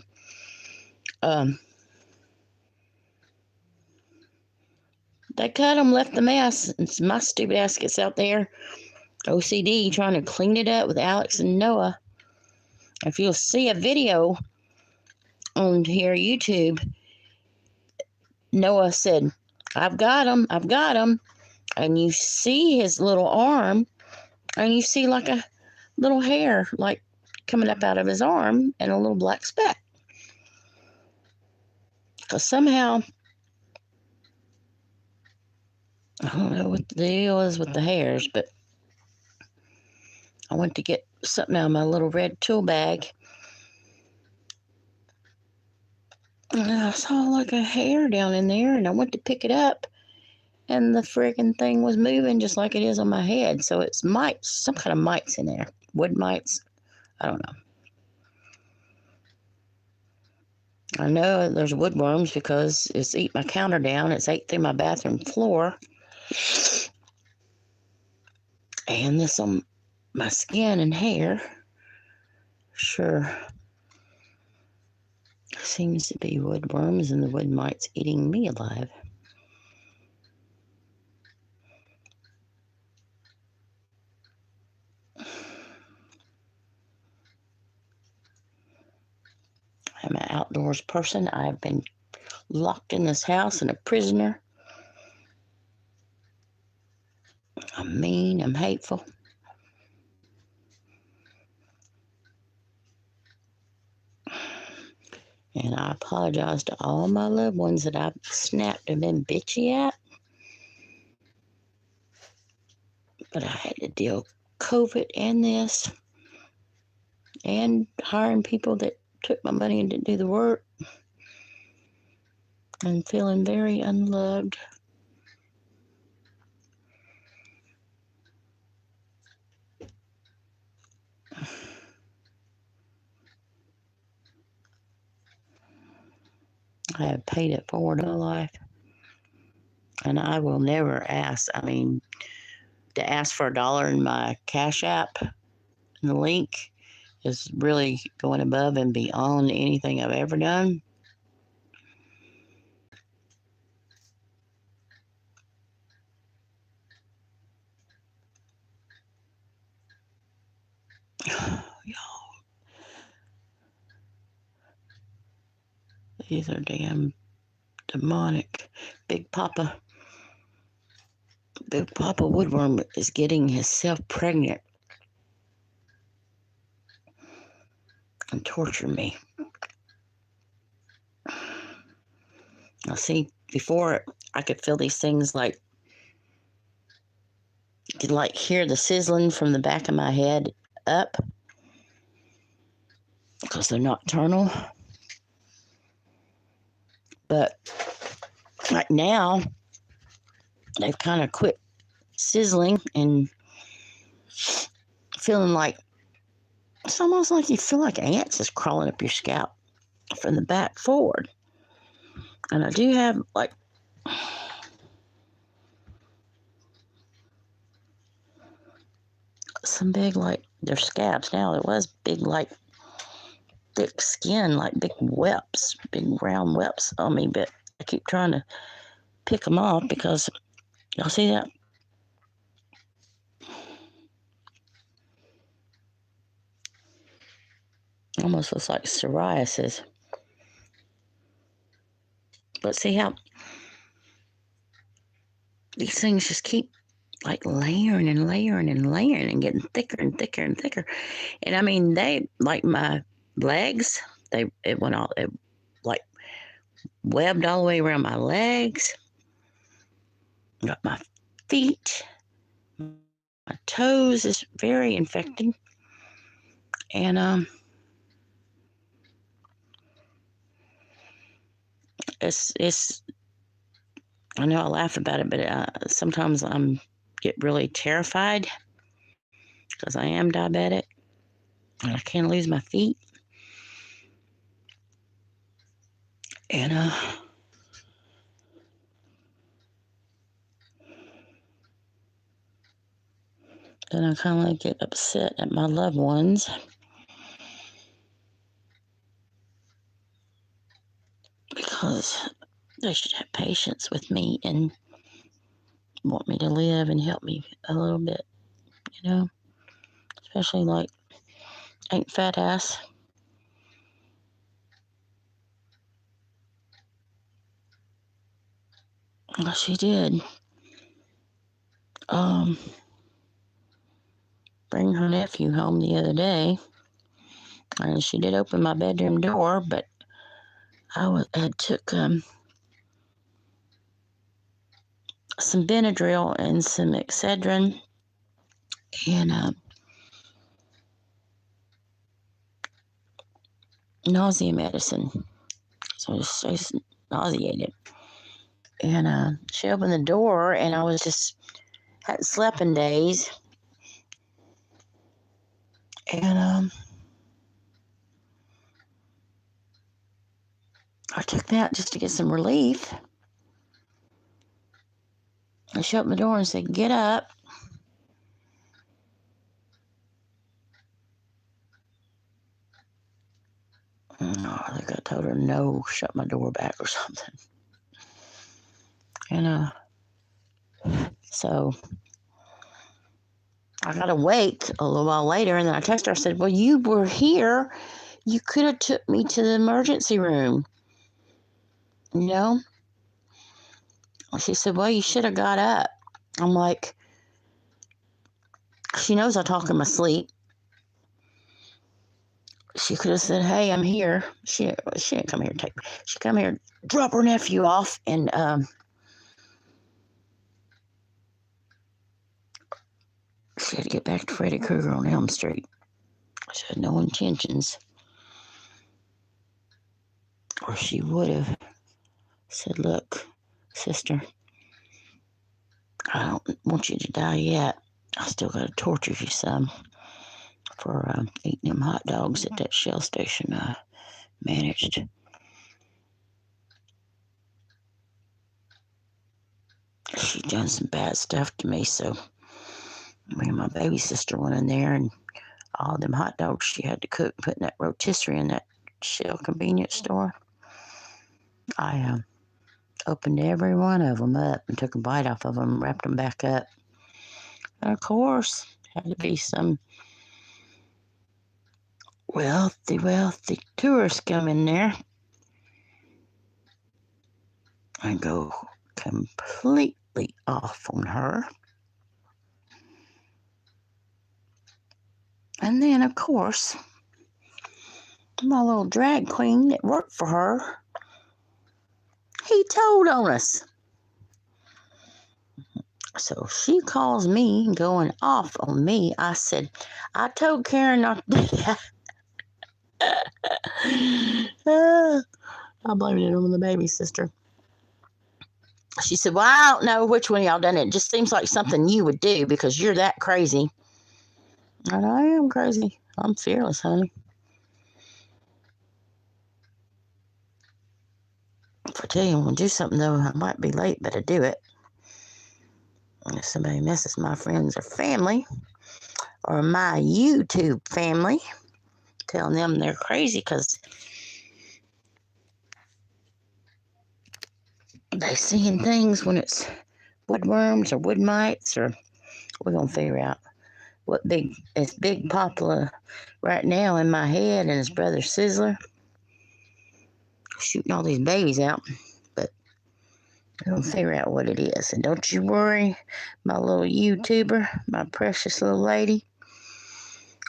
they cut them, left the mess, and my stupid ass gets out there, OCD, trying to clean it up with Alex and Noah. If you'll see a video on here, YouTube, Noah said, I've got him, and you see his little arm, and you see like a little hair, like coming up out of his arm, and a little black speck. Because somehow, I don't know what the deal is with the hairs, but I went to get something out of my little red tool bag, and I saw like a hair down in there, and I went to pick it up, and the friggin' thing was moving just like it is on my head. So it's mites, some kind of mites in there. Wood mites. I don't know. I know there's woodworms because it's eat my counter down. It's ate through my bathroom floor. And this on my skin and hair. Sure. Seems to be woodworms and the wood mites eating me alive. I'm an outdoors person. I've been locked in this house and a prisoner. I'm mean. I'm hateful. And I apologize to all my loved ones that I've snapped and been bitchy at. But I had to deal with COVID and this. And hiring people that took my money and didn't do the work. And feeling very unloved. I have paid it forward in my life. And I will never ask. I mean, to ask for $1 in my Cash App, the link, is really going above and beyond anything I've ever done. Y'all, these are damn demonic. Big Poppa Woodworm is getting himself pregnant and torturing me. Now see, before I could feel these things like, you could like hear the sizzling from the back of my head up because they're nocturnal. But right now, they've kind of quit sizzling and feeling like, it's almost like you feel like ants is crawling up your scalp from the back forward. And I do have like some big, like, they're scabs now. There was big, like, thick skin, like big whelps, big round whelps on me, but I keep trying to pick them off because, y'all see that? Almost looks like psoriasis. But see how these things just keep like layering and getting thicker and thicker and thicker. And I mean, they, like my legs, it like webbed all the way around my legs. Got my feet, my toes is very infected, and it's. I know I laugh about it, but sometimes get really terrified because I am diabetic and I can't lose my feet, and then I kind of get upset at my loved ones because they should have patience with me and want me to live and help me a little bit, you know, especially like Ain't Fat Ass. Well, she did bring her nephew home the other day, and she did open my bedroom door, but I took some Benadryl and some Excedrin and nausea medicine. So I was nauseated. And she opened the door, and I was just hadn't slept in days. And I took that just to get some relief. I shut my door and said, "Get up." I think I told her no, shut my door back or something. And so I got awake a little while later, and then I texted her. I said, "Well, you were here. You could have took me to the emergency room, you know?" She said, "Well, you should have got up." I'm like, she knows I talk in my sleep. She could have said, "Hey, I'm here." She didn't come here to take me. She come here, drop her nephew off, and she had to get back to Freddy Krueger on Elm Street. She had no intentions, or she would have said, "Look, sister, I don't want you to die yet. I still got to torture you some for eating them hot dogs at that Shell station I managed." She done some bad stuff to me, so me and my baby sister went in there, and all them hot dogs she had to cook, put in that rotisserie in that Shell convenience store. I opened every one of them up and took a bite off of them, wrapped them back up. And of course, had to be some wealthy tourists come in there and go completely off on her. And then, of course, my little drag queen that worked for her, he told on us. So she calls me going off on me. I said, "I told Karen not to do that." I blamed it on the baby sister. She said, "Well, I don't know which one of y'all done it. It just seems like something you would do because you're that crazy." And I am crazy. I'm fearless, honey. If I tell you I'm going to do something, though, I might be late, but I do it. And if somebody messes my friends or family, or my YouTube family, telling them they're crazy because they seeing things when it's woodworms or wood mites, or we're going to figure out what it's big popular right now in my head, and his brother Sizzler shooting all these babies out. But we're going to figure out what it is. And don't you worry, my little YouTuber, my precious little lady.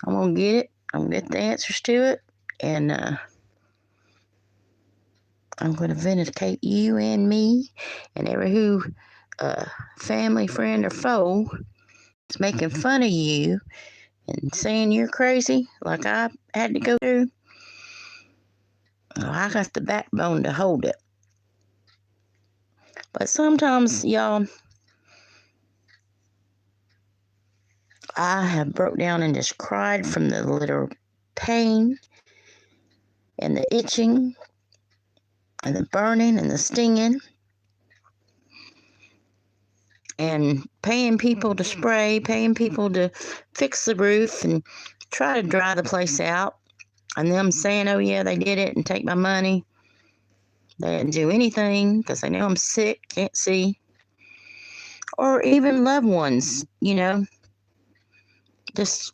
I'm going to get it. I'm going to get the answers to it. And I'm going to vindicate you and me and every who family, friend, or foe is making fun of you and saying you're crazy, like I had to go through, well, I got the backbone to hold it. But sometimes, y'all, I have broke down and just cried from the literal pain and the itching and the burning and the stinging, and paying people to spray, paying people to fix the roof and try to dry the place out, and them saying, oh yeah, they did it, and take my money. They didn't do anything because they know I'm sick, can't see. Or even loved ones, just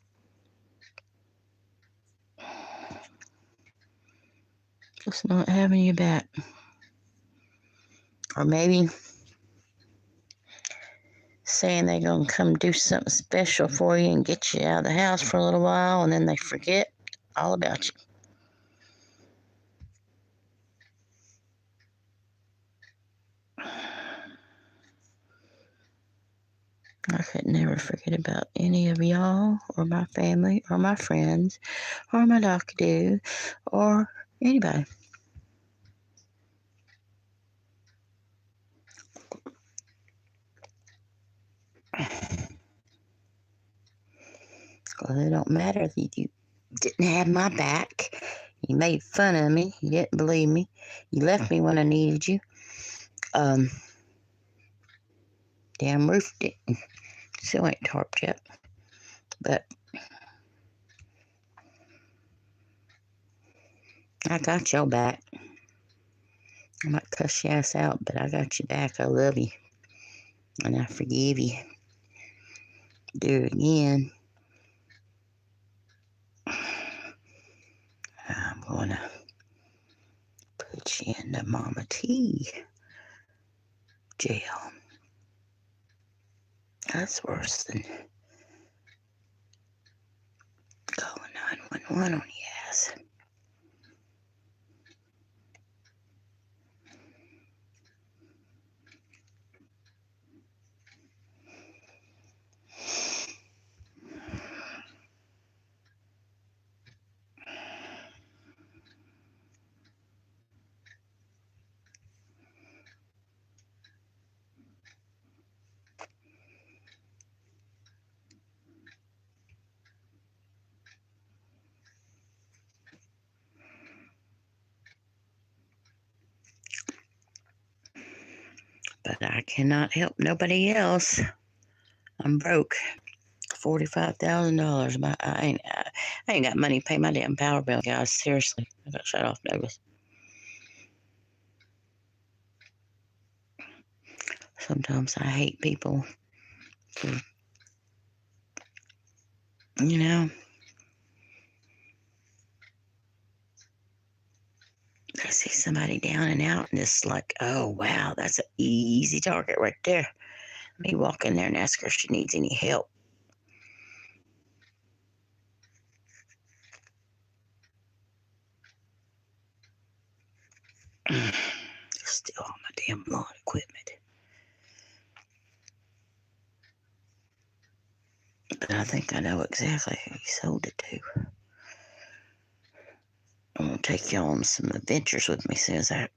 not having you back. Or maybe saying they're going to come do something special for you and get you out of the house for a little while, and then they forget all about you. I could never forget about any of y'all, or my family, or my friends, or my doctor, or anybody. Well, it don't matter that you didn't have my back. You made fun of me. You didn't believe me. You left me when I needed you. Damn roof didn't. Still ain't tarped yet. But I got your back. I might cuss your ass out, but I got you back. I love you. And I forgive you. Do it again. I'm gonna put you in the Mama T jail. That's worse than calling 911 on your ass. But I cannot help nobody else. I'm broke. $45,000. But I ain't got money to pay my damn power bill, guys. Seriously, I got shut off notice. Sometimes I hate people for, I see somebody down and out, and it's like, oh wow, that's an easy target right there. Let me walk in there and ask her if she needs any help. Still all my damn lawn equipment. But I think I know exactly who he sold it to. I'm going to take y'all on some adventures with me as soon as I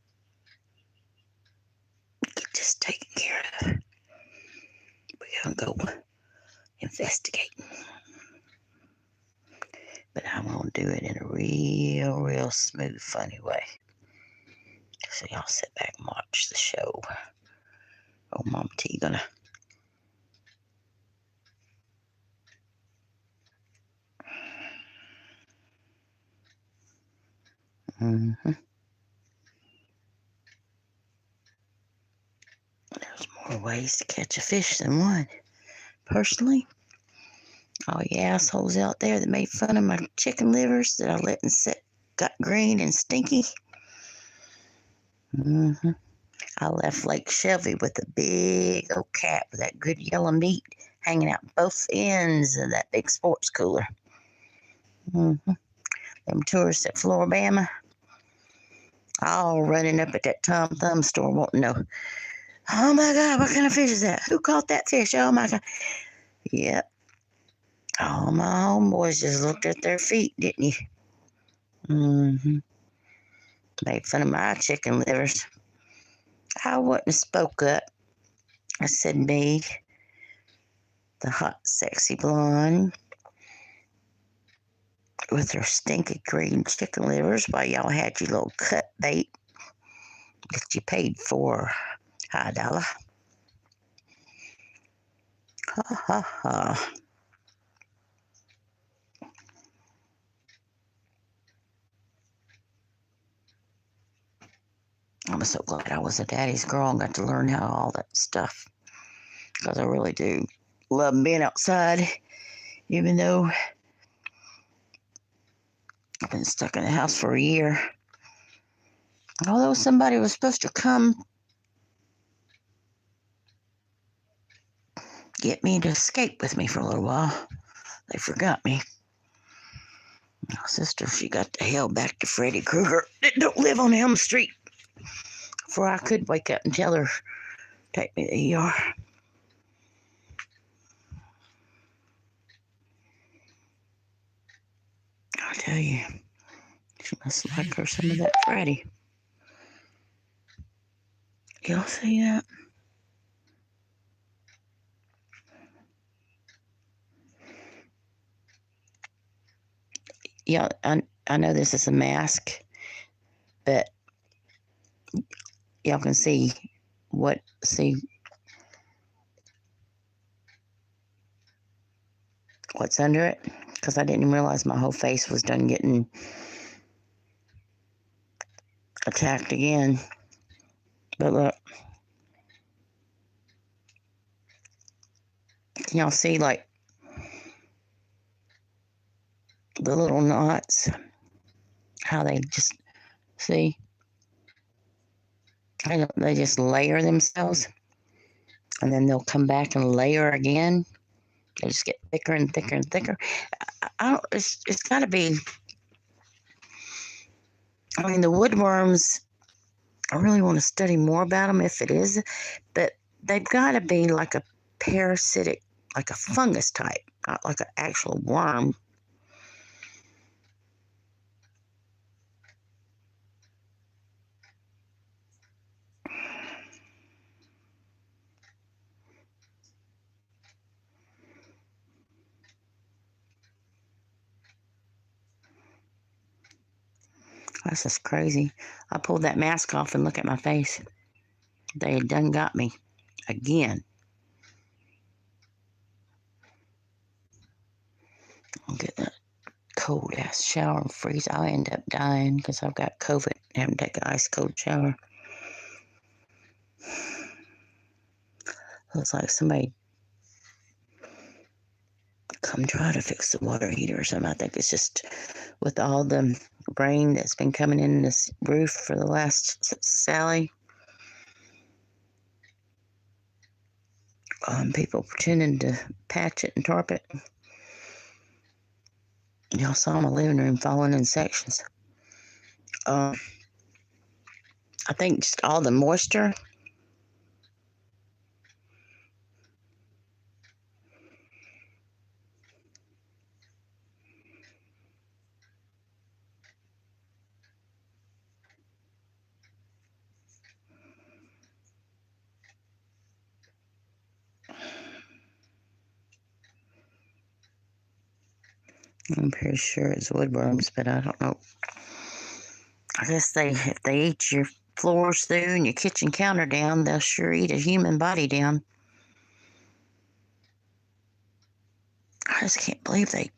get this taken care of. We're going to go investigate. But I'm going to do it in a real smooth, funny way. So y'all sit back and watch the show. Oh, Mom T gonna... There's more ways to catch a fish than one. Personally, all you assholes out there that made fun of my chicken livers that I let and sit got green and stinky. I left Lake Shelby with a big old cat with that good yellow meat hanging out both ends of that big sports cooler. Them tourists at Floribama, all running up at that Tom Thumb store wanting to know Oh my God, what kind of fish is that? Who caught that fish? Oh my God. Yep. All my homeboys just looked at their feet, didn't you? Mm-hmm. Made fun of my chicken livers. I wouldn't have spoke up. I said, me, the hot, sexy blonde, with her stinky green chicken livers, while y'all had your little cut bait that you paid for $1. Ha ha ha. I'm so glad I was a daddy's girl and got to learn how all that stuff, because I really do love being outside, even though I've been stuck in the house for a year. Although somebody was supposed to come get me to escape with me for a little while, they forgot me. My sister, she got the hell back to Freddy Krueger that don't live on Elm Street before I could wake up and tell her, take me to the ER. I tell you, she must like her some of that Freddy. Y'all see that? Yeah, I know this is a mask, but y'all can see what's under it, because I didn't even realize my whole face was done getting attacked again. But look, can y'all see like the little knots, how they just see, they just layer themselves, and then they'll come back and layer again. They just get thicker and thicker and thicker. I don't, it's got to be, I mean, the woodworms, I really want to study more about them if it is, but they've got to be like a parasitic, like a fungus type, not like an actual worm. That's just crazy. I pulled that mask off and look at my face. They had done got me again. I'll get that cold ass shower and freeze. I'll end up dying because I've got COVID. Having to take an ice cold shower. Looks like somebody come try to fix the water heater or something. I think it's just with all the rain that's been coming in this roof for the last Sally. People pretending to patch it and tarp it. Y'all saw my living room falling in sections. I think just all the moisture. I'm pretty sure it's woodworms, but I don't know. I guess if they eat your floors through and your kitchen counter down, they'll sure eat a human body down. I just can't believe they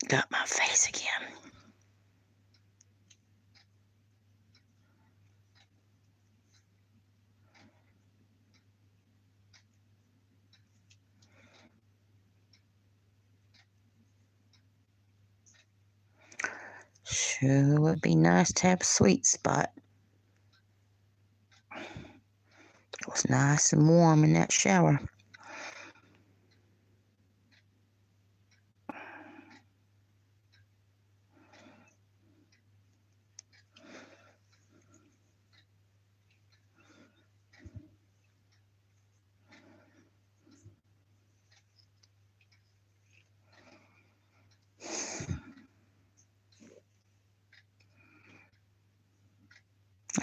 got my face again. Sure would be nice to have a sweet spot. It was nice and warm in that shower.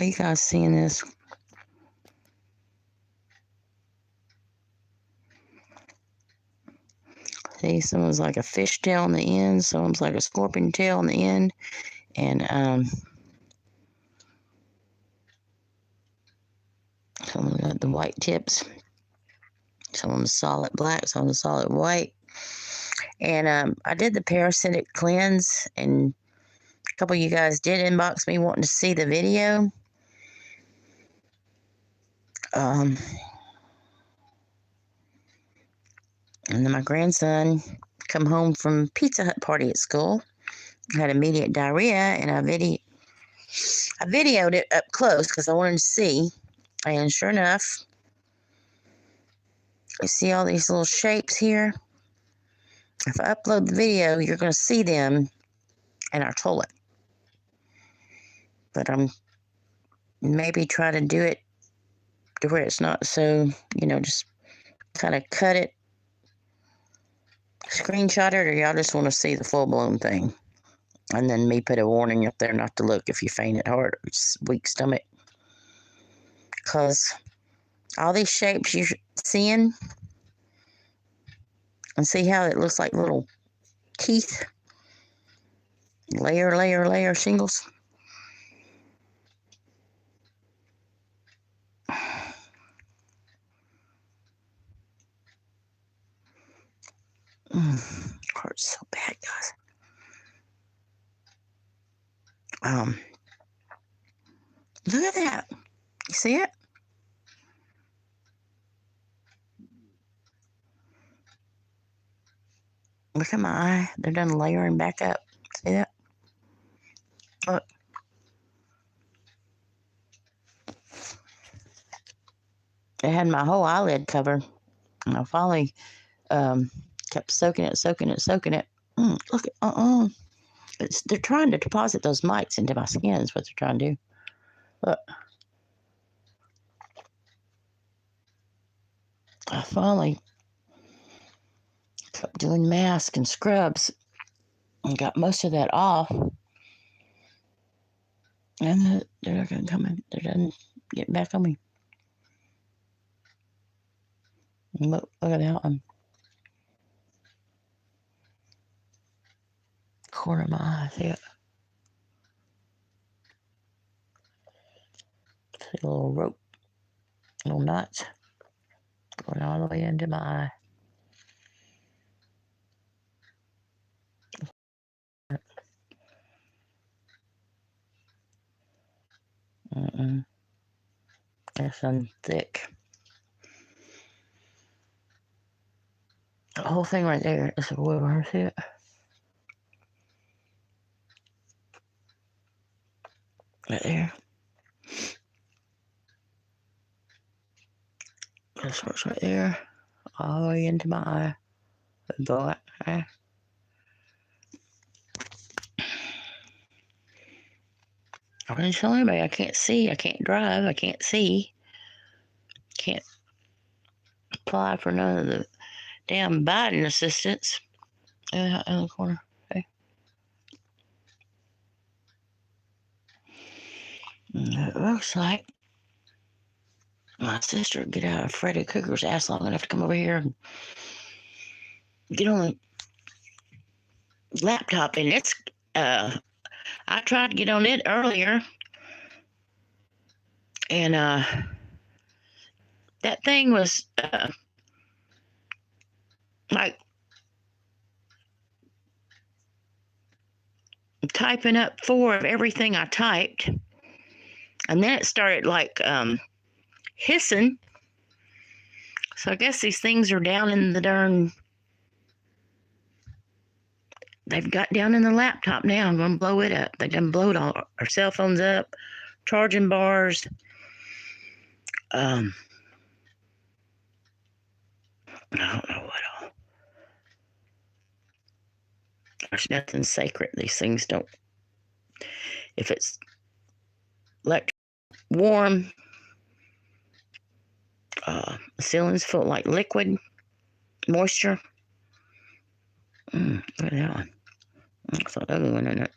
Are you guys seeing this? See, someone's like a fish tail on the end, someone's like a scorpion tail on the end, and someone got the white tips, someone's solid black, someone's solid white. And I did the parasitic cleanse, and a couple of you guys did inbox me wanting to see the video. And then my grandson come home from Pizza Hut party at school, had immediate diarrhea, and I videoed it up close because I wanted to see. And sure enough, you see all these little shapes here? If I upload the video, you're going to see them in our toilet. But I'm maybe try to do it to where it's not so, just kind of cut it, screenshot it, or y'all just want to see the full-blown thing. And then me put a warning up there not to look if you faint at heart or weak stomach. Because all these shapes you're seeing, and see how it looks like little teeth? Layer shingles. Hurts so bad, guys. Look at that. You see it? Look at my eye. They're done layering back up. See that? Look. It had my whole eyelid covered. And I finally kept soaking it. Look at, they're trying to deposit those mites into my skin is what they're trying to do. Look. I finally kept doing masks and scrubs and got most of that off. And they're not going to come in. They're done getting back on me. Look at that one. Corner of my eye. See it? See a little rope, little knots going all the way into my eye. There's some thick. The whole thing right there is a woodworm. See it? Right there. This one's right there. All the way into my eye. Black eye. I didn't tell anybody I can't see. I can't drive. I can't see. Can't apply for none of the damn Biden assistance. In the corner. Okay. It looks like my sister get out of Freddy Cougar's ass long enough to come over here and get on the laptop, and it's I tried to get on it earlier, and that thing was like typing up 4 of everything I typed, and then it started like hissing. So I guess these things are down in the darn. They've got down in the laptop now. I'm going to blow it up. They're going to blow it all. Our cell phones up, charging bars. I don't know what all. There's nothing sacred. These things don't. If it's warm, the ceiling's full like liquid moisture. Look at that one. That's the other one in it.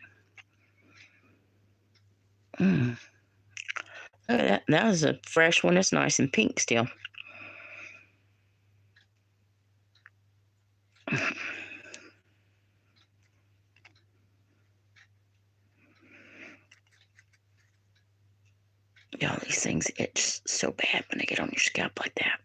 Oh, that was a fresh one. It's nice and pink still. All these things itch so bad when they get on your scalp like that.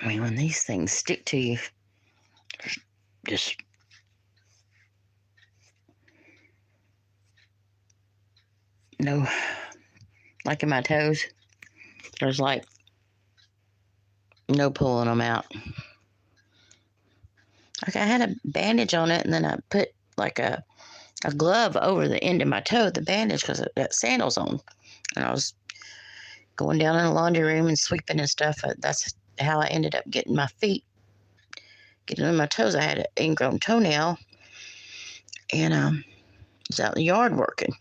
I mean, when these things stick to you, just no, like in my toes, there's like no pulling them out. Like I had a bandage on it, and then I put like a glove over the end of my toe, the bandage, because it got sandals on. And I was going down in the laundry room and sweeping and stuff. That's how I ended up getting my feet, getting on my toes. I had an ingrown toenail, and was out in the yard working,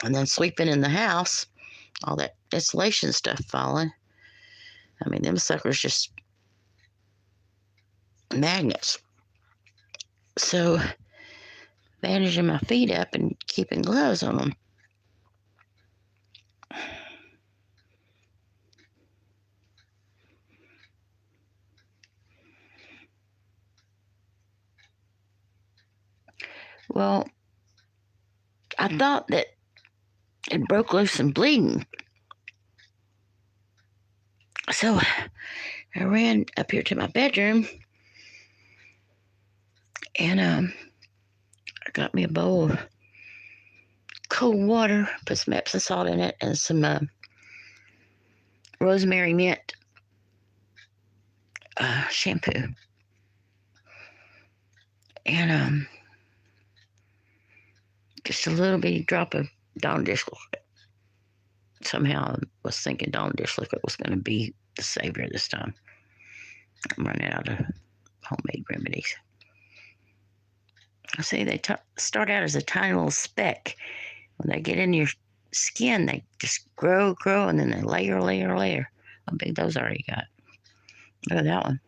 and then sweeping in the house, all that insulation stuff falling. I mean, them suckers just magnets. So bandaging my feet up and keeping gloves on them. Well, I thought that it broke loose and bleeding. So I ran up here to my bedroom and I got me a bowl of cold water, put some Epsom salt in it, and some rosemary mint shampoo. And just a little bitty drop of Dawn dish liquid. Somehow I was thinking Dawn dish liquid was going to be the savior this time. I'm running out of homemade remedies. I say they start out as a tiny little speck. When they get in your skin, they just grow, and then they layer. How big those are you got? Look at that one.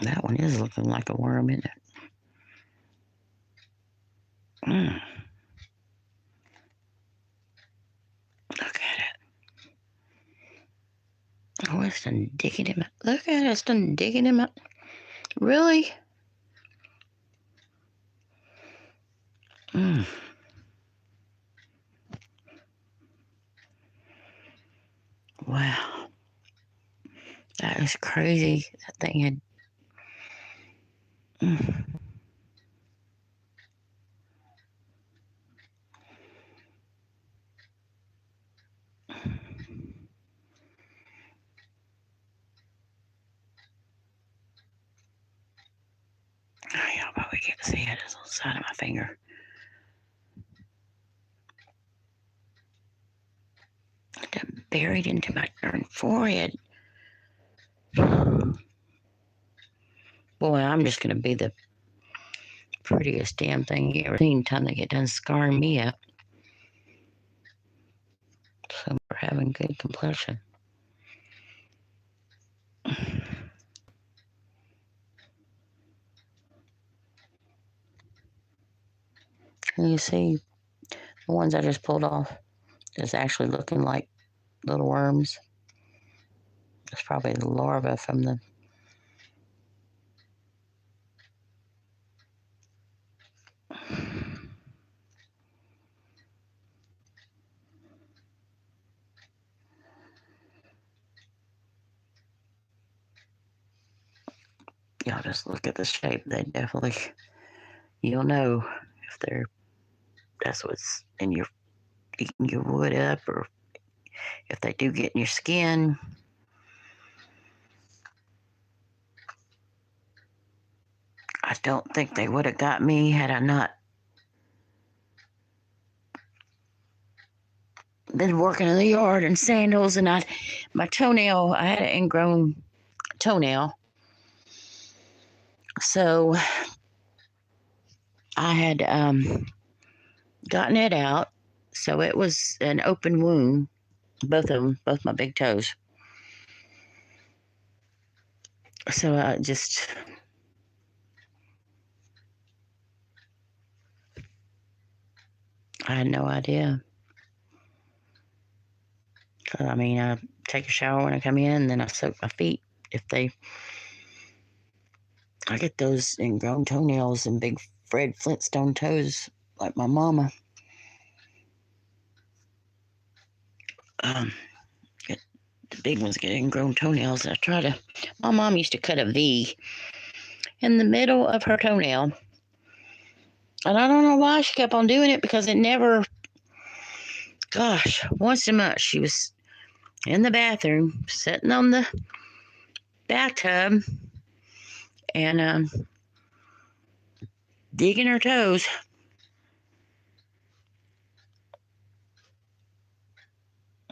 That one is looking like a worm, isn't it? Look at it. Oh, it's done digging him up. Look at it. It's done digging him up. Really? Wow. That is crazy. That thing had... Oh, y'all probably can't see it. It's on the side of my finger. Buried into my darn forehead. Boy, I'm just going to be the prettiest damn thing you ever seen time they get done scarring me up. So we're having good complexion. And you see the ones I just pulled off is actually looking like little worms. It's probably the larva from the... Y'all just look at the shape. They definitely, you'll know if that's what's in your, eating your wood up, or if they do get in your skin. I don't think they would have got me had I not been working in the yard in sandals. And my toenail, I had an ingrown toenail. So I had gotten it out. So it was an open wound, both of them, both my big toes. So I had no idea. I mean, I take a shower when I come in, and then I soak my feet. I get those ingrown toenails and big Fred Flintstone toes like my mama. The big ones get ingrown toenails. My mom used to cut a V in the middle of her toenail. And I don't know why she kept on doing it, because it never, gosh, once a month she was in the bathroom, sitting on the bathtub and digging her toes.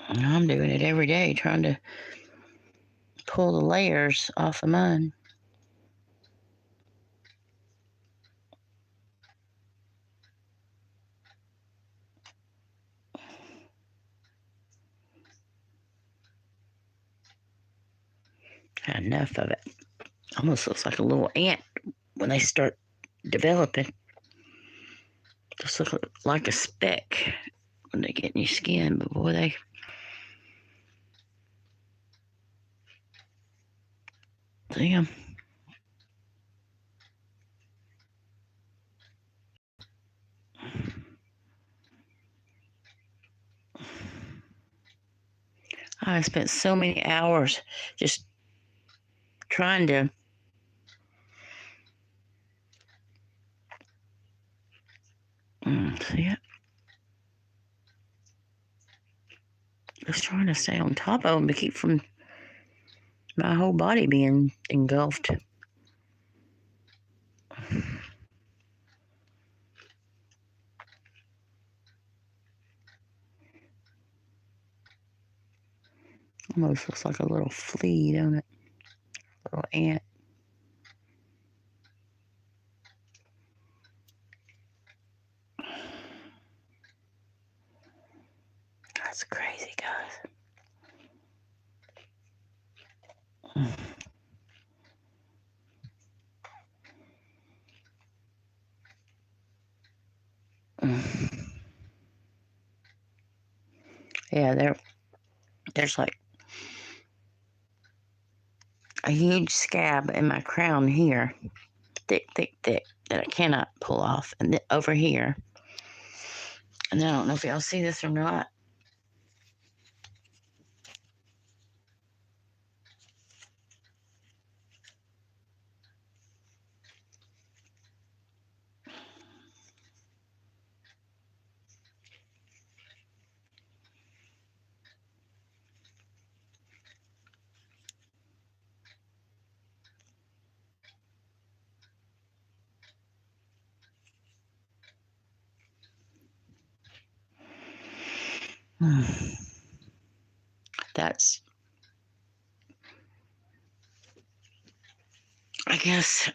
And I'm doing it every day, trying to pull the layers off of mine. Had enough of it. Almost looks like a little ant when they start developing. Just look like a speck when they get in your skin, but boy, damn. I spent so many hours just trying to see it. Just trying to stay on top of them to keep from my whole body being engulfed. Almost looks like a little flea, don't it? A little ant. That's crazy, guys. Yeah, there's like a huge scab in my crown here, thick, that I cannot pull off, and then over here. And I don't know if y'all see this or not. That's, I guess,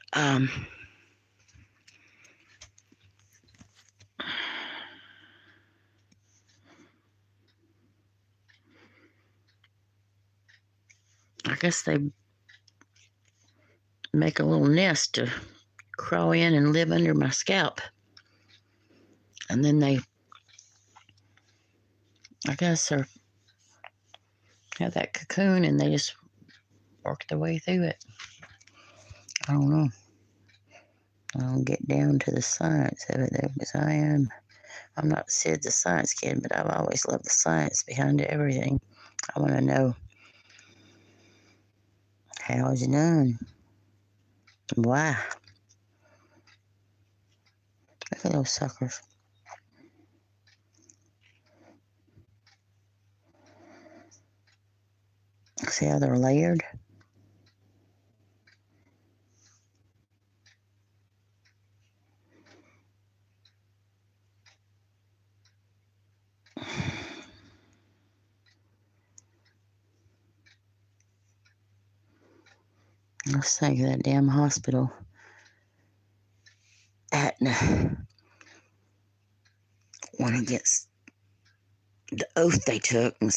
they make a little nest to crawl in and live under my scalp. And then they, I guess, have that cocoon, and they just work their way through it. I don't know. I don't get down to the science of it, though, because I'm not Sid's a science kid, but I've always loved the science behind everything. I want to know how it's done. Wow. Look at those suckers. See how they're layered? Let's think of that damn hospital. Aetna. Went against the oath they took in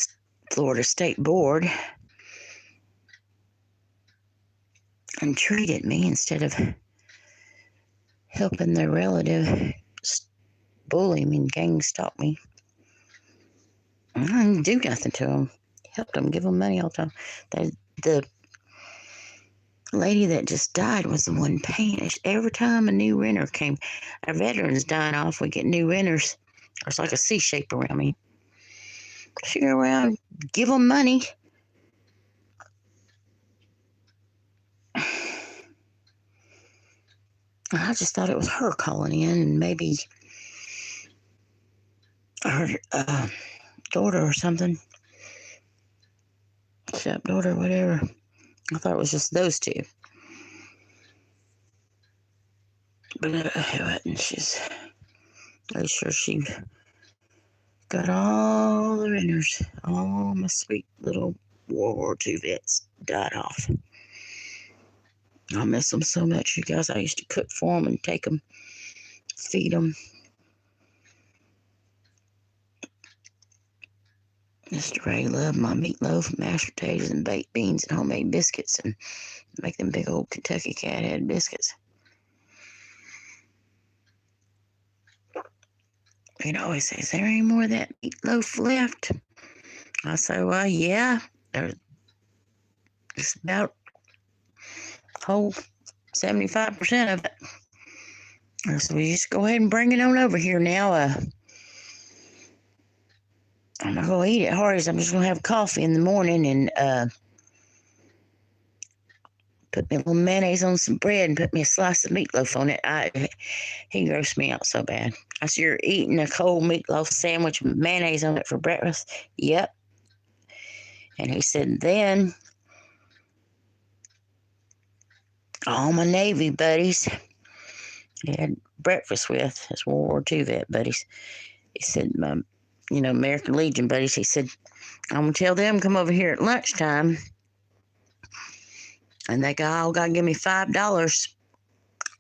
Florida State Board and treated me instead of helping their relative bully me and gang stalk me. I didn't do nothing to them. Helped them, give them money all the time. The lady that just died was the one paying us. Every time a new renter came, our veterans dying off, we get new renters. It's like a C shape around me. She go around, give them money. I just thought it was her calling in, and maybe her daughter or something. Stepdaughter, whatever. I thought it was just those two. But it wasn't. She's pretty sure she got all the renters, all my sweet little World War II vets died off. I miss them so much, you guys. I used to cook for them and take them, feed them. Mr. Ray loved my meatloaf, mashed potatoes, and baked beans and homemade biscuits, and make them big old Kentucky Cat Head biscuits. He'd always say, "Is there any more of that meatloaf left?" I say, "Well, yeah, there's just about whole 75% of it." I said, "Well, you just go ahead and bring it on over here now. I'm not going to eat at Hardy's. I'm just going to have coffee in the morning and put me a little mayonnaise on some bread and put me a slice of meatloaf on it." He grossed me out so bad. I said, "You're eating a cold meatloaf sandwich with mayonnaise on it for breakfast?" "Yep." And he said, "Then all my Navy buddies he had breakfast with, his World War II vet buddies." He said, "My, American Legion buddies," he said, "I'm going to tell them come over here at lunchtime and they all got to give me $5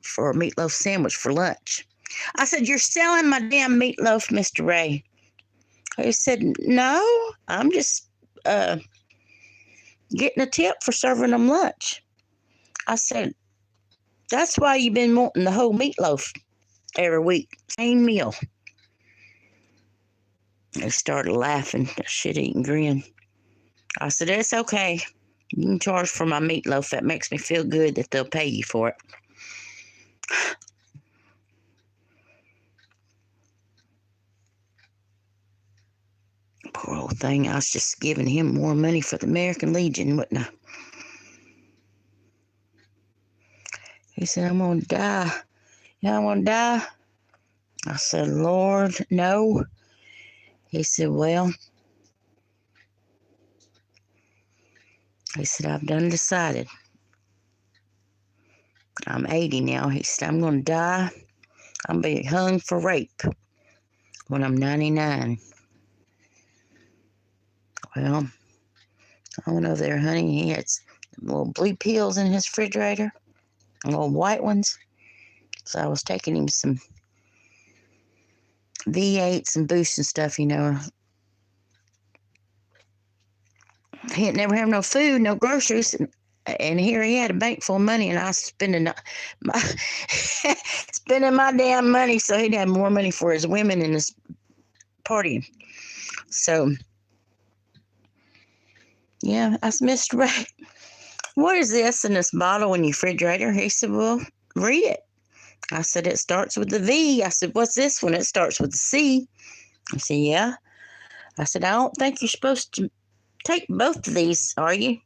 for a meatloaf sandwich for lunch." I said, "You're selling my damn meatloaf, Mr. Ray." He said, "No, I'm just getting a tip for serving them lunch." I said, "That's why you've been wanting the whole meatloaf every week, same meal." They started laughing, a shit-eating grin. I said, "It's okay. You can charge for my meatloaf. That makes me feel good that they'll pay you for it." Poor old thing. I was just giving him more money for the American Legion, wasn't I? He said, "I'm going to die. I want to die." I said, "Lord, no." He said, "Well," he said, "I've done decided. I'm 80 now." He said, "I'm going to die. I'm going to be hung for rape when I'm 99. Well, I went over there, honey. He had little blue pills in his refrigerator, little white ones. So I was taking him some V8s and Boost and stuff, He had never have no food, no groceries. And here he had a bank full of money, and I was spending my damn money so he'd have more money for his women and his partying. So, yeah, I said, "Mr. Ray, what is this in this bottle in your refrigerator?" He said, "Well, read it." I said, "It starts with the V." I said, "What's this one?" "It starts with the C." I said, "Yeah." I said, "I don't think you're supposed to take both of these, are you?"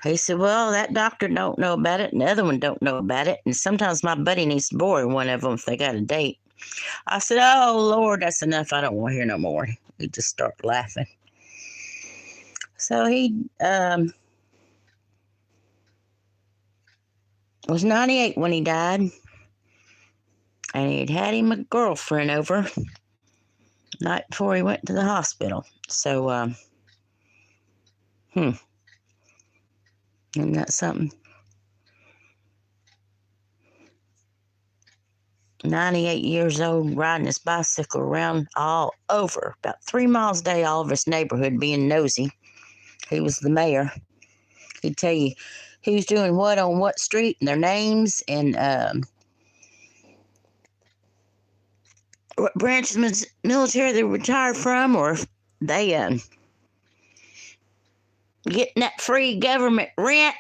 He said, well, that doctor don't know about it and the other one don't know about it. And sometimes my buddy needs to borrow one of them if they got a date. I said, oh, Lord, that's enough. I don't want to hear no more. He just started laughing. So he was 98 when he died. And he'd had him a girlfriend over night before he went to the hospital. So, isn't that something? 98 years old, riding his bicycle around all over, about 3 miles a day, all of his neighborhood, being nosy. He was the mayor. He'd tell you who's doing what on what street and their names and what branch of the military they retired from, or if they getting that free government rent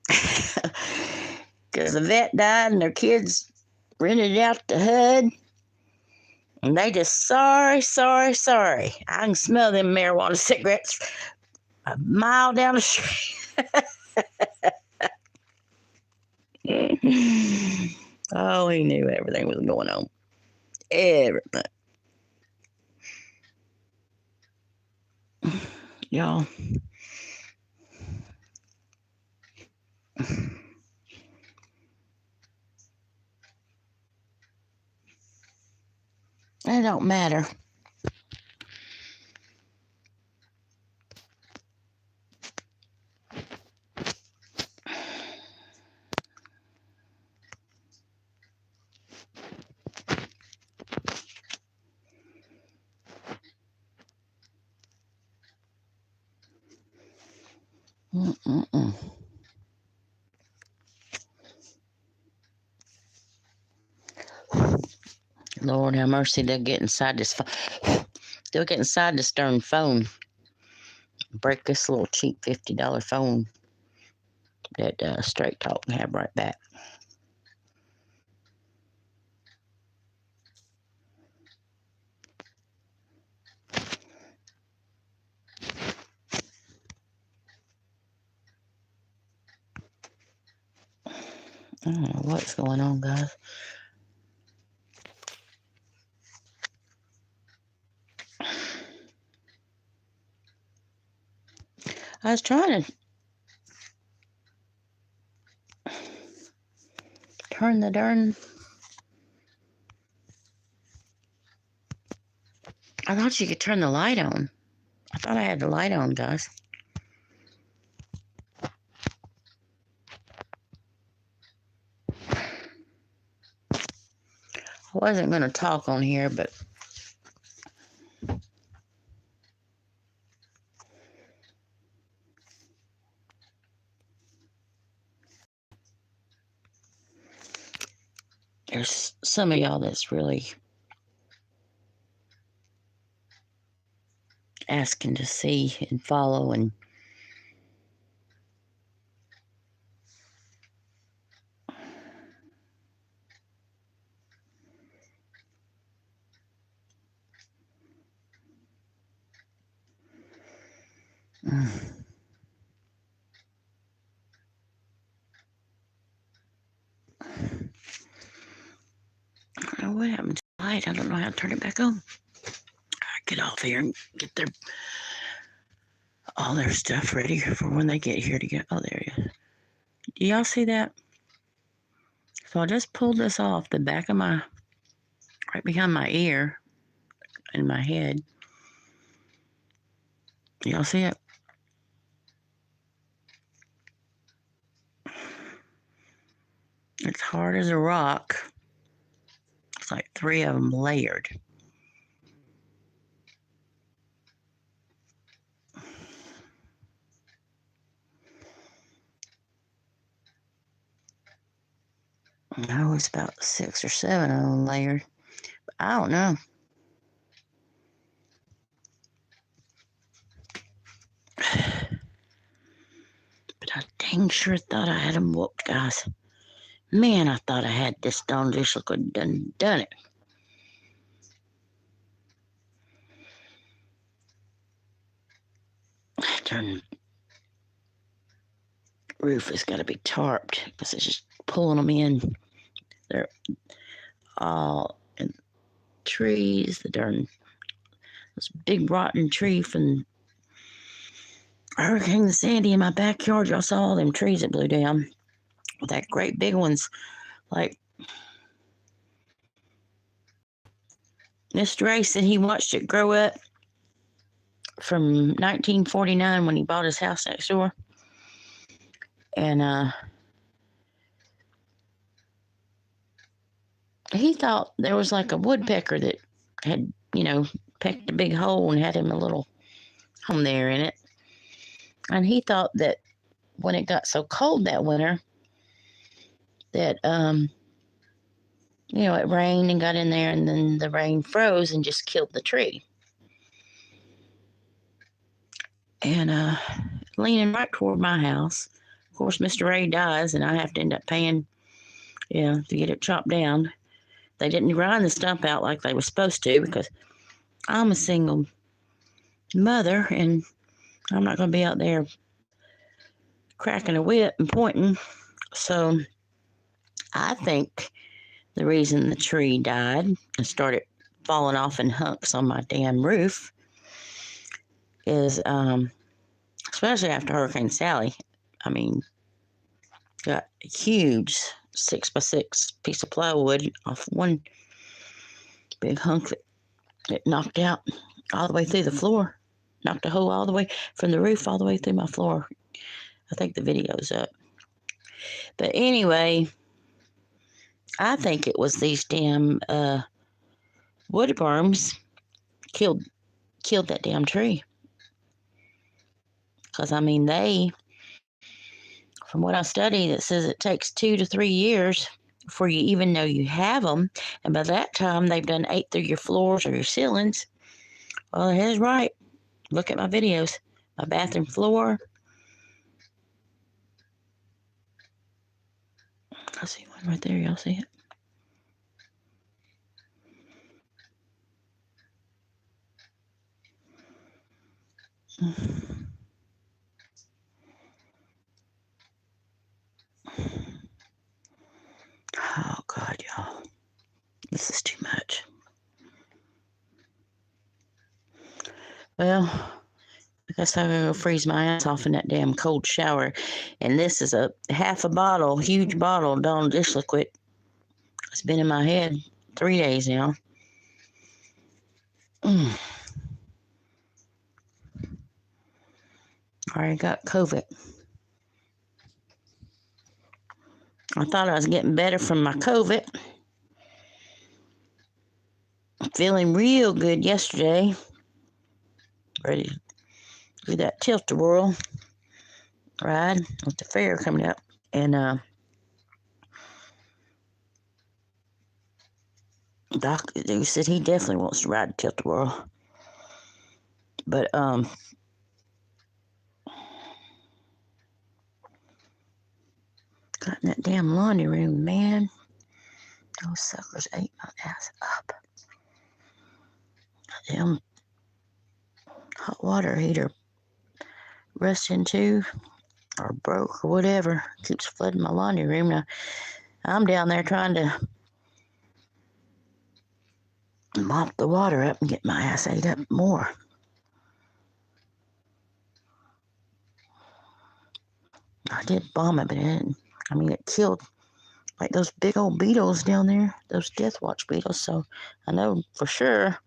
because the vet died and their kids rented it out to HUD. And they just sorry. I can smell them marijuana cigarettes a mile down the street. Oh, he knew everything was going on. Everything. Y'all. It don't matter. Mm-mm-mm. Lord have mercy, they'll get inside this phone. They'll get inside this darn phone. Break this little cheap $50 phone that Straight Talk can have right back. I don't know what's going on, guys. I was trying to turn the darn... I thought you could turn the light on. I thought I had the light on, guys. I wasn't going to talk on here, but there's some of y'all that's really asking to see and follow and I don't know what happened to the light. I don't know how to turn it back on. I get off here and get all their stuff ready for when they get here to get... Oh, there it is. Do y'all see that? So I just pulled this off the back of my... right behind my ear and my head. Y'all see it? It's hard as a rock. It's like 3 of them layered. No, it's about 6 or 7 of them layered. But I don't know. But I dang sure thought I had them whooped, guys. Man, I thought I had this darn dish. Look, I'd done it. I turned roof has got to be tarped because it's just pulling them in. They're all in trees. The darn this big rotten tree from Hurricane Sandy in my backyard. Y'all saw all them trees that blew down. That great big ones. Like Mr. Ray said he watched it grow up from 1949 when he bought his house next door. And he thought there was like a woodpecker that had, pecked a big hole and had him a little home there in it. And he thought that when it got so cold that winter that, it rained and got in there, and then the rain froze and just killed the tree. And leaning right toward my house. Of course, Mr. Ray dies, and I have to end up paying, to get it chopped down. They didn't grind the stump out like they were supposed to because I'm a single mother, and I'm not going to be out there cracking a whip and pointing. So I think the reason the tree died and started falling off in hunks on my damn roof is, especially after Hurricane Sally, got a huge 6x6 piece of plywood off one big hunk that it knocked out all the way through the floor. Knocked a hole all the way from the roof all the way through my floor. I think the video's up. But anyway, I think it was these damn woodworms killed that damn tree. Because, they, from what I studied, it says it takes 2 to 3 years before you even know you have them. And by that time, they've done ate through your floors or your ceilings. Well, it is right. Look at my videos. My bathroom floor. I see one right there. Y'all see it? Oh, God, y'all. This is too much. Well, I guess I'm going to freeze my ass off in that damn cold shower. And this is a half a bottle, huge bottle of Dawn dish liquid. It's been in my head 3 days now. I already got COVID. I thought I was getting better from my COVID. Feeling real good yesterday. Ready to do that tilt-a-whirl ride with the fair coming up. And Doc said he definitely wants to ride the tilt-a-whirl. But got in that damn laundry room, man. Those suckers ate my ass up. Damn hot water heater rusting too, or broke or whatever. Keeps flooding my laundry room. Now I'm down there trying to mop the water up and get my ass ate up more. I did bomb it, but it didn't. It killed like those big old beetles down there, those death watch beetles. So I know for sure.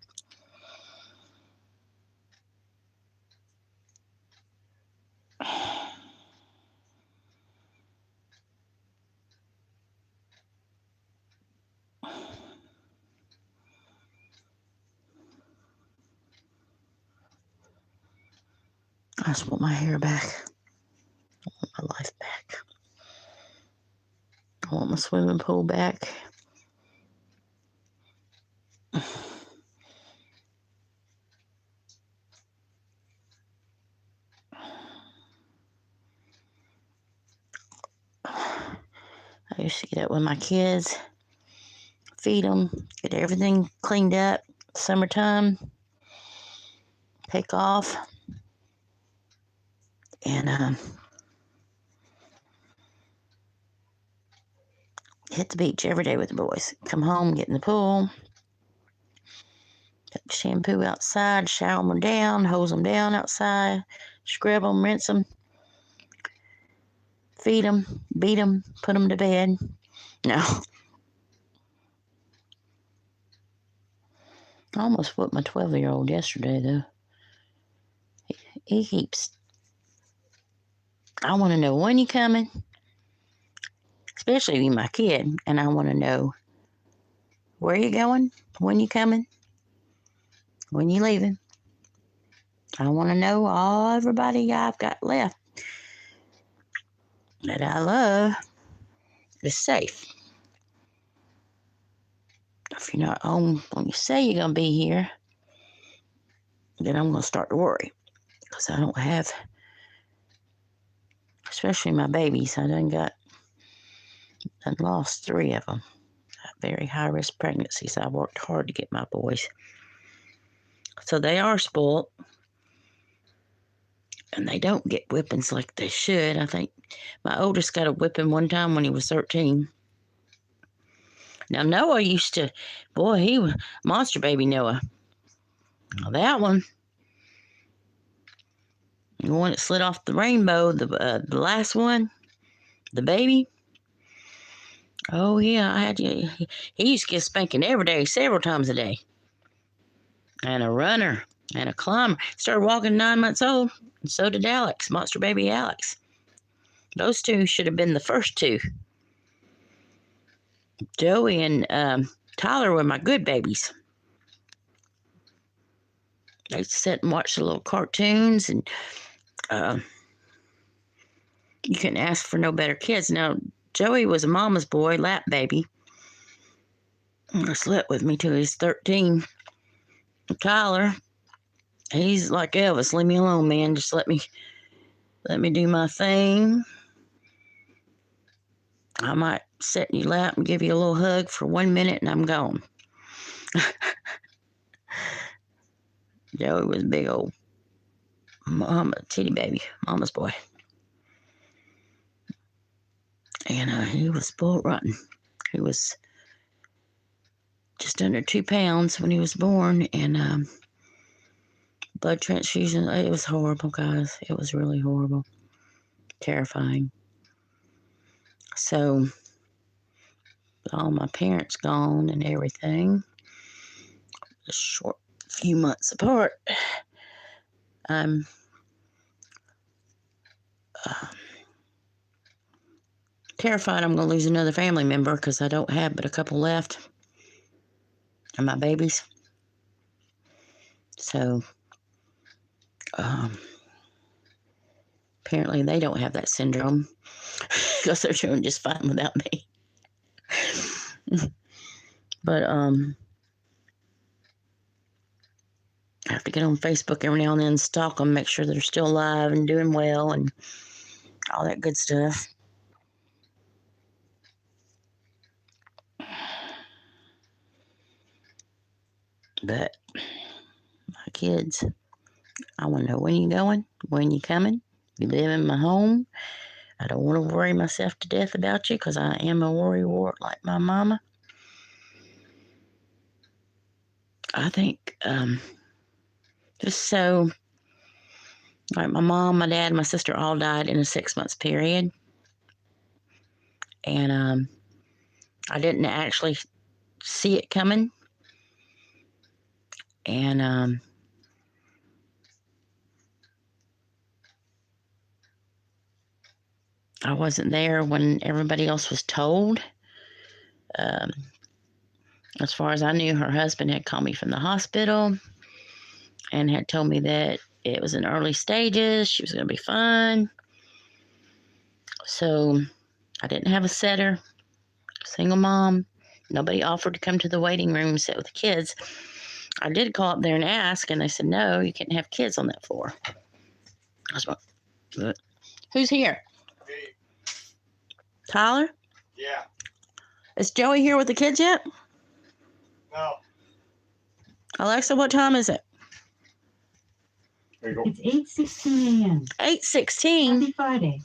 I just want my hair back. I want my life back. I want my swimming pool back. I used to get up with my kids, feed them, get everything cleaned up. Summertime, take off, and hit the beach every day with the boys. Come home, get in the pool, shampoo outside, shower them down, hose them down outside, scrub them, rinse them, feed them, beat them, put them to bed. No. I almost whooped my 12-year-old yesterday, though. He keeps... I want to know when you coming, especially my kid, and I want to know where you going, when you coming, when you leaving. I want to know everybody I've got left that I love is safe. If you're not home when you say you're going to be here, then I'm going to start to worry, because I don't have, especially my babies. I lost 3 of them. Very high-risk pregnancies. I worked hard to get my boys. So they are spoiled. And they don't get whippings like they should. I think my oldest got a whipping one time when he was 13. Now, Noah used to, boy, he was monster baby Noah. Now, that one, the one that slid off the rainbow, the last one, the baby. Oh, yeah, he used to get spanking every day, several times a day. And a runner and a climber. Started walking 9 months old, and so did Alex, monster baby Alex. Those 2 should have been the first 2. Joey and Tyler were my good babies. They sit and watch the little cartoons, and you couldn't ask for no better kids. Now, Joey was a mama's boy, lap baby. He slept with me till he was 13. Tyler, he's like Elvis. Leave me alone, man. Just let me do my thing. I might sit in your lap and give you a little hug for 1 minute, and I'm gone. Joey was a big old mama titty baby, mama's boy. And he was spoiled rotten. He was just under 2 pounds when he was born, and blood transfusion. It was horrible, guys. It was really horrible. Terrifying. So, all my parents gone and everything, a short few months apart, I'm terrified I'm going to lose another family member, because I don't have but a couple left, and my babies. So, apparently they don't have that syndrome, because they're doing just fine without me. But I have to get on Facebook every now and then, stalk them, make sure they're still alive and doing well and all that good stuff. But my kids, I want to know when you going, when you coming. You live in my home. I don't want to worry myself to death about you, because I am a worrywart like my mama. I think just so, like my mom, my dad, my sister all died in a 6-month period. And I didn't actually see it coming. And I wasn't there when everybody else was told. As far as I knew, her husband had called me from the hospital and had told me that it was in early stages. She was going to be fine. So I didn't have a setter, single mom. Nobody offered to come to the waiting room and sit with the kids. I did call up there and ask, and they said, no, you can't have kids on that floor. I was like, who's here? Hey, Tyler? yeah. Is Joey here with the kids yet? No. Alexa, what time is it? There you go. It's 8:16 a.m. 8:16. Happy Friday.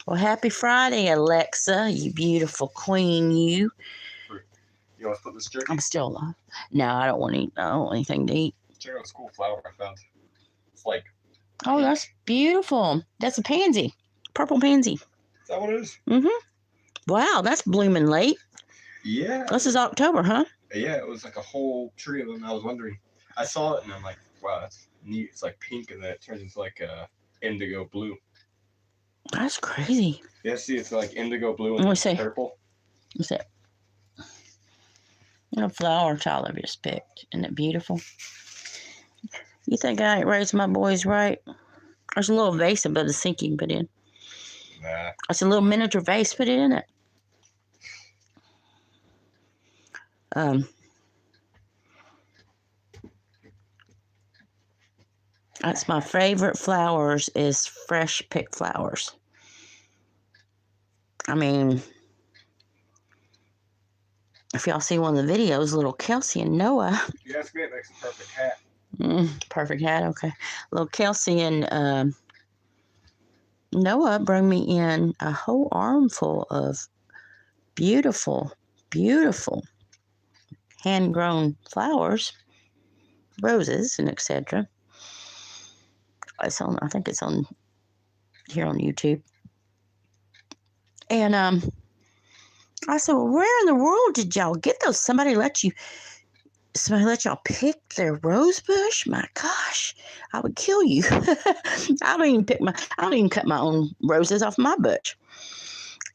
Well, happy Friday, Alexa, you beautiful queen, you. You want to put this jerky? I'm still alive. No, I don't want to eat. I don't want anything to eat. Check out this cool flower I found. It's like. Oh, pink. that's beautiful. That's a pansy. Purple pansy. Is that what it is? Mm-hmm. Wow, that's blooming late. Yeah. This is October, huh? Yeah, it was like a whole tree of them. I was wondering. I saw it and I'm like, wow, that's neat. It's like pink and then it turns into like indigo blue. That's crazy. Yeah, see, it's like indigo blue Let me and see. purple. What's that? What a flower child I just picked. Isn't it beautiful? You think I ain't raised my boys right? There's a little vase above the sink you can put in. Nah. It's a little miniature vase. Put it in it. That's my favorite flowers is fresh picked flowers. I mean, if y'all see one of the videos, little Kelsey and Noah. Yeah, it's great. Makes a perfect hat. Perfect hat, okay. Little Kelsey and Noah bring me in a whole armful of beautiful, beautiful hand-grown flowers, roses, and etc. I think it's on here on YouTube. And I said, well, where in the world did y'all get those? Somebody let y'all pick their rose bush? My gosh, I would kill you. I don't even cut my own roses off my bush.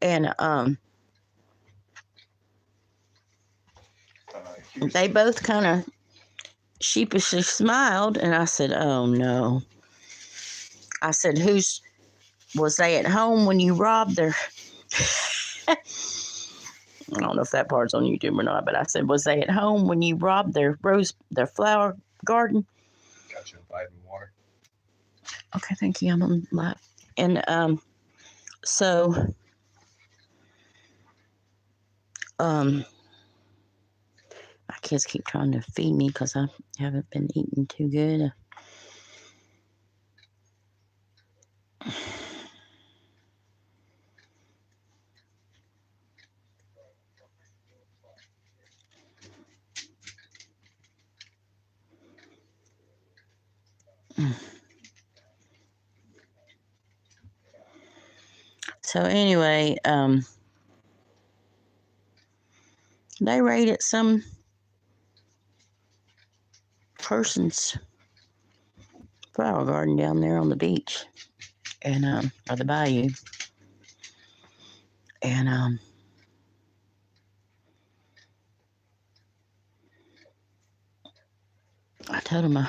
And they both kind of sheepishly smiled, and I said, oh no. I said, was they at home when you robbed their I don't know if that part's on YouTube or not, but I said, was they at home when you robbed their flower garden? Got you vitamin water. Okay, thank you. I'm on live. And so my kids keep trying to feed me because I haven't been eating too good. So anyway, they raided some person's flower garden down there on the beach and or the bayou. And I told them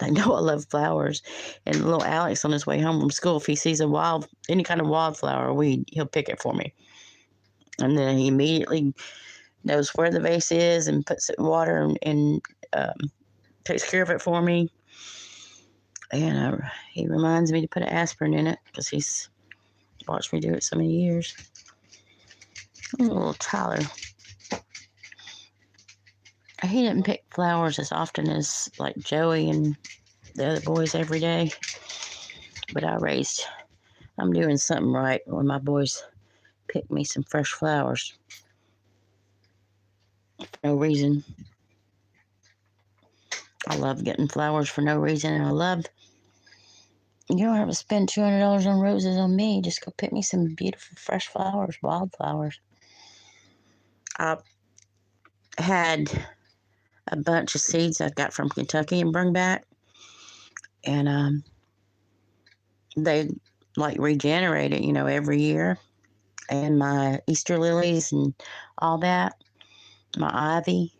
they know I love flowers. And little Alex on his way home from school, if he sees any kind of wildflower or weed, he'll pick it for me. And then he immediately knows where the vase is and puts it in water and takes care of it for me. And he reminds me to put an aspirin in it because he's watched me do it so many years. Little Tyler. He didn't pick flowers as often as like Joey and the other boys every day. But I'm doing something right when my boys pick me some fresh flowers. For no reason. I love getting flowers for no reason. And you don't have to spend $200 on roses on me. Just go pick me some beautiful fresh flowers, wildflowers. I had a bunch of seeds I got from Kentucky and bring back. And they like regenerate it, every year. And my Easter lilies and all that, my ivy.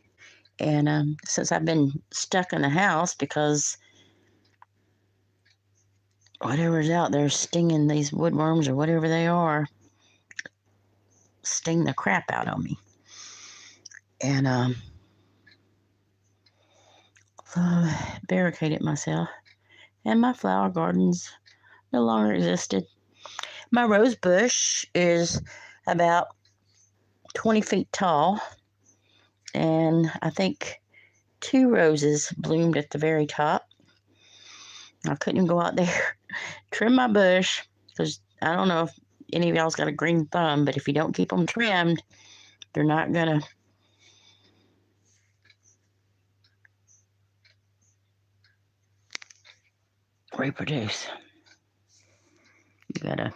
And since I've been stuck in the house because whatever's out there stinging these woodworms or whatever they are, sting the crap out of me. And so I barricaded myself. And my flower gardens no longer existed. My rose bush is about 20 feet tall. And I think 2 roses bloomed at the very top. I couldn't go out there, trim my bush, because I don't know if any of y'all's got a green thumb, but if you don't keep them trimmed, they're not gonna reproduce. You gotta,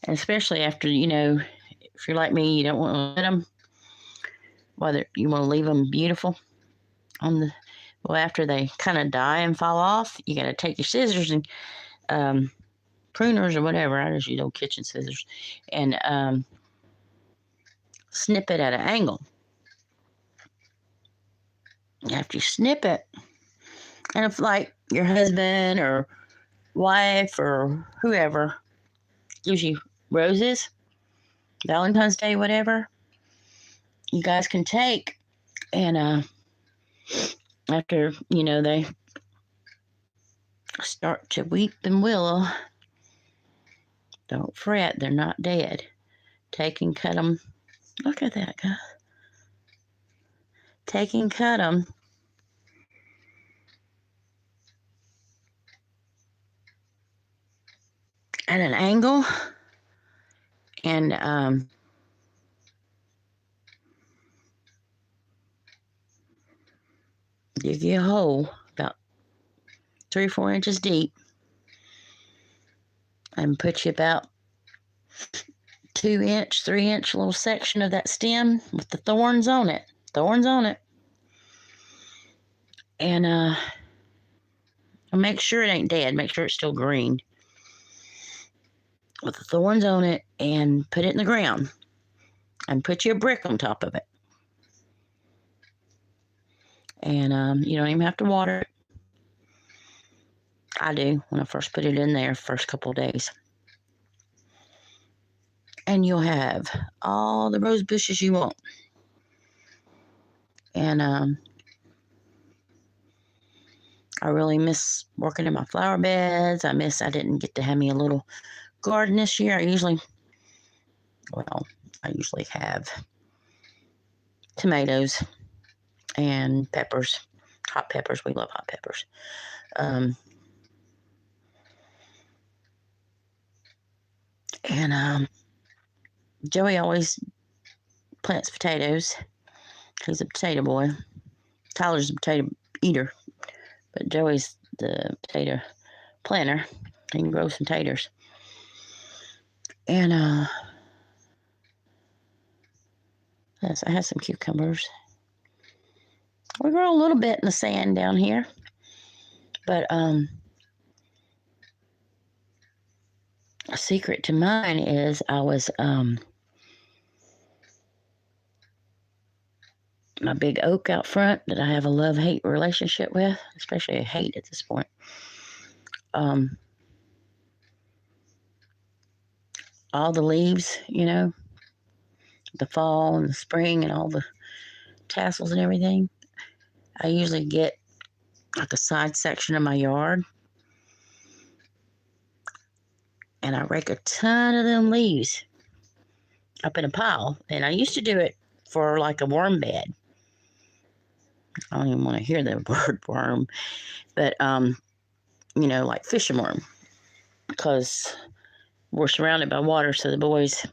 and especially after, you know, if you're like me, you don't want to let them, whether you want to leave them beautiful on the, well, after they kind of die and fall off, you got to take your scissors and pruners or whatever. I just use old kitchen scissors and snip it at an angle. After you snip it, and if like your husband or wife or whoever gives you roses, Valentine's Day, whatever, you guys can take and after, you know, they start to weep and willow, don't fret, they're not dead. Take and cut them. Look at that, guys. Take and cut them at an angle and dig you a hole about 3 or 4 inches deep and put you about 2-inch, 3-inch little section of that stem with the thorns on it. And make sure it ain't dead. Make sure it's still green with the thorns on it, and put it in the ground and put you a brick on top of it. And you don't even have to water it. I do when I first put it in there, first couple of days. And you'll have all the rose bushes you want. And I really miss working in my flower beds. I didn't get to have me a little garden this year. I usually have tomatoes and peppers, hot peppers. We love hot peppers. And Joey always plants potatoes. He's a potato boy. Tyler's a potato eater, but Joey's the potato planter. He can grow some taters. And yes, I have some cucumbers. We grow a little bit in the sand down here, but a secret to mine is I was my big oak out front that I have a love-hate relationship with, especially a hate at this point. All the leaves, you know, the fall and the spring and all the tassels and everything, I usually get like a side section of my yard and I rake a ton of them leaves up in a pile. And I used to do it for like a worm bed. I don't even want to hear the word worm, but you know, like fishing worm, because we're surrounded by water, so the boys,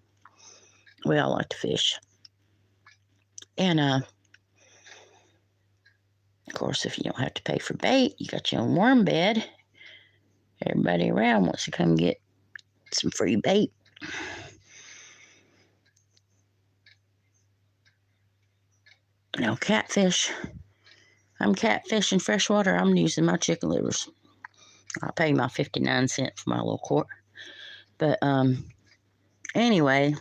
we all like to fish. And of course, if you don't have to pay for bait, you got your own worm bed. Everybody around wants to come get some free bait. Now, catfish. I'm catfishing freshwater. I'm using my chicken livers. I'll pay my 59 cents for my little quart. But anyway,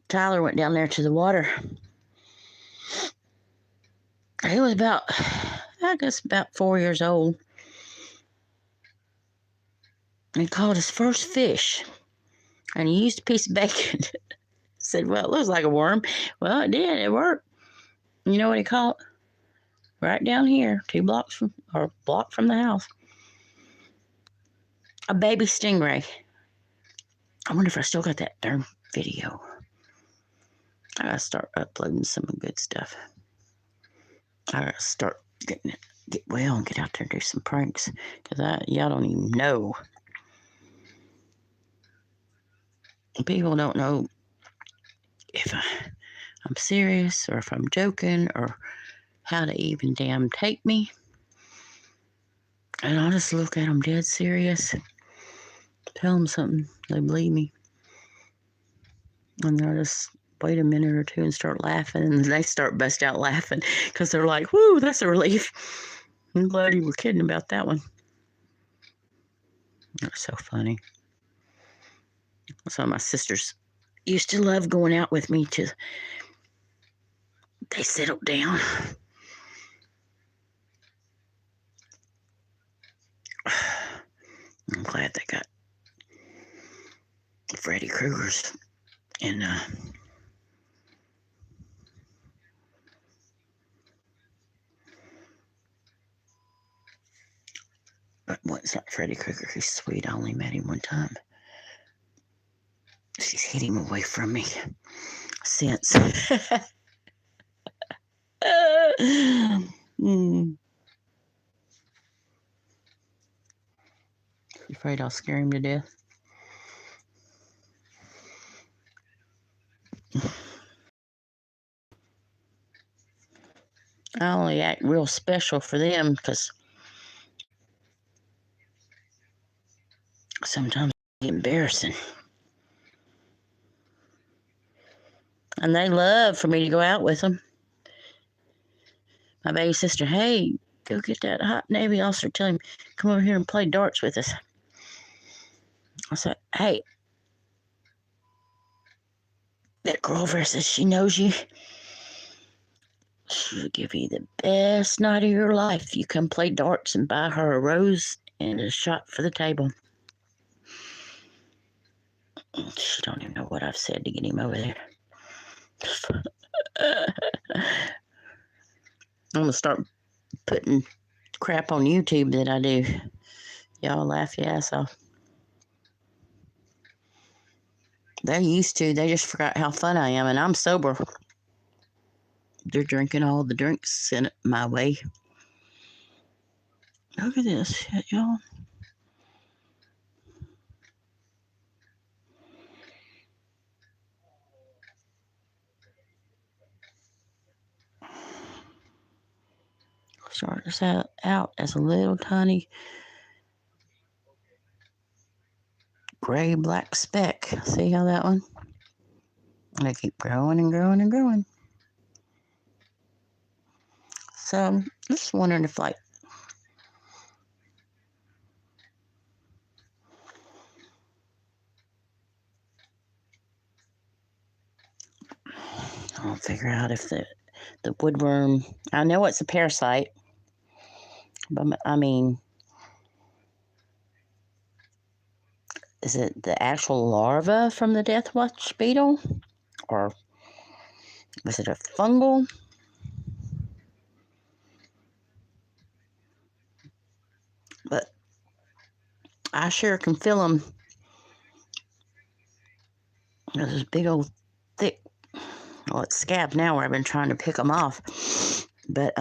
Tyler went down there to the water. He was about 4 years old. And he caught his first fish. And he used a piece of bacon. Said, well, it looks like a worm. Well, it did. It worked. You know what he caught? Right down here, block from the house. A baby stingray. I wonder if I still got that darn video. I gotta start uploading some good stuff. I gotta start getting it get well and get out there and do some pranks. Because y'all don't even know. People don't know if I'm serious or if I'm joking or how to even damn take me. And I'll just look at them dead serious, tell them something, they believe me. And they'll just wait a minute or two and start laughing, and they start bust out laughing because they're like, whoo, that's a relief. I'm glad you were kidding about that one. That's so funny. So my sisters used to love going out with me till they settled down. I'm glad they got Freddy Krueger's and but what's not Freddy Krueger? He's sweet. I only met him one time. She's hid him away from me since. Afraid I'll scare him to death. I only act real special for them because sometimes it's embarrassing. And they love for me to go out with them. My baby sister, hey, go get that hot Navy officer, tell him, come over here and play darts with us. I said, hey, that girl over there says she knows you. She'll give you the best night of your life. You come play darts and buy her a rose and a shot for the table. She don't even know what I've said to get him over there. I'm gonna start putting crap on YouTube that I do. Y'all laugh your ass off. They're used to. They just forgot how fun I am, and I'm sober. They're drinking all the drinks sent it my way. Look at this shit, y'all. Start this out as a little tiny gray black speck. See how that one? And they keep growing and growing and growing. So I'm just wondering if, like, I'll figure out if the woodworm, I know it's a parasite, but I mean, is it the actual larva from the death watch beetle? Or is it a fungal? But I sure can feel them. There's this big old thick, well, it's scabs now where I've been trying to pick them off. But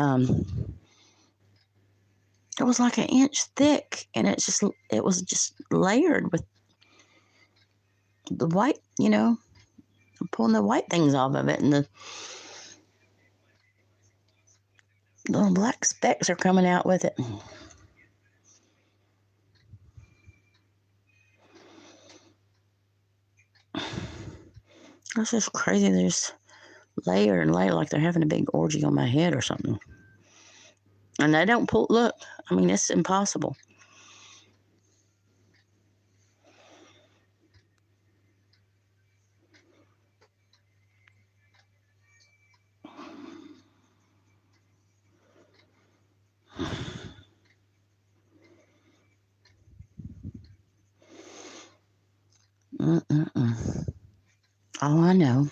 it was like an inch thick, and it was just layered with the white, I'm pulling the white things off of it, and the little black specks are coming out with it. That's just crazy. There's layer and layer, like they're having a big orgy on my head or something. And they don't pull, look, I mean, it's impossible. All I know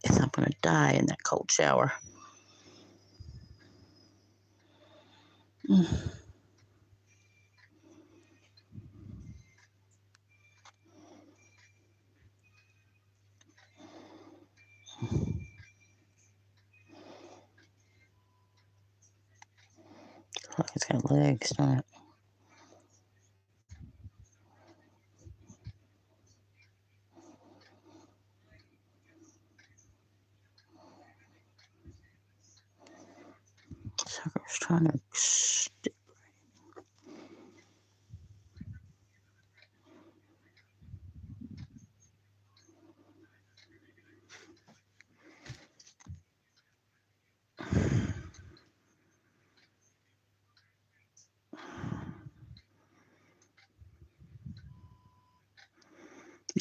is I'm going to die in that cold shower. Like it's got legs, don't it? Sucker's trying to stick.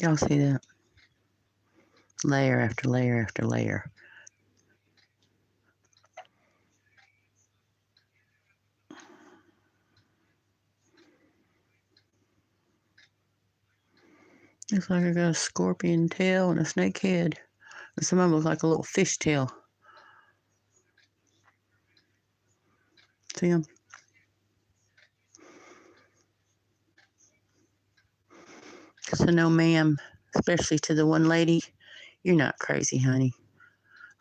Y'all see that? Layer after layer after layer. Looks like I got a scorpion tail and a snake head. And some of them look like a little fish tail. See them? So no ma'am, especially to the one lady, you're not crazy, honey.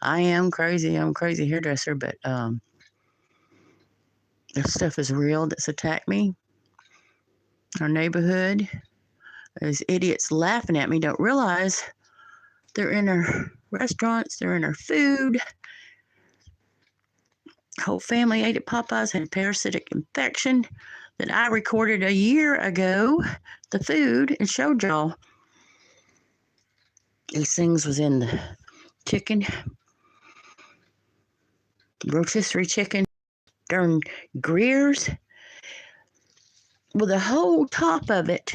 I am crazy. I'm a crazy hairdresser, but this stuff is real that's attacked me. Our neighborhood, those idiots laughing at me don't realize they're in our restaurants, they're in our food. Whole family ate at Popeyes, had parasitic infection that I recorded a year ago, the food, and showed y'all. These things was in the chicken, rotisserie chicken, darn Greer's. Well, the whole top of it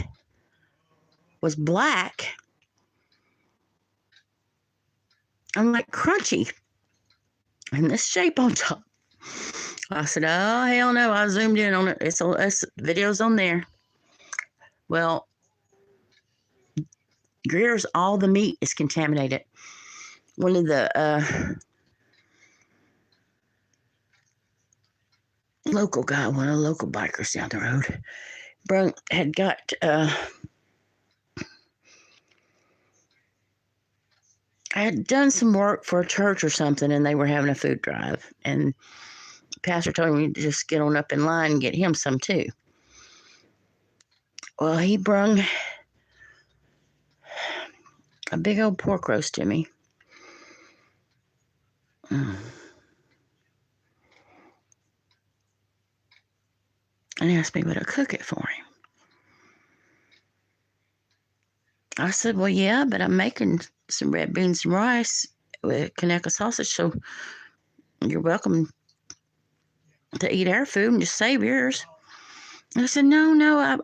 was black. I'm like crunchy. And this shape on top. I said, oh, hell no. I zoomed in on it. It's videos on there. Well, Greer's, all the meat is contaminated. One of the local guy, one of the local bikers down the road, had got I had done some work for a church or something, and they were having a food drive. And the pastor told me to just get on up in line and get him some too. Well, he brung a big old pork roast to me. And asked me would I cook it for him. I said, well, yeah, but I'm making some red beans and rice with Kaneka sausage, so you're welcome to eat our food and just save yours. And I said, no,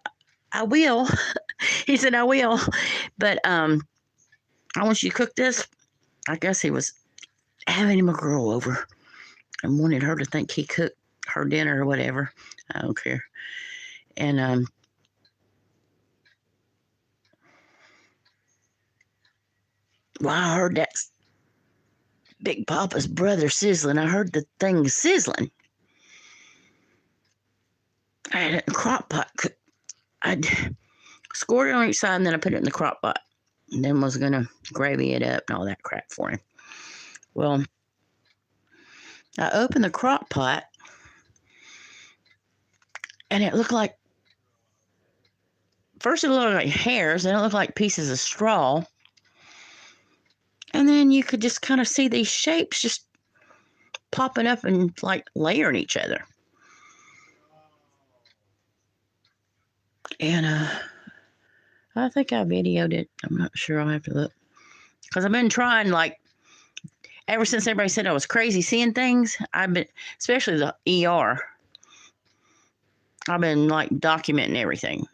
I will. He said, I will. But I want you to cook this. I guess he was having him a girl over and wanted her to think he cooked her dinner or whatever. I don't care. And well, I heard that Big Papa's brother sizzling. I heard the thing sizzling. I had it in a crock pot. I'd scored it on each side, and then I put it in the crock pot. And then was going to gravy it up and all that crap for him. Well, I opened the crock pot, and it looked like, first it looked like hairs, then it looked like pieces of straw. And then you could just kind of see these shapes just popping up and like layering each other. And I think I videoed it. I'm not sure. I'll have to look. Because I've been trying, like, ever since everybody said I was crazy seeing things, I've been, especially the ER, I've been, like, documenting everything.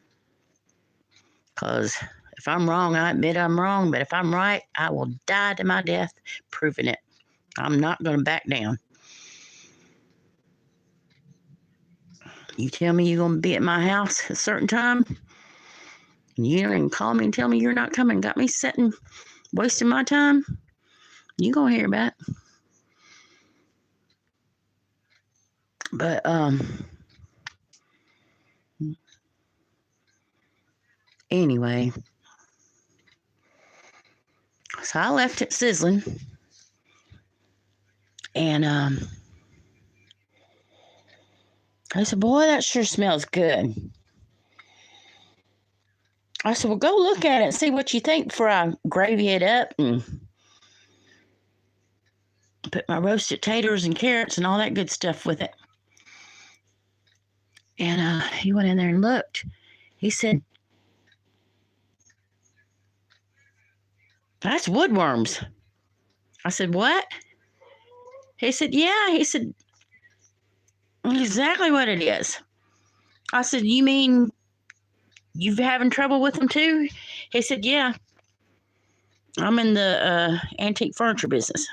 Because if I'm wrong, I admit I'm wrong. But if I'm right, I will die to my death proving it. I'm not going to back down. You tell me you're going to be at my house at a certain time, and you don't even call me and tell me you're not coming, got me sitting, wasting my time, you going to hear about it. But, anyway, so I left it sizzling, and I said, boy, that sure smells good. I said, well, go look at it and see what you think before I gravy it up and put my roasted taters and carrots and all that good stuff with it. And he went in there and looked. He said, that's woodworms. I said, what? He said, yeah. He said, exactly what it is. I said, you mean you've having trouble with them too? He said, yeah. I'm in the antique furniture business.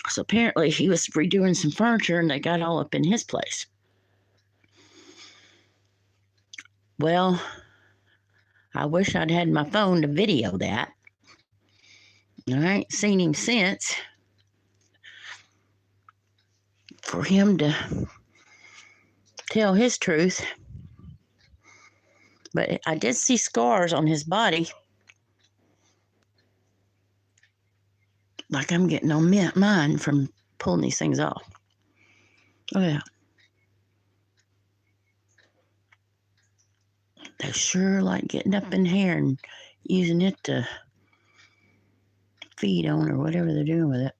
So apparently he was redoing some furniture and they got all up in his place. Well, I wish I'd had my phone to video that. I ain't seen him since. For him to tell his truth. But I did see scars on his body. Like I'm getting on mine from pulling these things off. Oh, yeah. They sure like getting up in here and using it to feed on or whatever they're doing with it.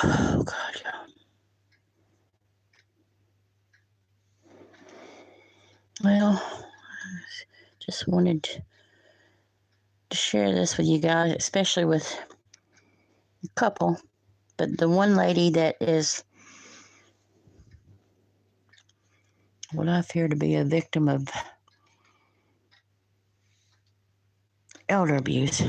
Oh, God, yeah. Well, just wanted to share this with you guys, especially with a couple. But the one lady that is what I fear to be a victim of elder abuse.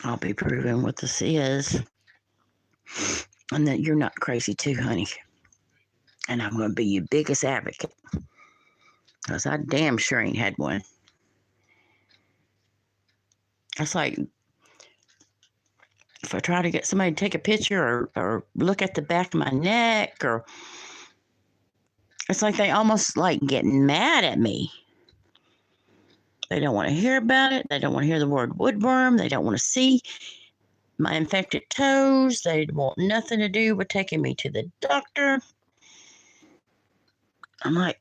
I'll be proving what this is. And that you're not crazy too, honey. And I'm going to be your biggest advocate. Because I damn sure ain't had one. It's like, if I try to get somebody to take a picture or look at the back of my neck, or it's like they almost like getting mad at me. They don't want to hear about it. They don't want to hear the word woodworm. They don't want to see my infected toes. They want nothing to do with taking me to the doctor. I'm like,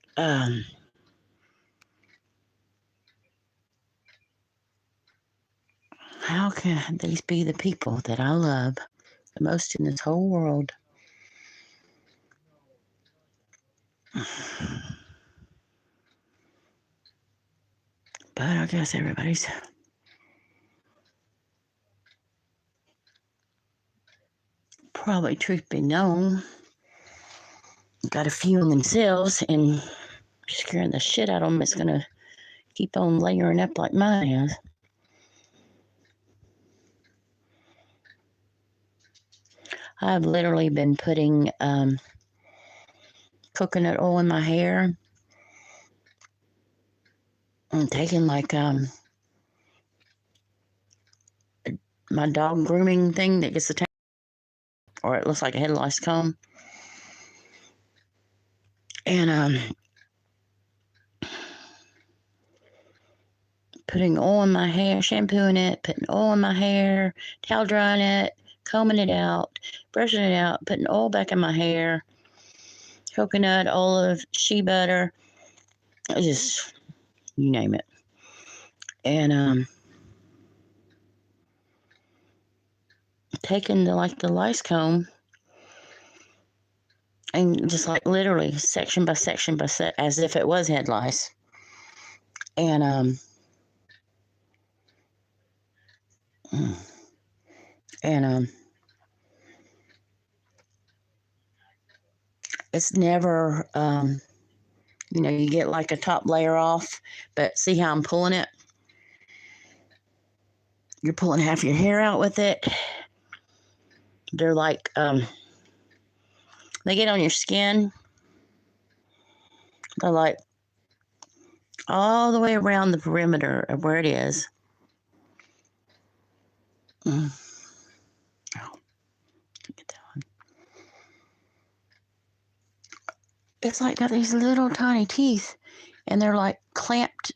how can these be the people that I love the most in this whole world? But I guess everybody's probably, truth be known, got a few in themselves, and scaring the shit out of them. It's going to keep on layering up like mine has. I've literally been putting coconut oil in my hair and taking like my dog grooming thing that gets the or it looks like a head lice comb, and putting oil in my hair, shampooing it, putting oil in my hair, towel drying it, combing it out, brushing it out, putting oil back in my hair, coconut, olive, shea butter, just you name it. And taking the lice comb and just like literally section by section as if it was head lice, and And it's never, you get like a top layer off, but see how I'm pulling it? You're pulling half your hair out with it. They're like, they get on your skin. They're like all the way around the perimeter of where it is. Oh, get that one. It's like got these little tiny teeth, and they're like clamped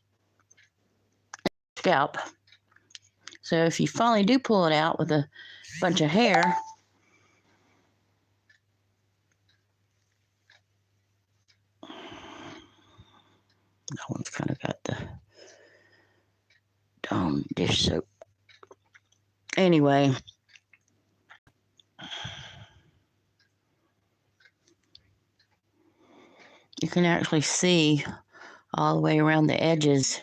scalp. So if you finally do pull it out with a bunch of hair, that one's kind of got the dish soap. Anyway, you can actually see all the way around the edges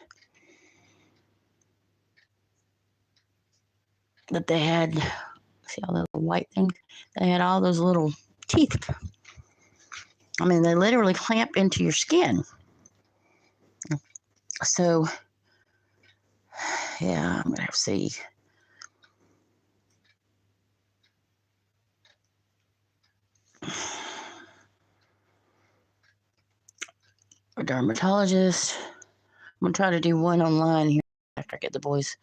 that they had. See all the white things? They had all those little teeth. I mean, they literally clamp into your skin. So, yeah, I'm going to have to see. A dermatologist. I'm going to try to do one online here after I get the boys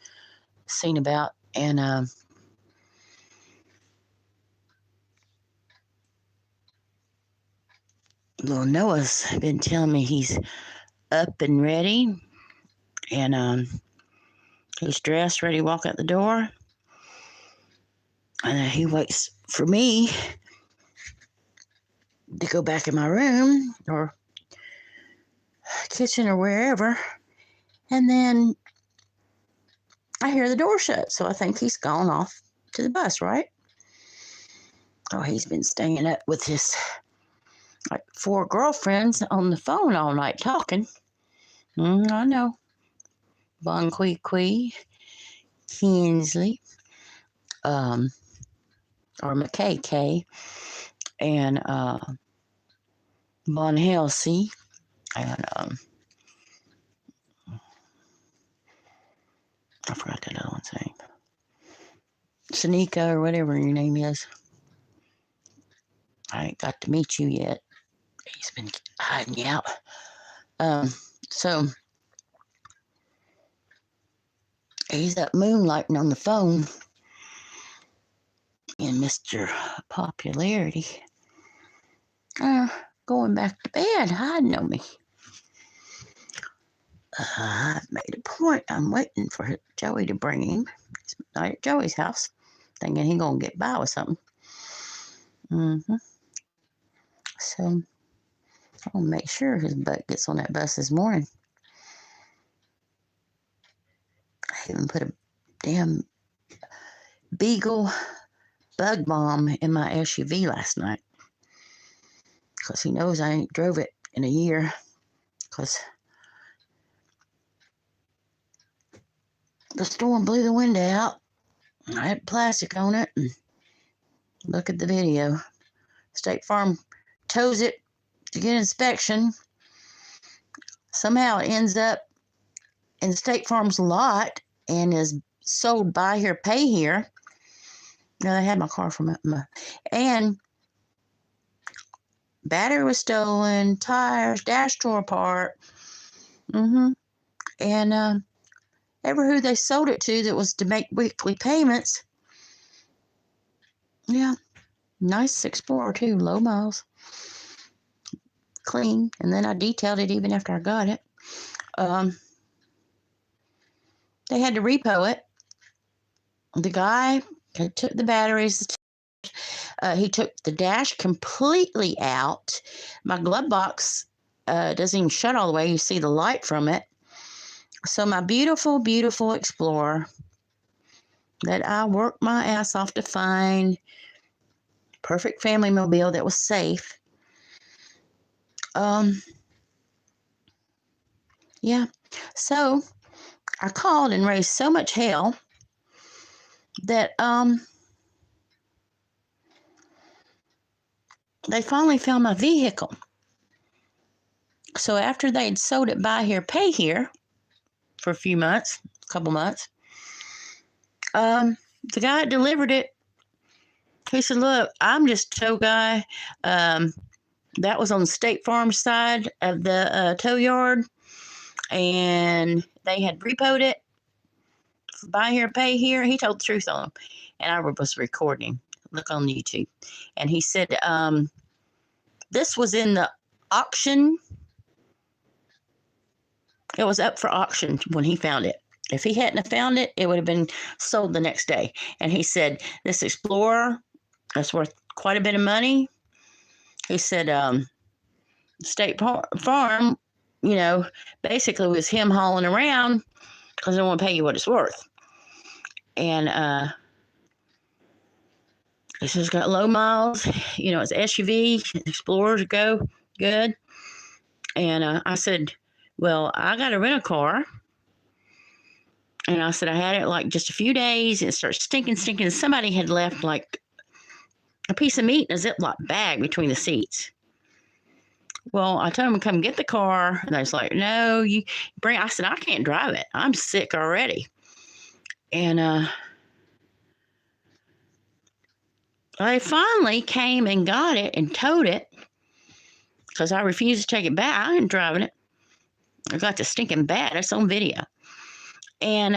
seen about. And little Noah's been telling me he's up and ready. And he's dressed, ready to walk out the door. And he waits for me to go back in my room or kitchen or wherever. And then I hear the door shut. So I think he's gone off to the bus, right? Oh, he's been staying up with his like 4 girlfriends on the phone all night talking. I know. Bon Qui, Kinsley, or McKay, and Von Halsey, and I forgot that other one's name. Shanika, or whatever your name is. I ain't got to meet you yet. He's been hiding out. So he's up moonlighting on the phone in Mr. Popularity. Going back to bed, hiding on me. I've made a point. I'm waiting for Joey to bring him. It's night at Joey's house, thinking he's going to get by with something. So I'm going to make sure his butt gets on that bus this morning. I even put a damn Beagle bug bomb in my SUV last night. Because he knows I ain't drove it in a year. Because the storm blew the window out. I had plastic on it. And look at the video. State Farm tows it to get inspection. Somehow it ends up in State Farm's lot and is sold buy here, pay here. Now they had my car from and battery was stolen, tires, dash tore apart. And ever who they sold it to that was to make weekly payments. Yeah, nice 6.4 too, low miles, clean. And then I detailed it even after I got it. They had to repo it. The guy took the batteries. He took the dash completely out. My glove box doesn't even shut all the way. You see the light from it. So my beautiful, beautiful Explorer that I worked my ass off to find, perfect family mobile that was safe. Yeah. So I called and raised so much hell that they finally found my vehicle. So after they'd sold it buy here, pay here for a couple months, the guy that delivered it, he said, look, I'm just a tow guy. That was on the State Farm side of the tow yard, and they had repoed it. Buy here, pay here. He told the truth on them, and I was recording. Look on YouTube. And he said, this was in the auction. It was up for auction when he found it. If he hadn't have found it, it would have been sold the next day. And he said, this Explorer, that's worth quite a bit of money. He said, State Farm, basically was him hauling around because they don't want to pay you what it's worth. And he says it's got low miles, it's SUV, Explorers go good. And I said, well, I got to rent a car. And I said, I had it like just a few days and it started stinking. Somebody had left like a piece of meat in a Ziploc bag between the seats. Well, I told him to come get the car. And I was like, no, you bring. I said, I can't drive it. I'm sick already. And I finally came and got it and towed it because I refused to take it back. I ain't driving it. I got the stinking bad. It's on video. And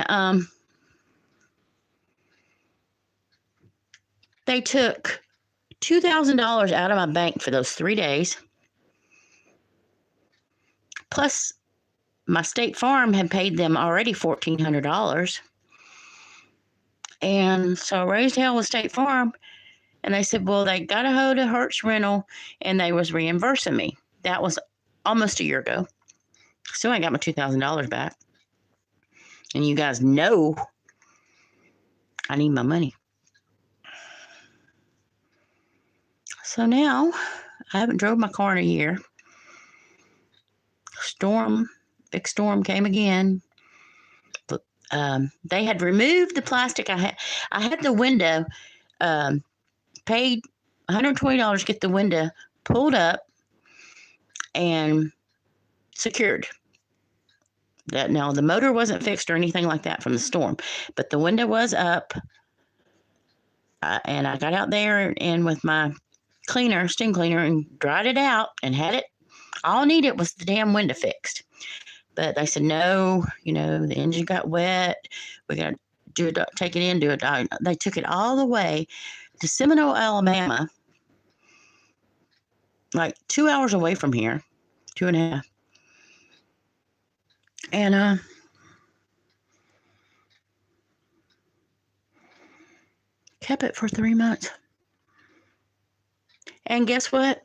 they took $2,000 out of my bank for those 3 days. Plus, my State Farm had paid them already $1,400. And so I raised hell with State Farm. And they said, well, they got a hold of Hertz Rental and they was reimbursing me. That was almost a year ago. Still ain't got my $2,000 back. And you guys know I need my money. So now I haven't drove my car in a year. Big storm came again. But, they had removed the plastic. I had the window, paid $120 to get the window pulled up and secured. Now, the motor wasn't fixed or anything like that from the storm, but the window was up. And I got out there and with my steam cleaner, and dried it out and had it. All I needed was the damn window fixed. But they said, no, the engine got wet. We got to take it in, do it. They took it all the way to Seminole, Alabama, like 2 hours away from here, 2.5. And kept it for 3 months. And guess what?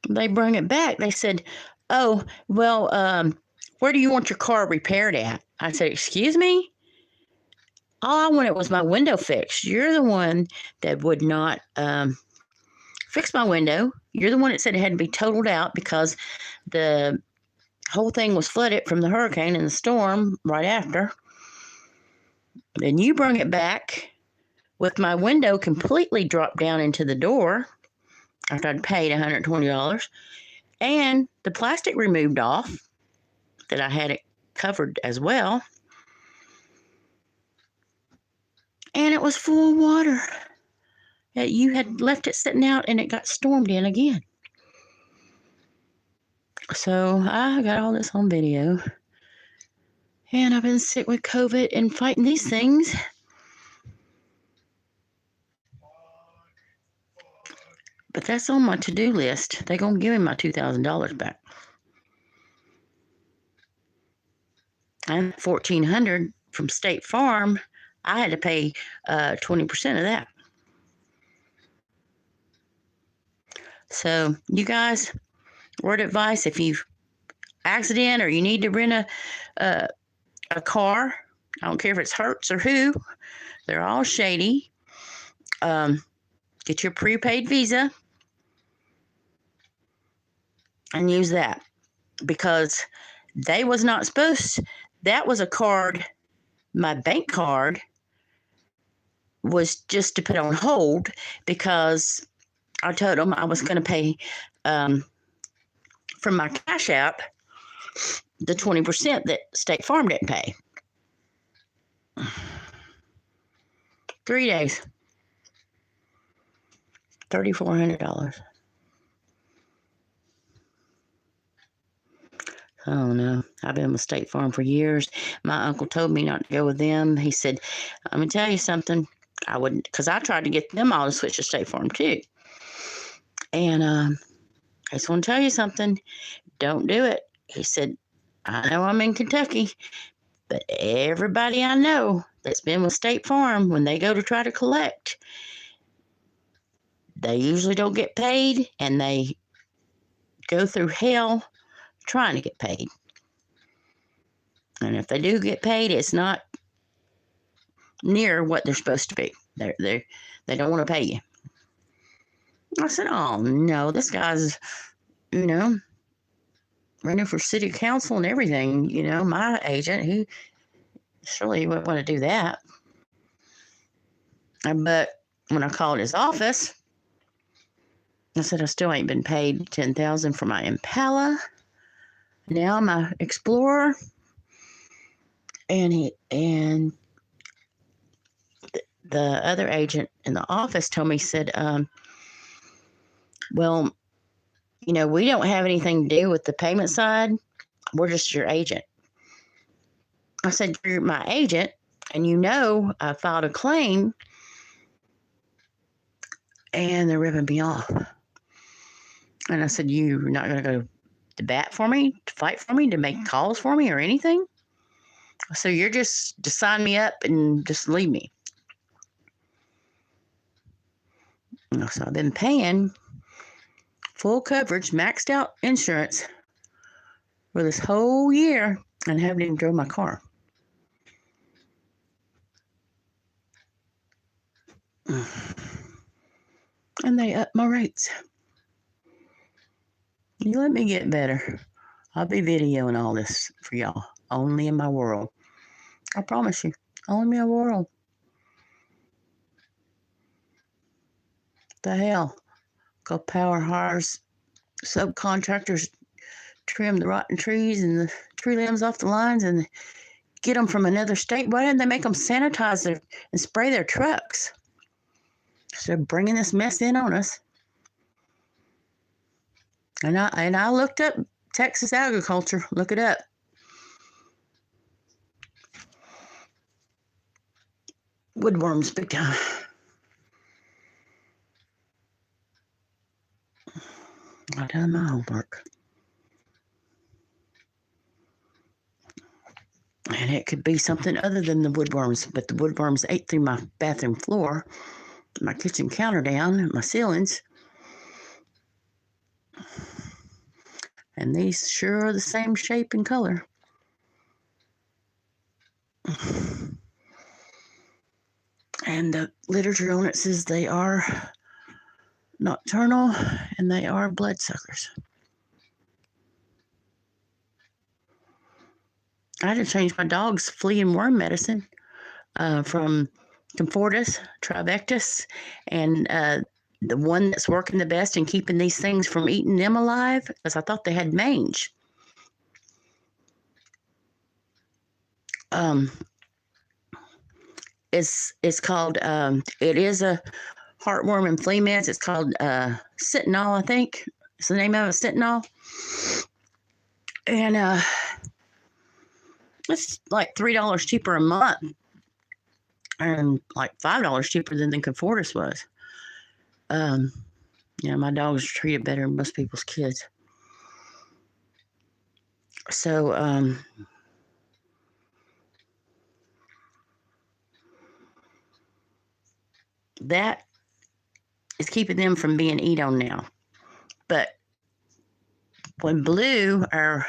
They brought it back. They said, oh, well, where do you want your car repaired at? I said, excuse me? All I wanted was my window fixed. You're the one that would not fix my window. You're the one that said it had to be totaled out because the whole thing was flooded from the hurricane and the storm right after. Then you brought it back with my window completely dropped down into the door after I'd paid $120, and the plastic removed off that I had it covered as well. And it was full of water. You had left it sitting out and it got stormed in again. So I got all this on video. And I've been sick with COVID and fighting these things. But that's on my to-do list. They're going to give me my $2,000 back. And $1,400 from State Farm, I had to pay 20% of that. So you guys, word of advice, if you accident or you need to rent a car, I don't care if it's Hertz or who, they're all shady. Get your prepaid Visa and use that, because they was not supposed to, that was a card, my bank card, was just to put on hold because I told them I was going to pay from my Cash App the 20% that State Farm didn't pay. 3 days. $3,400. I don't know. I've been with State Farm for years. My uncle told me not to go with them. He said, I'm going to tell you something. I wouldn't, because I tried to get them all to switch to State Farm too. And I just want to tell you something. Don't do it. He said, I know I'm in Kentucky, but everybody I know that's been with State Farm, when they go to try to collect, they usually don't get paid, and they go through hell trying to get paid. And if they do get paid, it's not near what they're supposed to be. They don't want to pay you. I said, oh no, this guy's, running for city council and everything. My agent, he surely wouldn't want to do that. But when I called his office, I said, I still ain't been paid $10,000 for my Impala. Now my Explorer. And the other agent in the office told me, said, well, we don't have anything to do with the payment side. We're just your agent. I said, you're my agent, and I filed a claim, and they're ripping me off. And I said, you're not going to go to bat for me, to fight for me, to make calls for me or anything? So you're just to sign me up and just leave me. So I've been paying full coverage, maxed out insurance for this whole year and haven't even drove my car. And they up my rates. You let me get better. I'll be videoing all this for y'all. Only in my world. I promise you. Only in my world. The hell? Go power hires subcontractors, trim the rotten trees and the tree limbs off the lines and get them from another state. Why didn't they make them sanitize and spray their trucks? So they're bringing this mess in on us. And I looked up Texas agriculture. Look it up. Woodworms, big time. I done my homework. And it could be something other than the woodworms, but the woodworms ate through my bathroom floor, my kitchen counter down, my ceilings. And these sure are the same shape and color. And the literature on it says they are nocturnal and they are bloodsuckers. I had to change my dog's flea and worm medicine from Comfortus, Trivectus, and the one that's working the best in keeping these things from eating them alive, because I thought they had mange. It's called, it is a heartworm and flea meds. It's called Sentinel, I think. It's the name of it, Sentinel. And it's like $3 cheaper a month. And like $5 cheaper than the Comfortus was. My dogs are treated better than most people's kids. So, that is keeping them from being eat on now. But when Blue, our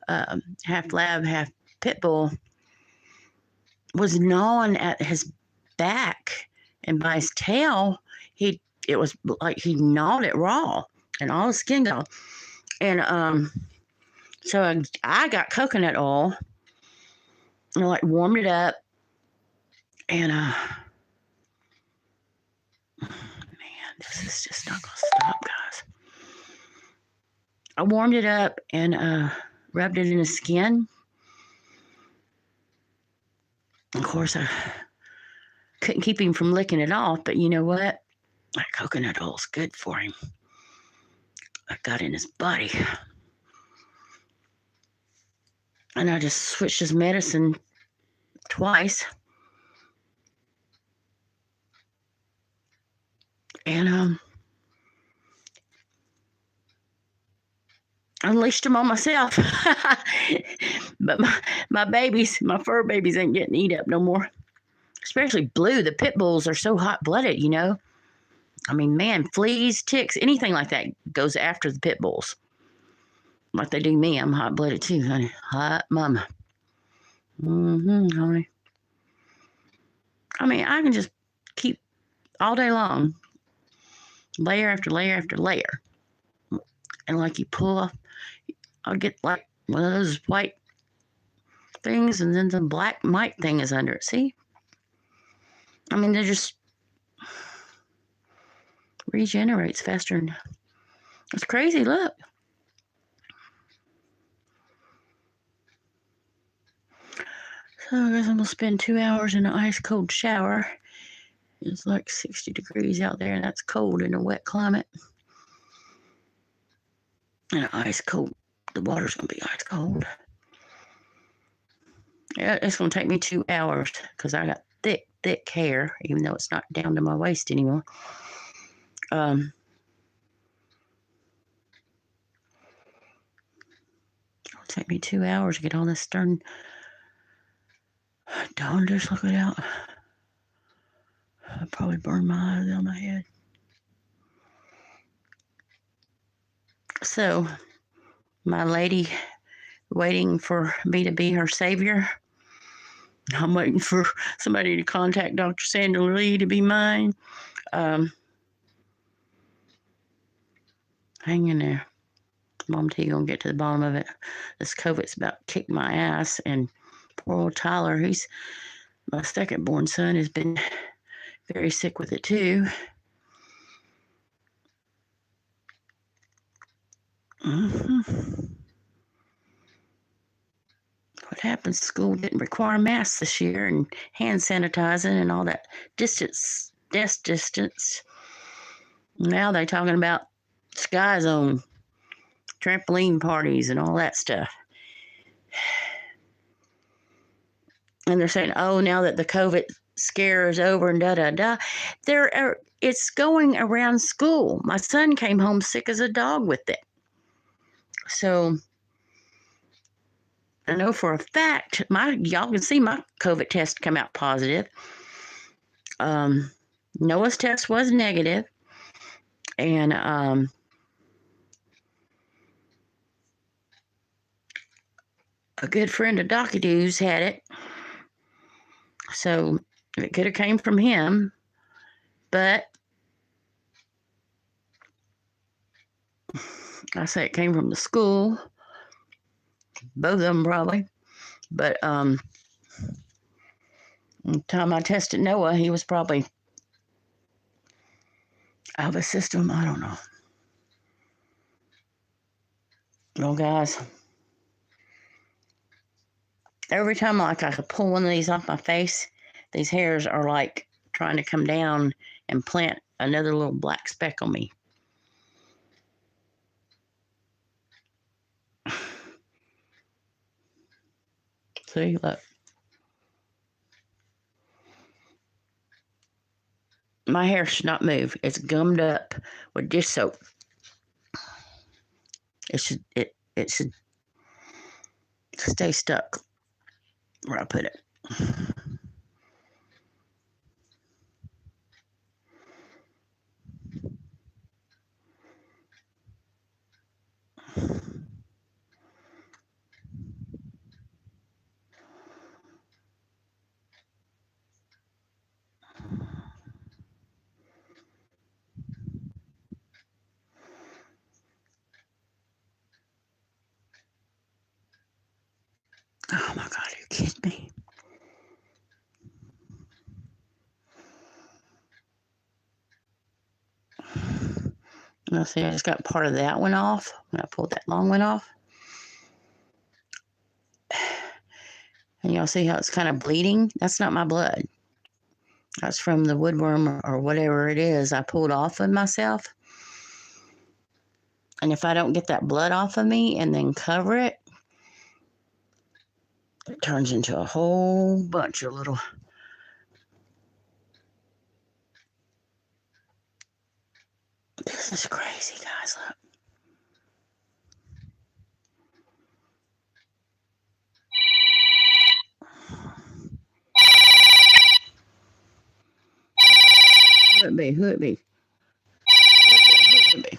half lab, half pit bull, was gnawing at his back and by his tail, it was like he gnawed it raw and all the skin gone. And so I got coconut oil and warmed it up and This is just not going to stop, guys. I warmed it up and rubbed it in the skin. Of course, I couldn't keep him from licking it off, but you know what? That coconut oil's good for him. I got in his body. And I just switched his medicine twice. And I unleashed him on myself. But my babies, my fur babies ain't getting eat up no more. Especially Blue. The pit bulls are so hot-blooded, you know. I mean, man, fleas, ticks, anything like that goes after the pit bulls. Like they do me. I'm hot-blooded too, honey. Hot mama. Honey. I mean, I can just keep all day long. Layer after layer after layer. And like you pull off, I'll get like one of those white things and then the black mite thing is under it. See? I mean, they're just regenerates faster. And it's crazy. Look. So I guess I'm going to spend 2 hours in an ice cold shower. It's like 60 degrees out there, and that's cold in a wet climate. And ice cold. The water's going to be ice cold. Yeah, it's going to take me 2 hours because I got thick hair, even though it's not down to my waist anymore. It'll take me 2 hours to get all this darn. Don't just look it out. I'll probably burn my eyes on my head. So, my lady waiting for me to be her savior. I'm waiting for somebody to contact Dr. Sandra Lee to be mine. Hang in there. Mom T gonna get to the bottom of it. This COVID's about to kick my ass, and poor old Tyler, he's my second born son, has been very sick with it too. What happens? School didn't require masks this year and hand sanitizing and all that distance. Now they're talking about Sky Zone, trampoline parties, and all that stuff. And they're saying, oh, now that the COVID scare is over and da-da-da, it's going around school. My son came home sick as a dog with it. So I know for a fact, y'all can see my COVID test come out positive. Noah's test was negative. And a good friend of Docky Doo's had it. So it could have came from him. But I say it came from the school. Both of them probably. But the time I tested Noah, he was probably out of the system. I don't know. Well, guys, every time like I could pull one of these off my face, these hairs are like trying to come down and plant another little black speck on me. See, look. My hair should not move. It's gummed up with dish soap. It should stay stuck where I put it. Oh my God, are you kidding me? Now see, I just got part of that one off when I pulled that long one off. And y'all see how it's kind of bleeding? That's not my blood. That's from the woodworm or whatever it is I pulled off of myself. And if I don't get that blood off of me and then cover it, it turns into a whole bunch of little... This is crazy, guys. Look. Who it be? Who it be? Who it be?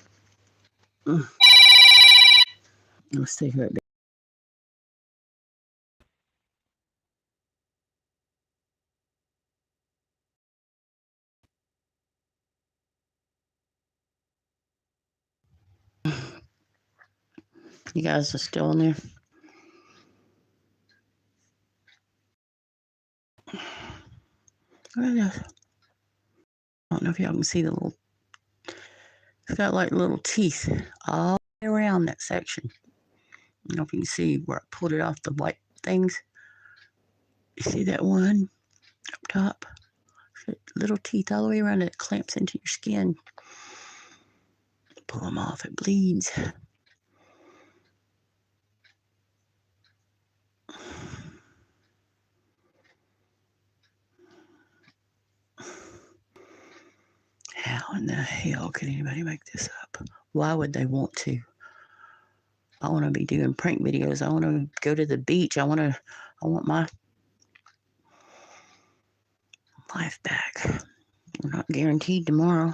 Let's see who it be. You guys are still in there? What is this? I don't know if y'all can see the little... It's got like little teeth all the way around that section. I don't know if you can see where I pulled it off the white things. You see that one up top? Little teeth all the way around it clamps into your skin. Pull them off, it bleeds. How in the hell could anybody make this up? Why would they want to? I want to be doing prank videos. I want to go to the beach. I want my life back. We're not guaranteed tomorrow.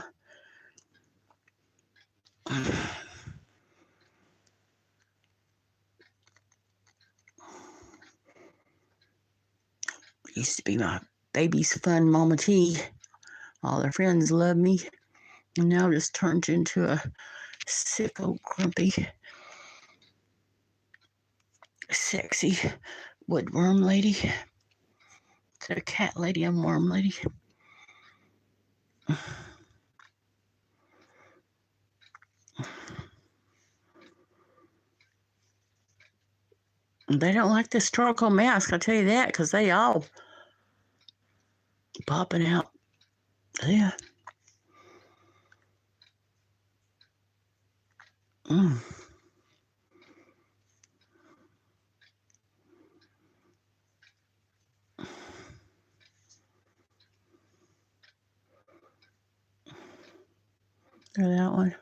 Used to be my baby's fun Mama T. All their friends loved me. And now just turned into a sick old grumpy, sexy woodworm lady. Instead of cat lady, I'm worm lady. They don't like this charcoal mask, I'll tell you that, because they all popping out. Yeah. Mm. Look at that one.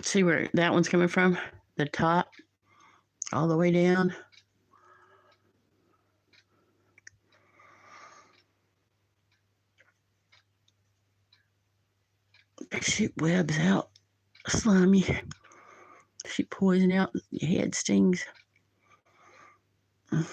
See where that one's coming from? The top, all the way down. They shoot webs out, slimy. Shoot poison out, your head stings. I've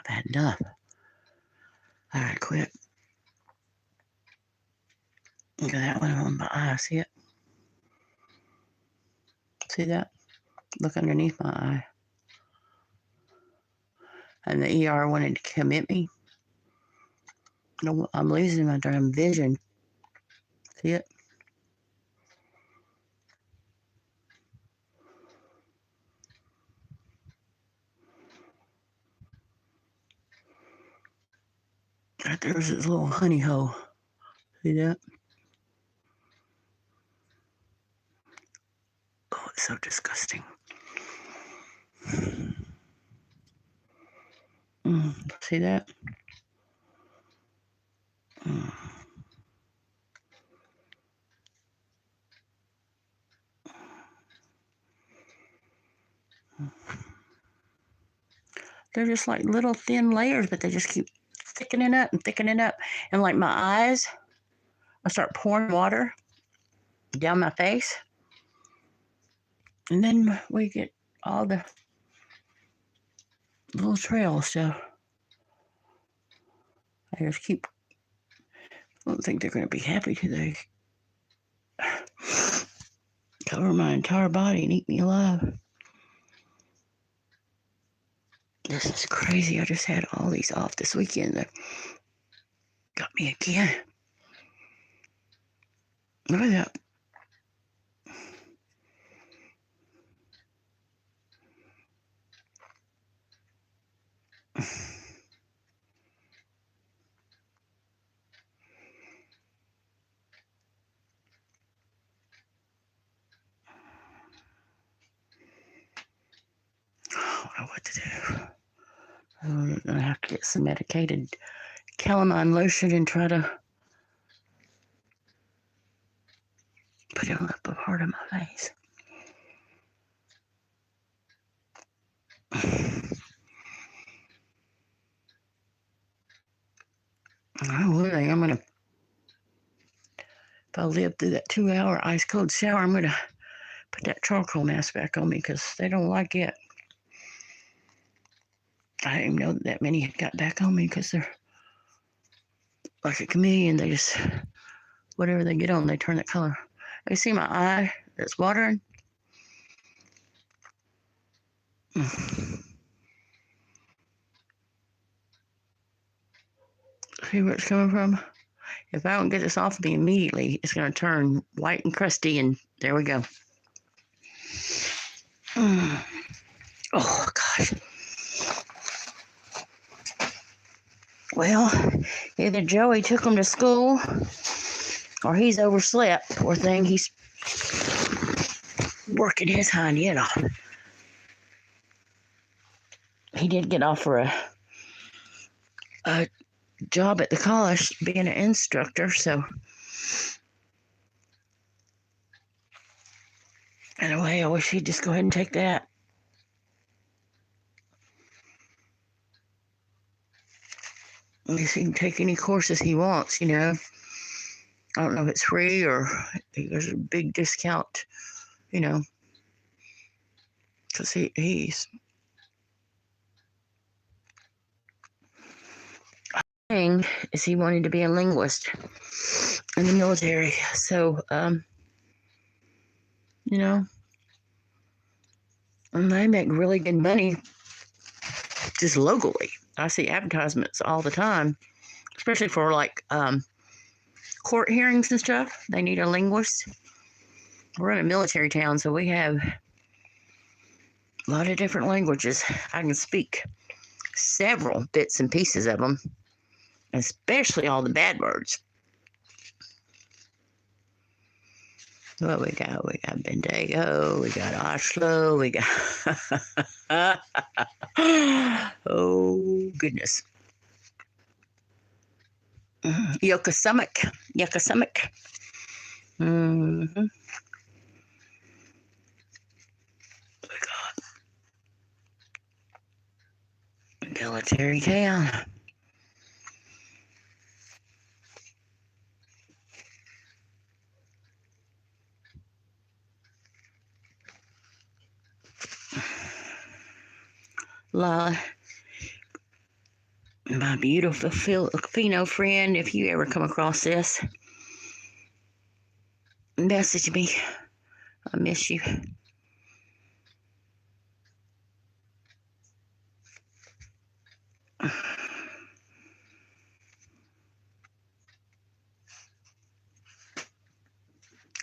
had enough. All right, quit. Look at that one on my eye. See it? See that? Look underneath my eye. And the ER wanted to come at me. No, I'm losing my damn vision. See it? Right there's this little honey hole. See that? Oh, it's so disgusting. See that? They're just like little thin layers, but they just keep thickening up and thickening up. And like my eyes, I start pouring water down my face. And then we get all the little trails. So I just keep, I don't think they're going to be happy today. cover my entire body and eat me alive. This is crazy. I just had all these off this weekend. That got me again. Look at that. I don't know what to do. I'm gonna have to get some medicated calamine lotion and try to put it on the upper part of my face. I'm gonna, if I live through that 2-hour ice cold shower, I'm gonna put that charcoal mask back on me because they don't like it. I didn't even know that many had got back on me because they're like a chameleon. They just, whatever they get on, they turn that color. You see my eye that's watering? See where it's coming from? If I don't get this off of me immediately, it's going to turn white and crusty, and there we go. Oh, gosh. Well, either Joey took him to school or he's overslept. Poor thing, he's working his hind end off. He did get off for a job at the college being an instructor, so in a way I wish he'd just go ahead and take that. I guess he can take any courses he wants, you know. I don't know if it's free or there's a big discount, you know, because he's thing is he wanted to be a linguist in the military. So, you know, and they make really good money just locally. I see advertisements all the time, especially for like court hearings and stuff. They need a linguist. We're in a military town, so we have a lot of different languages. I can speak several bits and pieces of them, especially all the bad words. What we got? We got Bendigo, we got Oslo, we got oh goodness. Yokosumak. Mm-hmm. We got military town. La, my beautiful Filipino friend, if you ever come across this, message me. I miss you.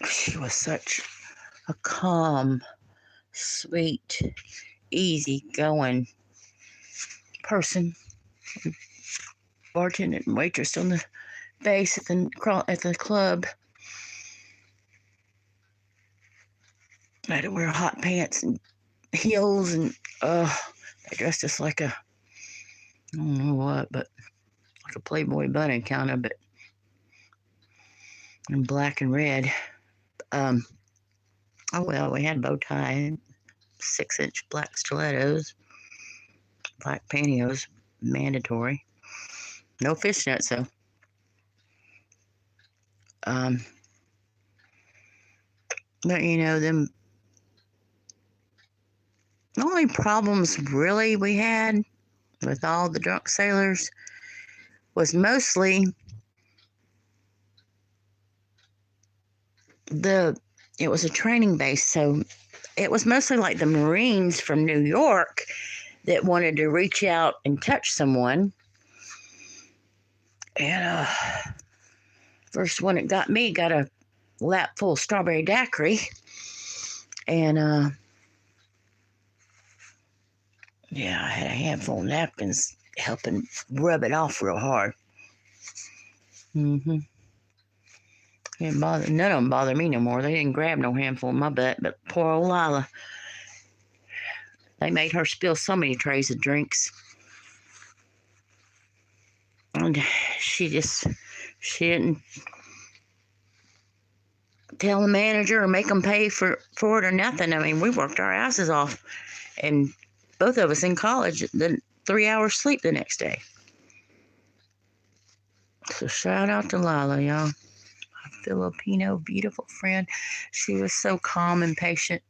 She was such a calm, sweet, easy-going person. Bartender and waitress on the base at the club. I had to wear hot pants and heels, and they dressed us like I don't know what, but like a Playboy bunny kind of, but in black and red. Oh well, we had a bow tie, 6-inch black stilettos, black pantyhose, mandatory. No fishnets though. But you know, the only problems really we had with all the drunk sailors was mostly the it was a training base, so it was mostly like the Marines from New York that wanted to reach out and touch someone. And first one that got me got a lap full of strawberry daiquiri. And yeah, I had a handful of napkins helping rub it off real hard. Didn't bother, none of them bother me no more. They didn't grab no handful of my butt, but poor old Lila. They made her spill so many trays of drinks. And she didn't tell the manager or make them pay for it or nothing. I mean, we worked our asses off. And both of us in college, the 3 hours sleep the next day. So shout out to Lila, y'all. My Filipino beautiful friend. She was so calm and patient.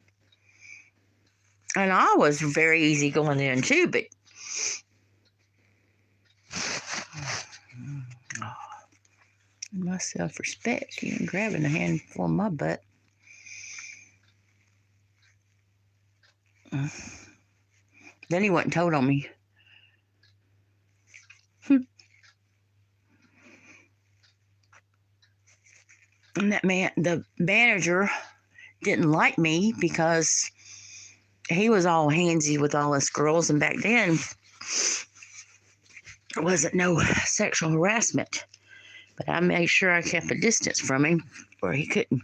And I was very easygoing then too, but my self-respect, she ain't grabbing a handful of my butt. Then he went and told on me. And that man, the manager, didn't like me because he was all handsy with all us girls, and back then there wasn't no sexual harassment. But I made sure I kept a distance from him where he couldn't.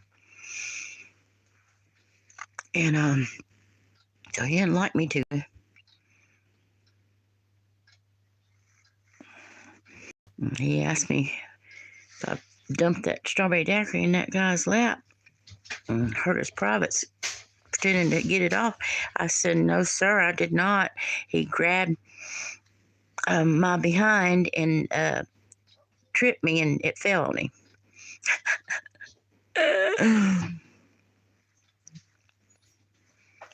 And so he didn't like me too. He asked me if I dumped that strawberry daiquiri in that guy's lap and hurt his privates, pretending to get it off. I said, no, sir, I did not. He grabbed my behind and tripped me, and it fell on him.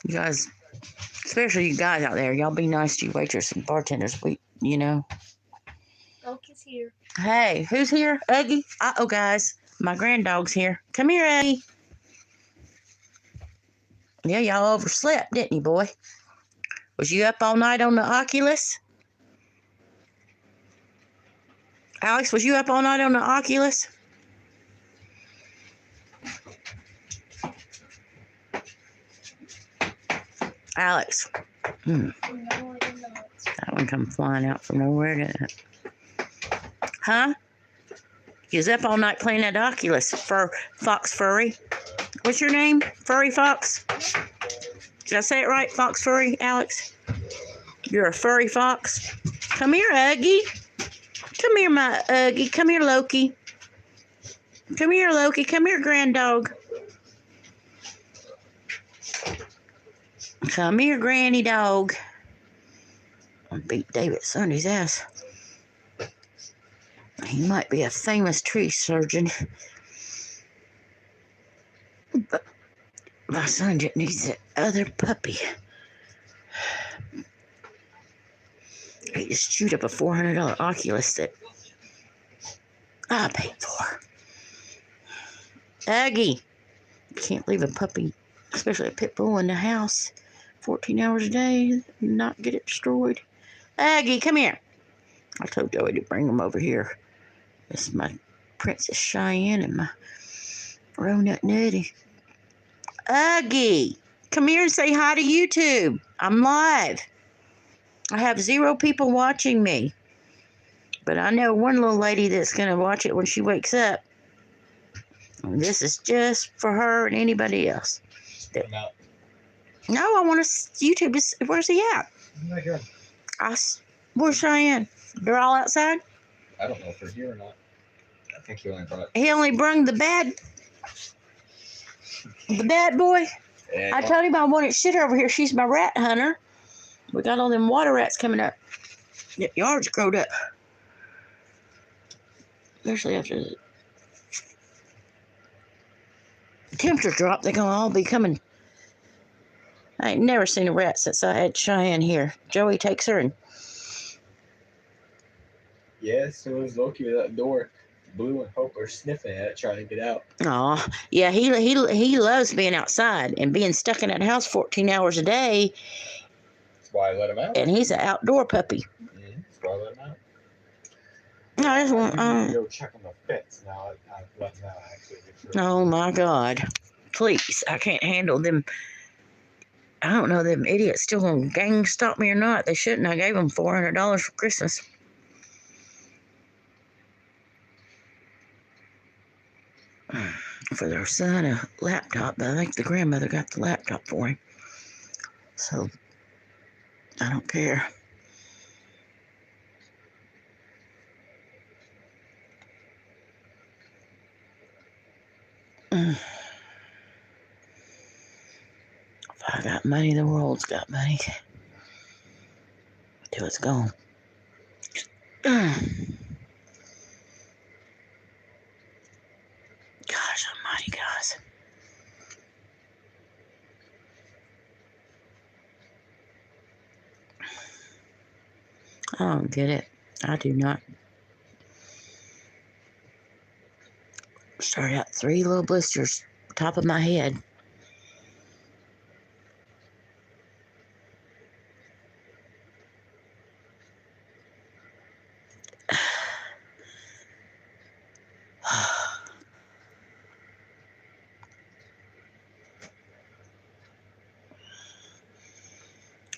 You guys, especially you guys out there, y'all be nice to you waitresses and bartenders. Elk is here. Hey, who's here? Uggy? Uh-oh, guys. My granddog's here. Come here, Uggy. Yeah, y'all overslept, didn't you, boy? Was you up all night on the Oculus? Alex, was you up all night on the Oculus? Alex. No, I did not. That one come flying out from nowhere, didn't it? Huh? You was up all night playing that Oculus, Fox Furry. What's your name? Furry Fox? Did I say it right? Fox Furry, Alex? You're a furry fox? Come here, Uggy. Come here, my Uggy. Come here, Loki. Come here, Loki. Come here, granddog. Come here, granny dog. I beat David Sunday's ass. He might be a famous tree surgeon, but my son just needs that other puppy. He just chewed up a $400 Oculus that I paid for. Aggie, can't leave a puppy, especially a pit bull, in the house 14 hours a day and not get it destroyed. Aggie, come here. I told Joey to bring him over here. This is my Princess Cheyenne and my Ronut Nutty. Aggie, come here and say hi to YouTube. I'm live. I have 0 people watching me. But I know one little lady that's going to watch it when she wakes up. And this is just for her and anybody else. I'm out. No, I want to YouTube. Where's he at? I'm not here. Where's Cheyenne? They're all outside? I don't know if they're here or not. I think He only brung the bad boy. Yeah, I told him I wanted shit over here. She's my rat hunter. We got all them water rats coming up. The yard's growed up. Especially after the temperature drop, they're going to all be coming. I ain't never seen a rat since I had Cheyenne here. Joey takes her and... Yeah, as soon as Loki was at the door, Blue and Hope are sniffing at it, trying to get out. Oh, yeah, he loves being outside and being stuck in that house 14 hours a day, That's why I let him out. and he's an outdoor puppy. That's why I let him out. No, I just I want, do need to go check on the fence now. I've let him out, actually. Make sure. oh my God. Please, I can't handle them. I don't know, them idiots still gonna gang stalk me or not. They shouldn't. I gave them $400 for Christmas. For their son, a laptop, but I think the grandmother got the laptop for him. So, I don't care. If I got money, the world's got money. Till it's gone. Gosh almighty, guys. I don't get it. I do not. Started out 3 little blisters, top of my head.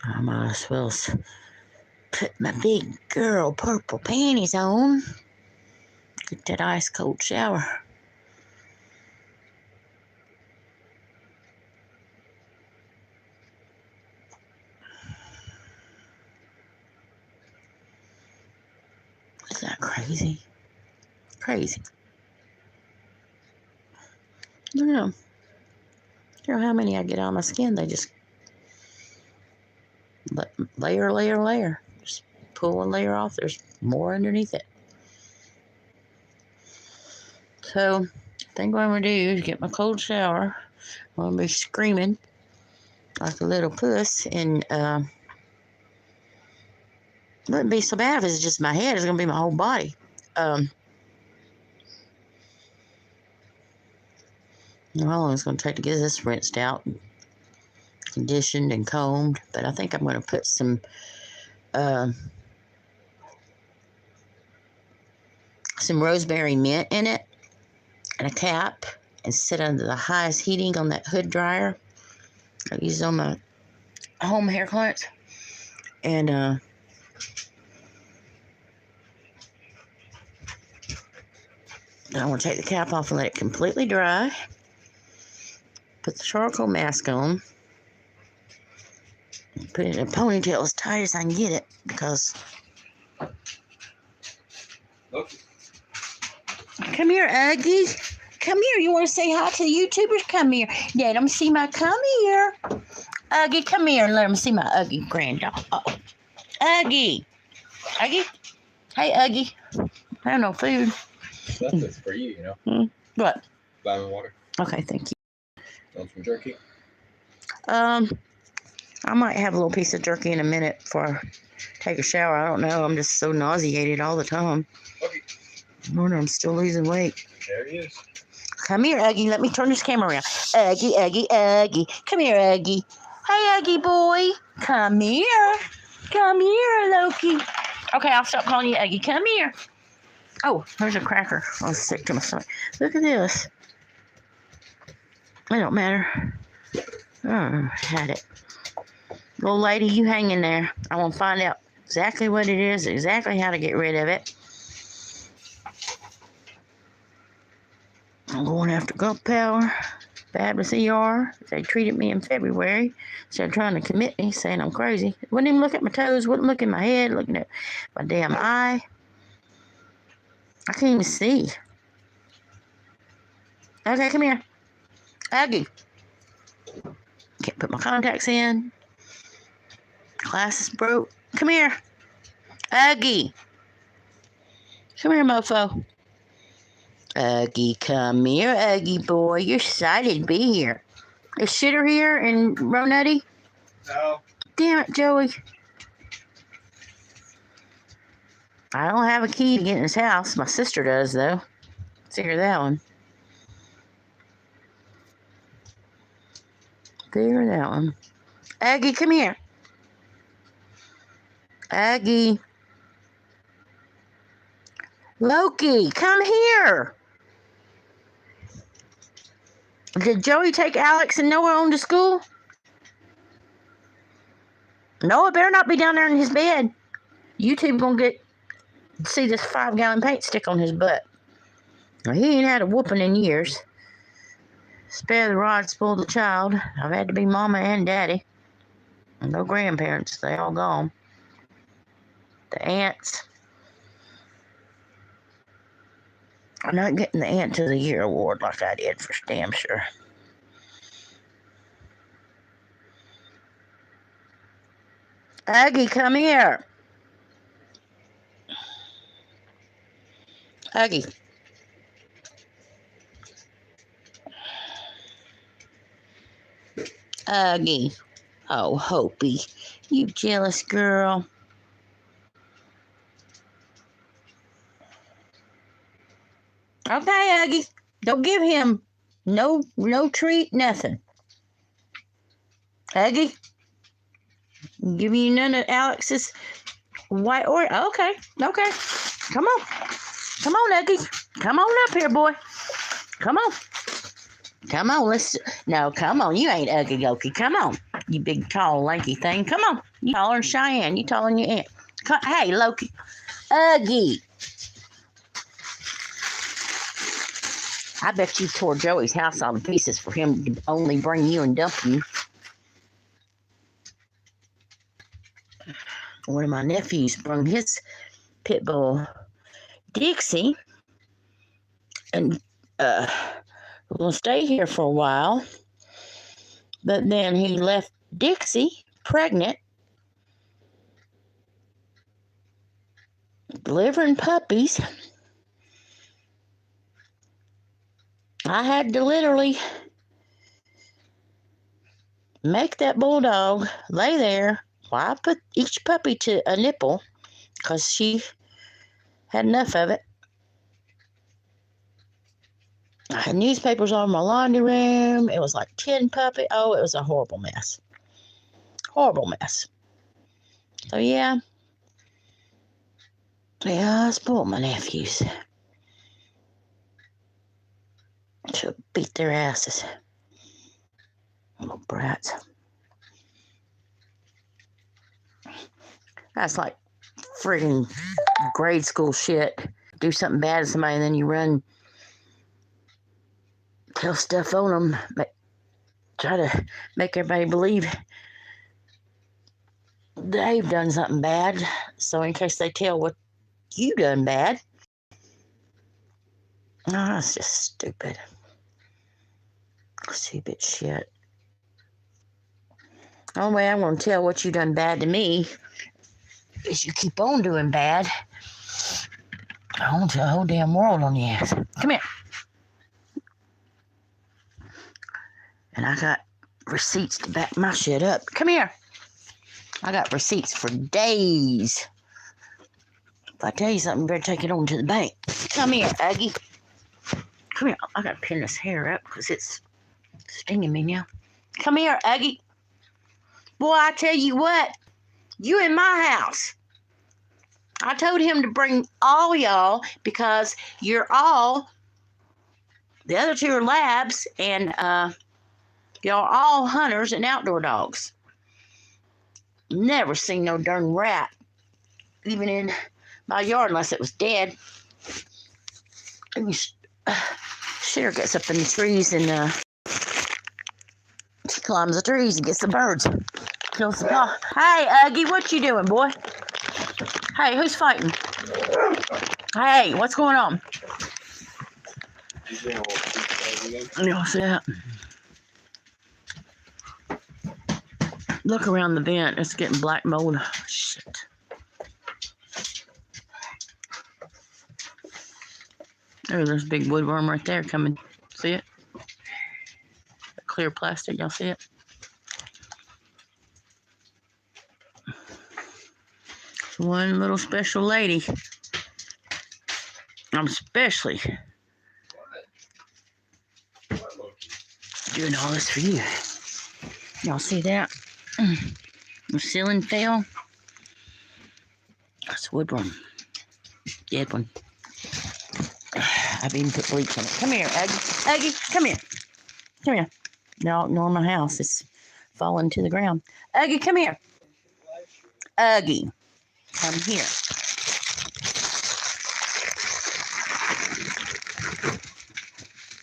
I might as well put my big girl purple panties on. Get that ice cold shower. Is that crazy? Crazy. I don't know. You know how many I get on my skin? They just layer. Just pull one layer off. There's more underneath it. So, I think what I'm going to do is get my cold shower. I'm going to be screaming like a little puss. And it wouldn't be so bad if it's just my head. It's going to be my whole body. How long it's going to take to get this rinsed out, conditioned and combed. But I think I'm going to put some rosemary mint in it and a cap and sit under the highest heating on that hood dryer. I use it on my home hair clients. And then I want to take the cap off and let it completely dry. Put the charcoal mask on. Put it in a ponytail as tight as I can get it because. Look. Come here, Uggy. Come here. You want to say hi to the YouTubers? Come here. Let them see my. Come here. Uggy, come here and let them see my Uggy granddog. Uh-oh. Uggy. Uggy. Hey, Uggy. I have no food. That's for you, you know. What? Lemon water. Okay, thank you. Want some jerky? I might have a little piece of jerky in a minute before I take a shower. I don't know. I'm just so nauseated all the time. Okay. I wonder I'm still losing weight. There he is. Come here, Uggy. Let me turn this camera around. Uggy. Come here, Uggy. Hey, Uggy boy. Come here. Come here, Loki. Okay, I'll stop calling you Uggy. Come here. Oh, there's a cracker. I was sick to my stomach. Look at this. It don't matter. Oh, had it. Little lady, you hang in there. I want to find out exactly what it is, exactly how to get rid of it. I'm going after Gulp Power. Bad with ER. They treated me in February. So they're trying to commit me, saying I'm crazy. Wouldn't even look at my toes, wouldn't look at my head, looking at my damn eye. I can't even see. Okay, come here. Aggie. Can't put my contacts in. Glasses broke. Come here. Aggie. Come here, mofo. Aggie, come here, Aggie boy. You're excited to be here. Is Shitter here in Ronutty? No. Damn it, Joey. I don't have a key to get in his house. My sister does, though. Figure that one. Figure that one. Aggie, come here. Aggie. Loki, come here. Did Joey take Alex and Noah on to school? Noah better not be down there in his bed. YouTube gonna see this 5-gallon paint stick on his butt. Well, he ain't had a whooping in years. Spare the rod, spoil the child. I've had to be mama and daddy. No grandparents, they all gone. The aunts. I'm not getting the Aunt of the Year award like I did for damn sure. Aggie, come here. Aggie. Aggie. Oh, Hopi. You jealous girl. Okay, Aggie. Don't give him no treat, nothing. Aggie. Give you none of Alex's white or okay. Come on. Come on, Aggie. Come on up here, boy. Come on. Come on, come on. You ain't Ugly Goki. Come on. You big, tall, lanky thing. Come on. You taller than Cheyenne. You taller than your aunt. Hey, Loki. Uggy. I bet you tore Joey's house all to pieces for him to only bring you and dump you. One of my nephews brought his pit bull, Dixie, and we're going to stay here for a while. But then he left Dixie pregnant, delivering puppies. I had to literally make that bulldog lay there while I put each puppy to a nipple because she had enough of it. I had newspapers all in my laundry room. It was like 10 puppies. Oh, it was a horrible mess. Horrible mess. So, yeah. Yeah, I spoiled my nephews. Should beat their asses. Little brats. That's like friggin' grade school shit. Do something bad to somebody and then you run, tell stuff on them, try to make everybody believe they've done something bad. So in case they tell what you done bad. Oh, it's just stupid. Stupid shit. The only way I'm going to tell what you done bad to me is you keep on doing bad. I want to tell the whole damn world on your ass. Come here. And I got receipts to back my shit up. Come here. I got receipts for days. If I tell you something, you better take it on to the bank. Come here, Aggie. Come here. I got to pin this hair up because it's stinging me now. Come here, Aggie. Boy, I tell you what. You in my house. I told him to bring all y'all because you're all, the other two are labs, and y'all are all hunters and outdoor dogs. Never seen no darn rat, even in my yard, unless it was dead. Shitter gets up in the trees and she climbs the trees and gets the birds. Kills the dog. Hey, Uggy, what you doing, boy? Hey, who's fighting? Hey, what's going on? You see that? Look around the vent. It's getting black mold. Shit. There's a big woodworm right there coming. See it? The clear plastic. Y'all see it? One little special lady. I'm especially Doing all this for you. Y'all see that? The ceiling fell. That's a woodworm. Dead one. I've even put bleach on it. Come here, Aggie. Aggie, come here. Come here. No, in my house. It's falling to the ground. Aggie, come here. Aggie, come here.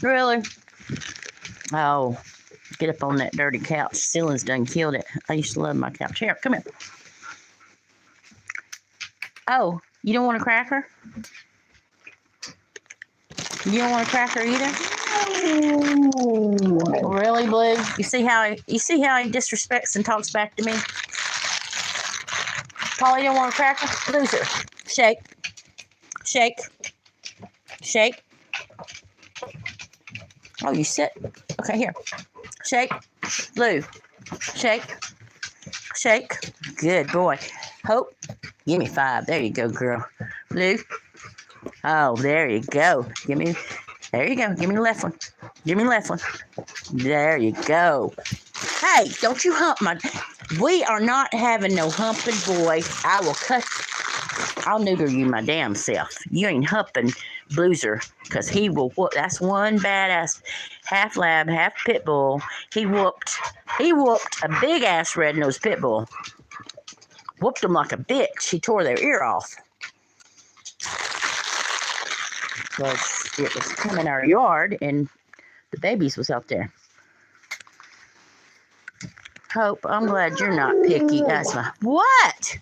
Really? Oh, get up on that dirty couch. Ceiling's done killed it. I used to love my couch. Here, come here. Oh, you don't want a cracker? You don't want a cracker either? Really, Blue? You see how he disrespects and talks back to me? Polly, you don't want a cracker? Loser. Shake. Shake. Shake. Oh, you sit. Okay, here. Shake. Blue. Shake. Shake. Good boy. Hope. Give me 5. There you go, girl. Blue. Oh, there you go. There you go. Give me the left one. Give me the left one. There you go. Hey, don't you hump we are not having no humping, boy. I'll neuter you my damn self. You ain't humping Blueser, because he will whoop. That's one badass, half lab, half pit bull. He whooped a big ass red-nosed pit bull. Whooped him like a bitch. He tore their ear off. Because it was coming our yard and the babies was out there. Hope, I'm glad you're not picky. That's my what?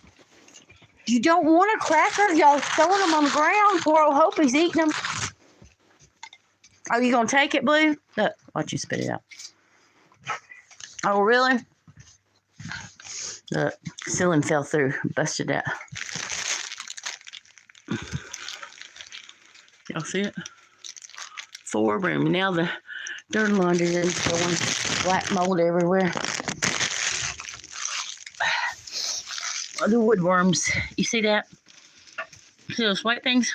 You don't want a cracker? Y'all throwing them on the ground. Poor old Hope, he's eating them. Are you gonna take it, Blue? Look, watch you spit it out. Oh, really? The ceiling fell through, busted out. Y'all see it? 4-room. Now the dirt laundry is going black mold everywhere. The woodworms. You see that? See those white things?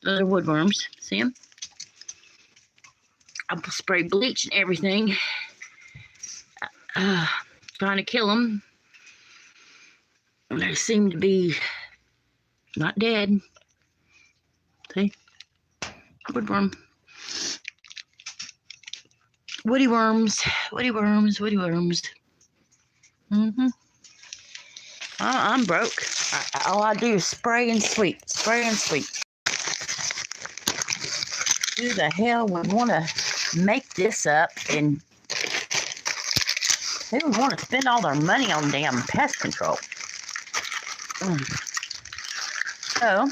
Those are woodworms. See them? I sprayed bleach and everything. Trying to kill them. They seem to be not dead. See? Woodworm. Woody worms. Woody worms. Woody worms. I'm broke. All I do is spray and sweep. Spray and sweep. Who the hell would want to make this up and who would want to spend all their money on damn pest control? So,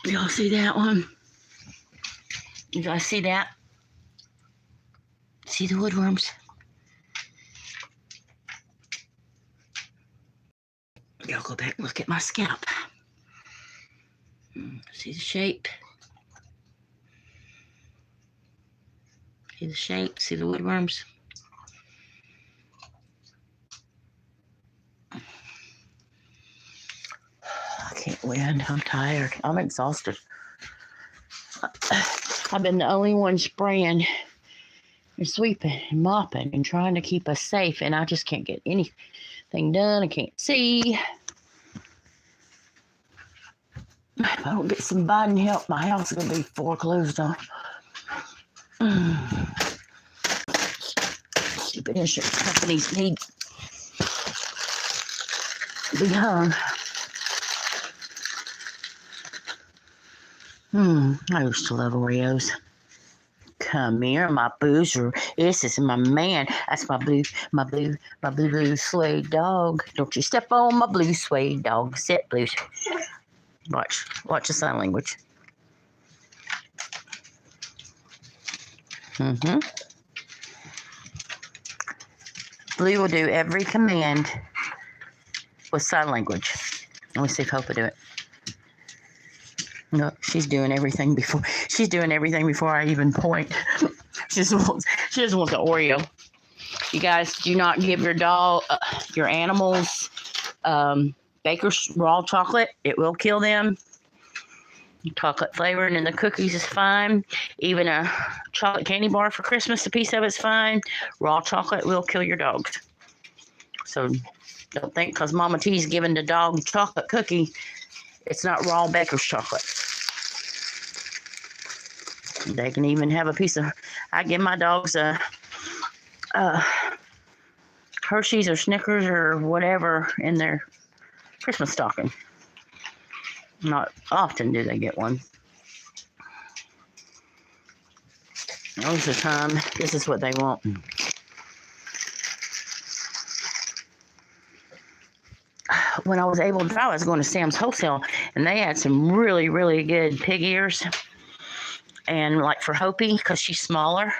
y'all see that one? You guys see that? See the woodworms? Y'all go back and look at my scalp. See the shape? See the shape? See the woodworms? I can't win. I'm tired. I'm exhausted. I've been the only one spraying and sweeping and mopping and trying to keep us safe, and I just can't get anything done. I can't see. If I don't get some Biden help, my house is going to be foreclosed on. Stupid insurance companies need to be hung. I used to love Oreos. Come here, my boozer. This is my man. That's my blue suede dog. Don't you step on my blue suede dog. Sit, Blues. Watch the sign language. Blue will do every command with sign language. Let me see if Hope will do it. No, she's doing everything before I even point. She just wants the Oreo. You guys, do not give your animals Baker's raw chocolate, it will kill them. Chocolate flavoring in the cookies is fine. Even a chocolate candy bar for Christmas, a piece of it's fine. Raw chocolate will kill your dogs. So don't think because Mama T's giving the dog chocolate cookie, it's not raw Baker's chocolate. They can even have a piece of, I give my dogs a Hershey's or Snickers or whatever in their Christmas stocking. Not often do they get one. Most of the time, this is what they want. When I was able to drive, I was going to Sam's Wholesale, and they had some really, really good pig ears. And like for Hopi, because she's smaller,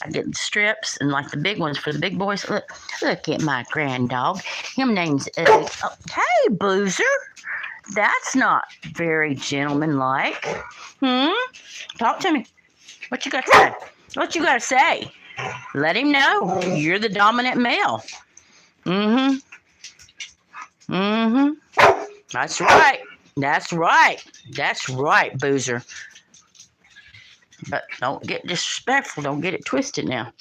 I get the strips and like the big ones for the big boys. Look at my grand dog. Him name's hey, Boozer. That's not very gentlemanlike. Talk to me. What you got to say? What you got to say? Let him know you're the dominant male. That's right. That's right. That's right, Boozer. But don't get disrespectful. Don't get it twisted now.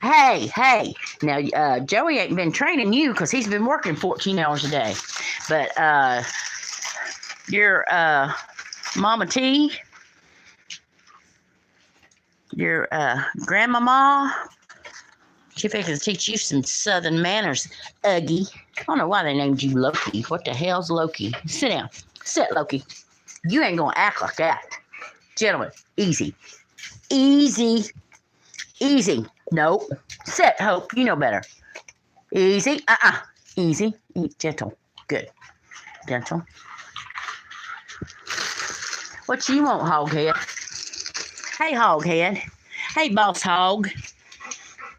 Hey. Now, Joey ain't been training you because he's been working 14 hours a day. But your Mama T, your grandmama, she figures to teach you some southern manners, Uggy. I don't know why they named you Loki. What the hell's Loki? Sit down. Sit, Loki. You ain't going to act like that. Gentlemen, easy. Easy. Easy. Nope. Sit, Hope. You know better. Easy. Easy. Gentle. Good. Gentle. What you want, Hoghead? Hey, Hoghead. Hey, Boss Hog.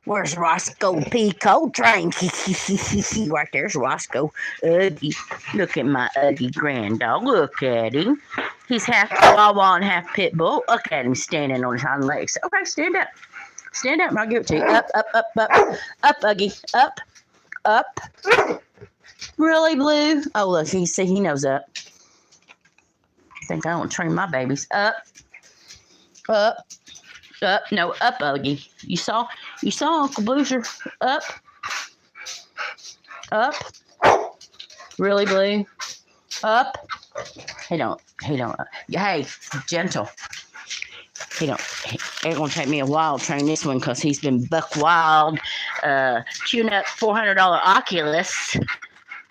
Where's Roscoe P. Coltrane? Right there's Roscoe. Uggy. Look at my ugly grand dog. Look at him. He's half Chihuahua and half pit bull. Look at him standing on his hind legs. Okay, stand up. Stand up and I'll give it to you. Up. Up, Uggy. Up. Really, Blue? Oh, look, he knows up. I think I don't train my babies. Up. No, up, Uggy. You saw Uncle Boozer. Up. Really, Blue? Up. He don't. Hey, gentle. He ain't gonna take me a while to train this one because he's been buck wild, chewing up $400 Oculus,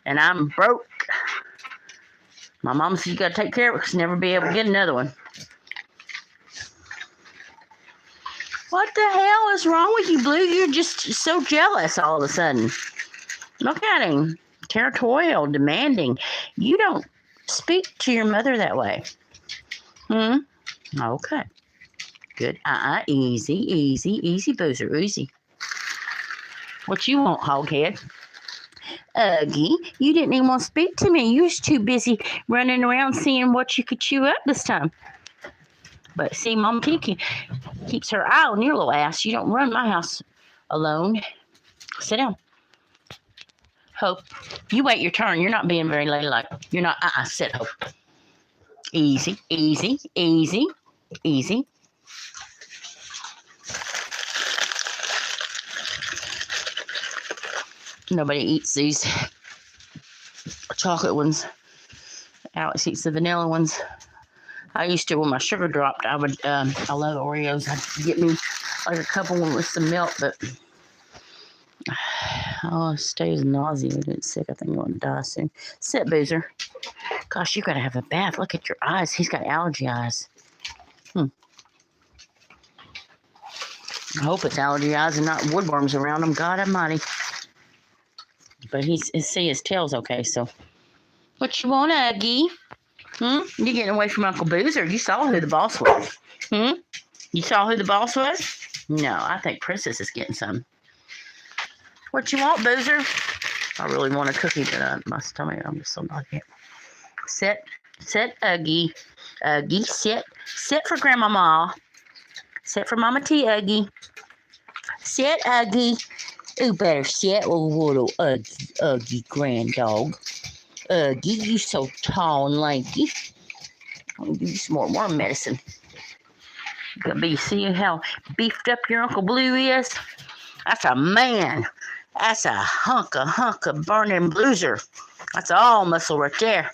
and I'm broke. My mom said you gotta take care of it because never be able to get another one. What the hell is wrong with you, Blue? You're just so jealous all of a sudden. Look at him. Territorial, demanding. You don't speak to your mother that way. Okay. Good. Easy, Boozer. Easy. What you want, Hoghead? Uggy, you didn't even want to speak to me. You was too busy running around seeing what you could chew up this time. But see, Mom T keeps her eye on your little ass. You don't run my house alone. Sit down. Hope, you wait your turn. You're not being very ladylike. You're not. Sit, Hope. Easy. Nobody eats these chocolate ones. Alex eats the vanilla ones. I used to, when my sugar dropped, I love Oreos. I'd get me like a couple with some milk, but oh, stays nauseated and sick. I think I'm going to die soon. Sit, Boozer. Gosh, you got to have a bath. Look at your eyes. He's got allergy eyes. I hope it's allergy eyes and not woodworms around him. God almighty. But his tail's okay, so. What you want, Uggy? You getting away from Uncle Boozer? You saw who the boss was. You saw who the boss was? No, I think Princess is getting some. What you want, Boozer? I really want a cookie, but my stomach, I'm just so not here. Sit, Uggy. Uggy, sit. Sit for Grandmama. Sit for Mama T, Uggy. Sit, Uggy. Who better sit with little ugly grand dog? Uggy, you so tall and lanky. I'll give you some more worm medicine. You see how beefed up your Uncle Blue is? That's a man. That's a hunk of burning blueser. That's all muscle right there.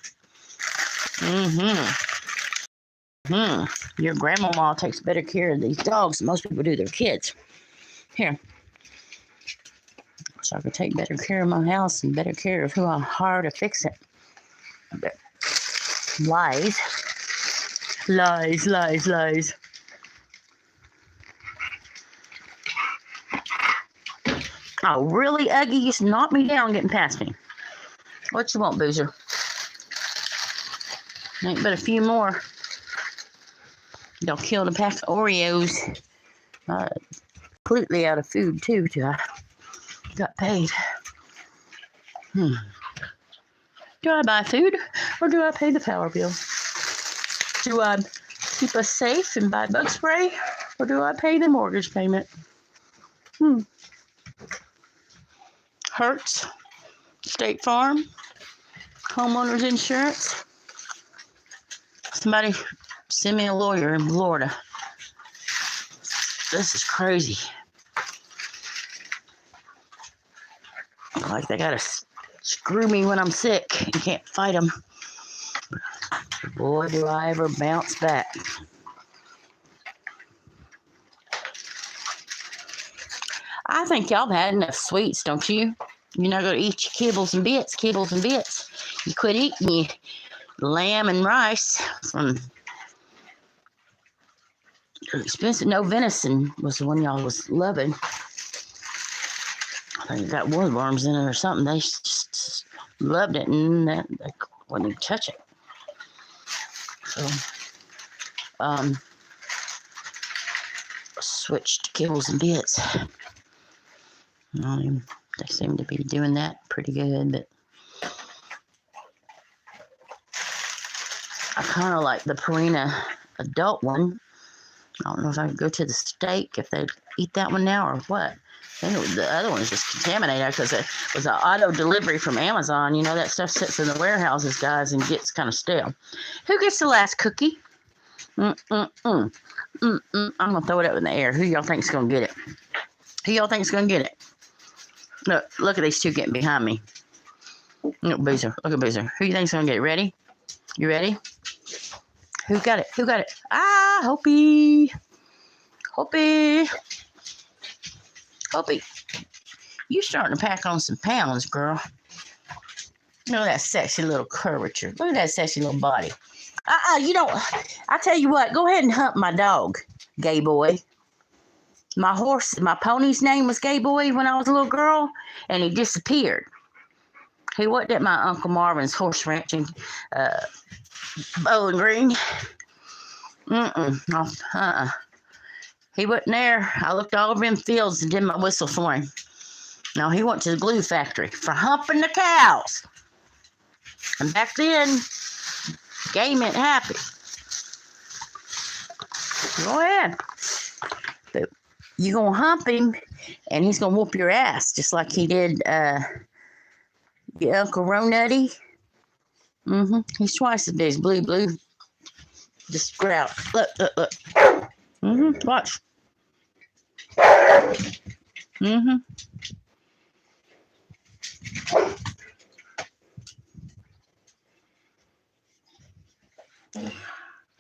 Your grandmama takes better care of these dogs than most people do their kids. Here. So I could take better care of my house and better care of who I hire to fix it. But lies. Lies, lies, lies. Oh, really, Uggy? You just knocked me down getting past me. What you want, Boozer? Ain't but a few more. Don't kill the pack of Oreos. Completely out of food, too, till I got paid. Do I buy food or do I pay the power bill? Do I keep us safe and buy bug spray or do I pay the mortgage payment? Hertz, State Farm, homeowners insurance. Somebody send me a lawyer in Florida. This is crazy. Like they gotta screw me when I'm sick and can't fight them. Boy, do I ever bounce back. I think y'all have had enough sweets, don't you? You're not going to eat your kibbles and bits. You quit eating your lamb and rice from expensive. No, venison was the one y'all was loving. I think it got woodworms in it or something. They just loved it and they wouldn't even touch it. So, switched to kibbles and bits. They seem to be doing that pretty good, but I kind of like the Purina adult one. I don't know if I could go to the steak if they'd eat that one now or what. I think the other one is just contaminated because it was an auto delivery from Amazon. You know, that stuff sits in the warehouses, guys, and gets kind of stale. Who gets the last cookie? I'm going to throw it up in the air. Who y'all think's going to get it? Who y'all think's going to get it? Look at these two getting behind me. Look, Boozer. Look at Boozer. Who you think's going to get it? Ready? You ready? Who got it? Who got it? Ah, Hopi. Hopi. Hopi. You starting to pack on some pounds, girl. Look at that sexy little curvature. Look at that sexy little body. You don't. I tell you what. Go ahead and hunt my dog, Gay Boy. My pony's name was Gay Boy when I was a little girl, and he disappeared. He wasn't at my Uncle Marvin's horse ranch in Bowling Green. He wasn't there. I looked all over them fields and did my whistle for him. No, he went to the glue factory for humping the cows. And back then, gay meant happy. Go ahead. But you gonna hump him, and he's gonna whoop your ass, just like he did your Uncle Ronutty. He's twice as big as Blue. Just grout. Look. Watch.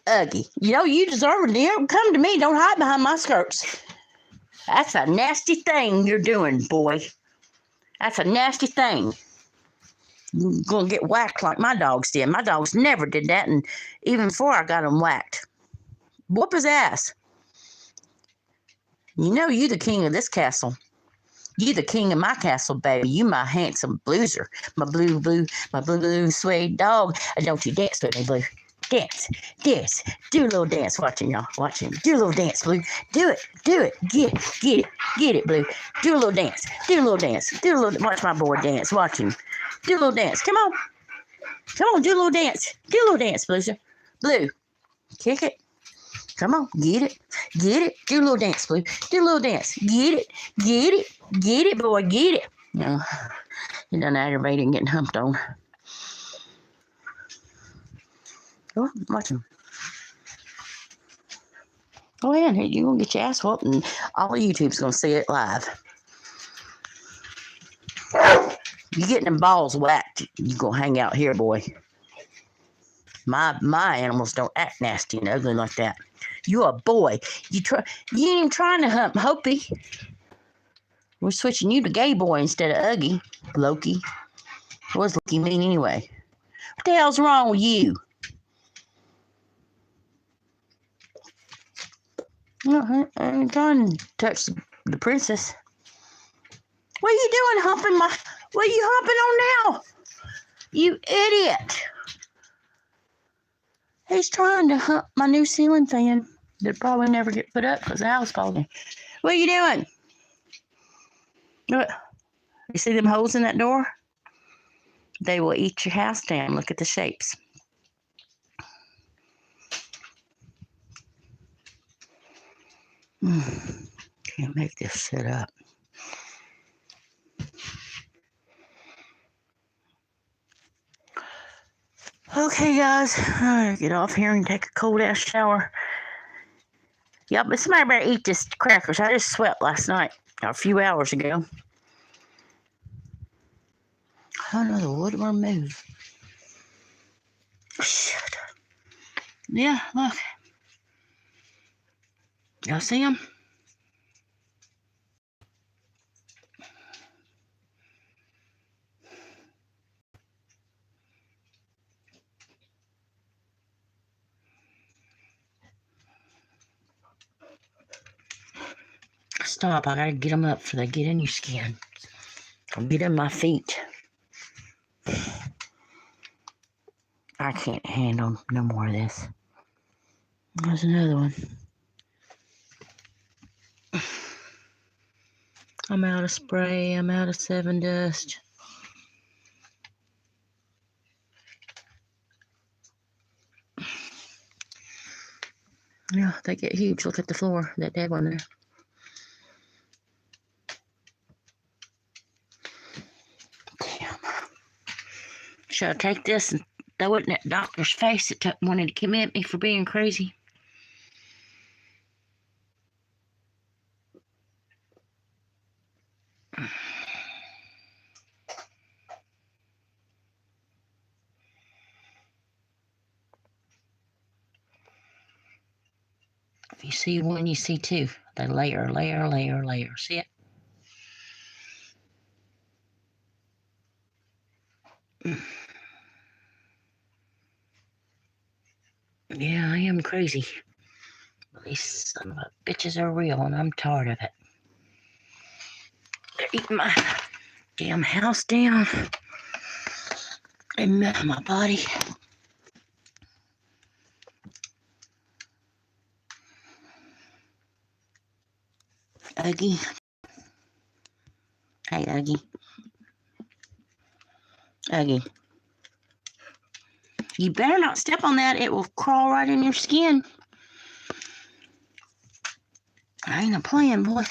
Uggy. You know, you deserve it. You don't come to me. Don't hide behind my skirts. That's a nasty thing you're doing, boy. That's a nasty thing. You're going to get whacked like my dogs did. My dogs never did that, and even before I got them whacked. Whoop his ass. You know you the king of this castle. You the king of my castle, baby. You my handsome blueser. My blue suede dog. Don't you dance with me, Blue. Dance. Do a little dance. Watching y'all. Watching. Do a little dance, Blue. Do it. Get it, Blue. Do a little dance. Watch my boy dance. Watch him. Do a little dance. Come on, do a little dance. Blueser. Blue. Kick it. Come on, get it. Do a little dance, Blue. Do a little dance. Get it. Get it, boy, get it. No, he done aggravated and getting humped on. Oh, watch him. Go ahead, you're going to get your ass whooped and all of YouTube's going to see it live. You getting them balls whacked, you going to hang out here, boy. My animals don't act nasty and ugly like that. You a boy. You ain't even trying to hump Hopi. We're switching you to gay boy instead of Uggy. Loki. What does Loki mean anyway? What the hell's wrong with you? I ain't trying to touch the princess. What are you doing humping my... What are you humping on now? You idiot. He's trying to hump my new ceiling fan that probably never get put up because the house falls in. What are you doing? What? You see them holes in that door? They will eat your house down. Look at the shapes. Can't make this shit up. Okay, guys. I'm gonna get off here and take a cold ass shower. Yep, but somebody better eat this crackers. I just sweat last night, or a few hours ago. Oh no, the woodworm moved. Shit. Yeah, look. Y'all see him? Stop, I gotta get them up before they get in your skin. Or get in my feet. I can't handle no more of this. There's another one. I'm out of spray. I'm out of 7 dust. Yeah, they get huge. Look at the floor. That dead one there. Damn. Should I take this and throw it in that doctor's face that wanted to come at me for being crazy? If you see one, you see two. They layer, layer, layer, layer. See it? Yeah, I am crazy. But these son of a bitches are real, and I'm tired of it. They're eating my damn house down. And my body. Uggy. Hey, Uggy. Uggy. You better not step on that. It will crawl right in your skin. I ain't a playing, boy.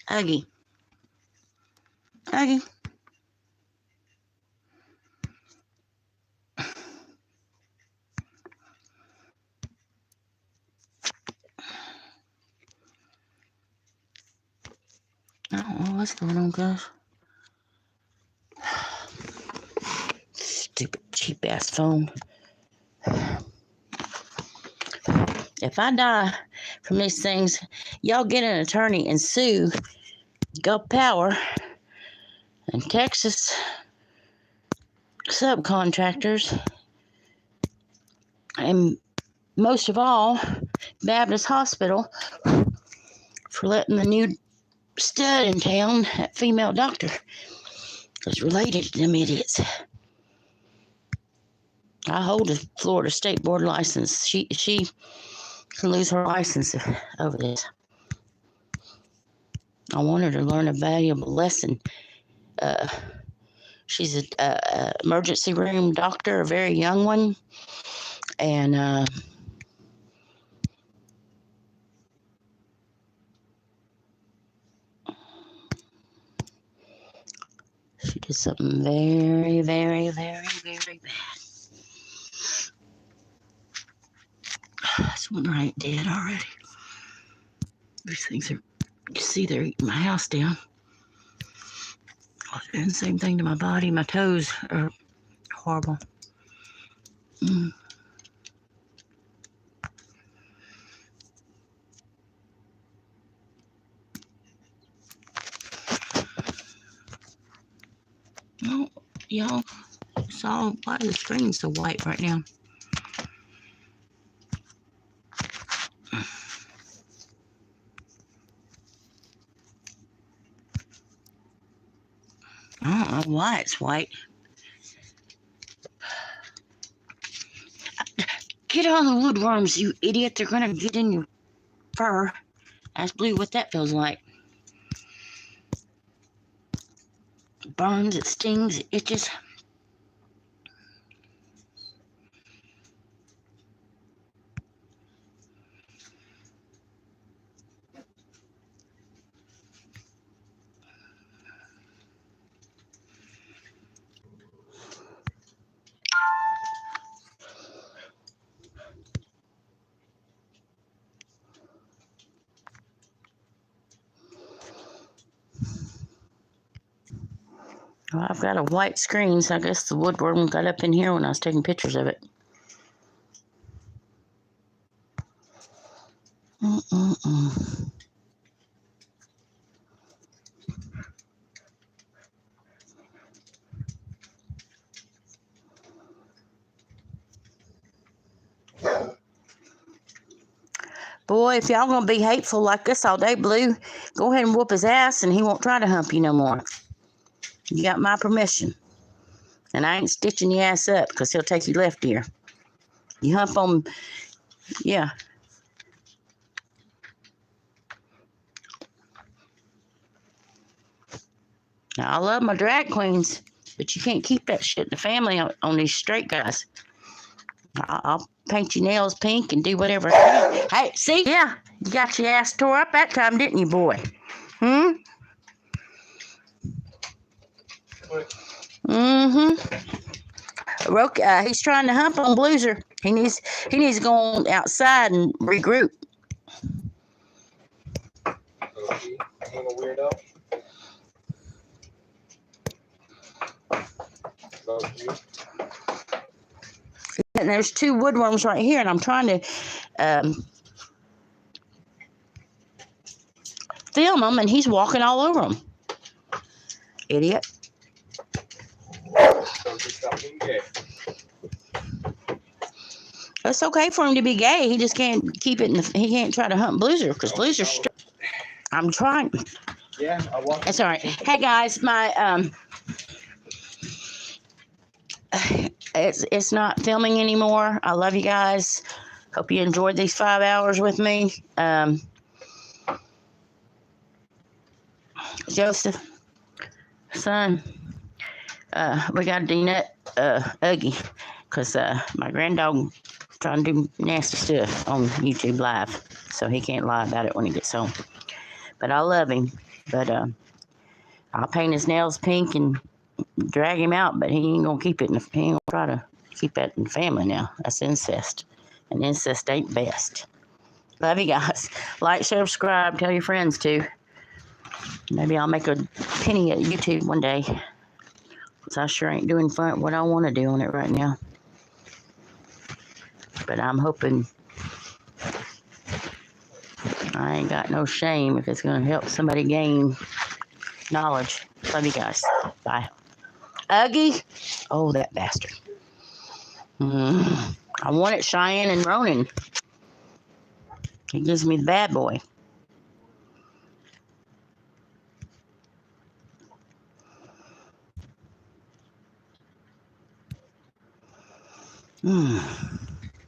Uggy. Uggy. I don't know what's going on, guys. Stupid cheap ass phone. If I die from these things, y'all get an attorney and sue Gulf Power and Texas subcontractors, and most of all, Baptist Hospital for letting the new stud in town, that female doctor, was related to them idiots. I hold a Florida State Board license. She can lose her license over this. I want her to learn a valuable lesson She's a emergency room doctor, a very young one, and she did something very, very, very, very bad. This one right dead already. These things are, you see, they're eating my house down. And the same thing to my body. My toes are horrible. Oh, y'all saw why the screen's so white right now. I don't know why it's white. Get on the woodworms, you idiot. They're gonna get in your fur. Ask Blue what that feels like. It burns, it stings, it itches. Well, I've got a white screen, so I guess the woodworm got up in here when I was taking pictures of it. Boy, if y'all gonna be hateful like this all day, Blue, go ahead and whoop his ass and he won't try to hump you no more. You got my permission. And I ain't stitching your ass up because he'll take your left ear. You hump on, yeah. Now, I love my drag queens, but you can't keep that shit in the family on these straight guys. I'll paint your nails pink and do whatever. Hey, see? Yeah, you got your ass tore up that time, didn't you, boy? He's trying to hump on Blueser. He needs to go on outside and regroup. I'm a weirdo. And there's two woodworms right here, and I'm trying to film them, and he's walking all over them. Idiot. It's okay for him to be gay. He just can't keep it. He can't try to hunt Blueser because Blueser's. I'm trying. Yeah, I walk. That's all right. Hey guys, my it's not filming anymore. I love you guys. Hope you enjoyed these 5 hours with me. Joseph, son, we got to denut Uggy because my granddog trying to do nasty stuff on YouTube Live, so he can't lie about it when he gets home. But I love him. But I'll paint his nails pink and drag him out, but he ain't gonna keep it. He ain't gonna try to keep that in the family now. That's incest, and incest ain't best. Love you guys. Like, share, subscribe. Tell your friends too. Maybe I'll make a penny at YouTube one day. Cause I sure ain't doing what I want to do on it right now. But I'm hoping I ain't got no shame if it's gonna help somebody gain knowledge. Love you guys. Bye. Uggy. Oh, that bastard. I want it Cheyenne and Ronan. He gives me the bad boy.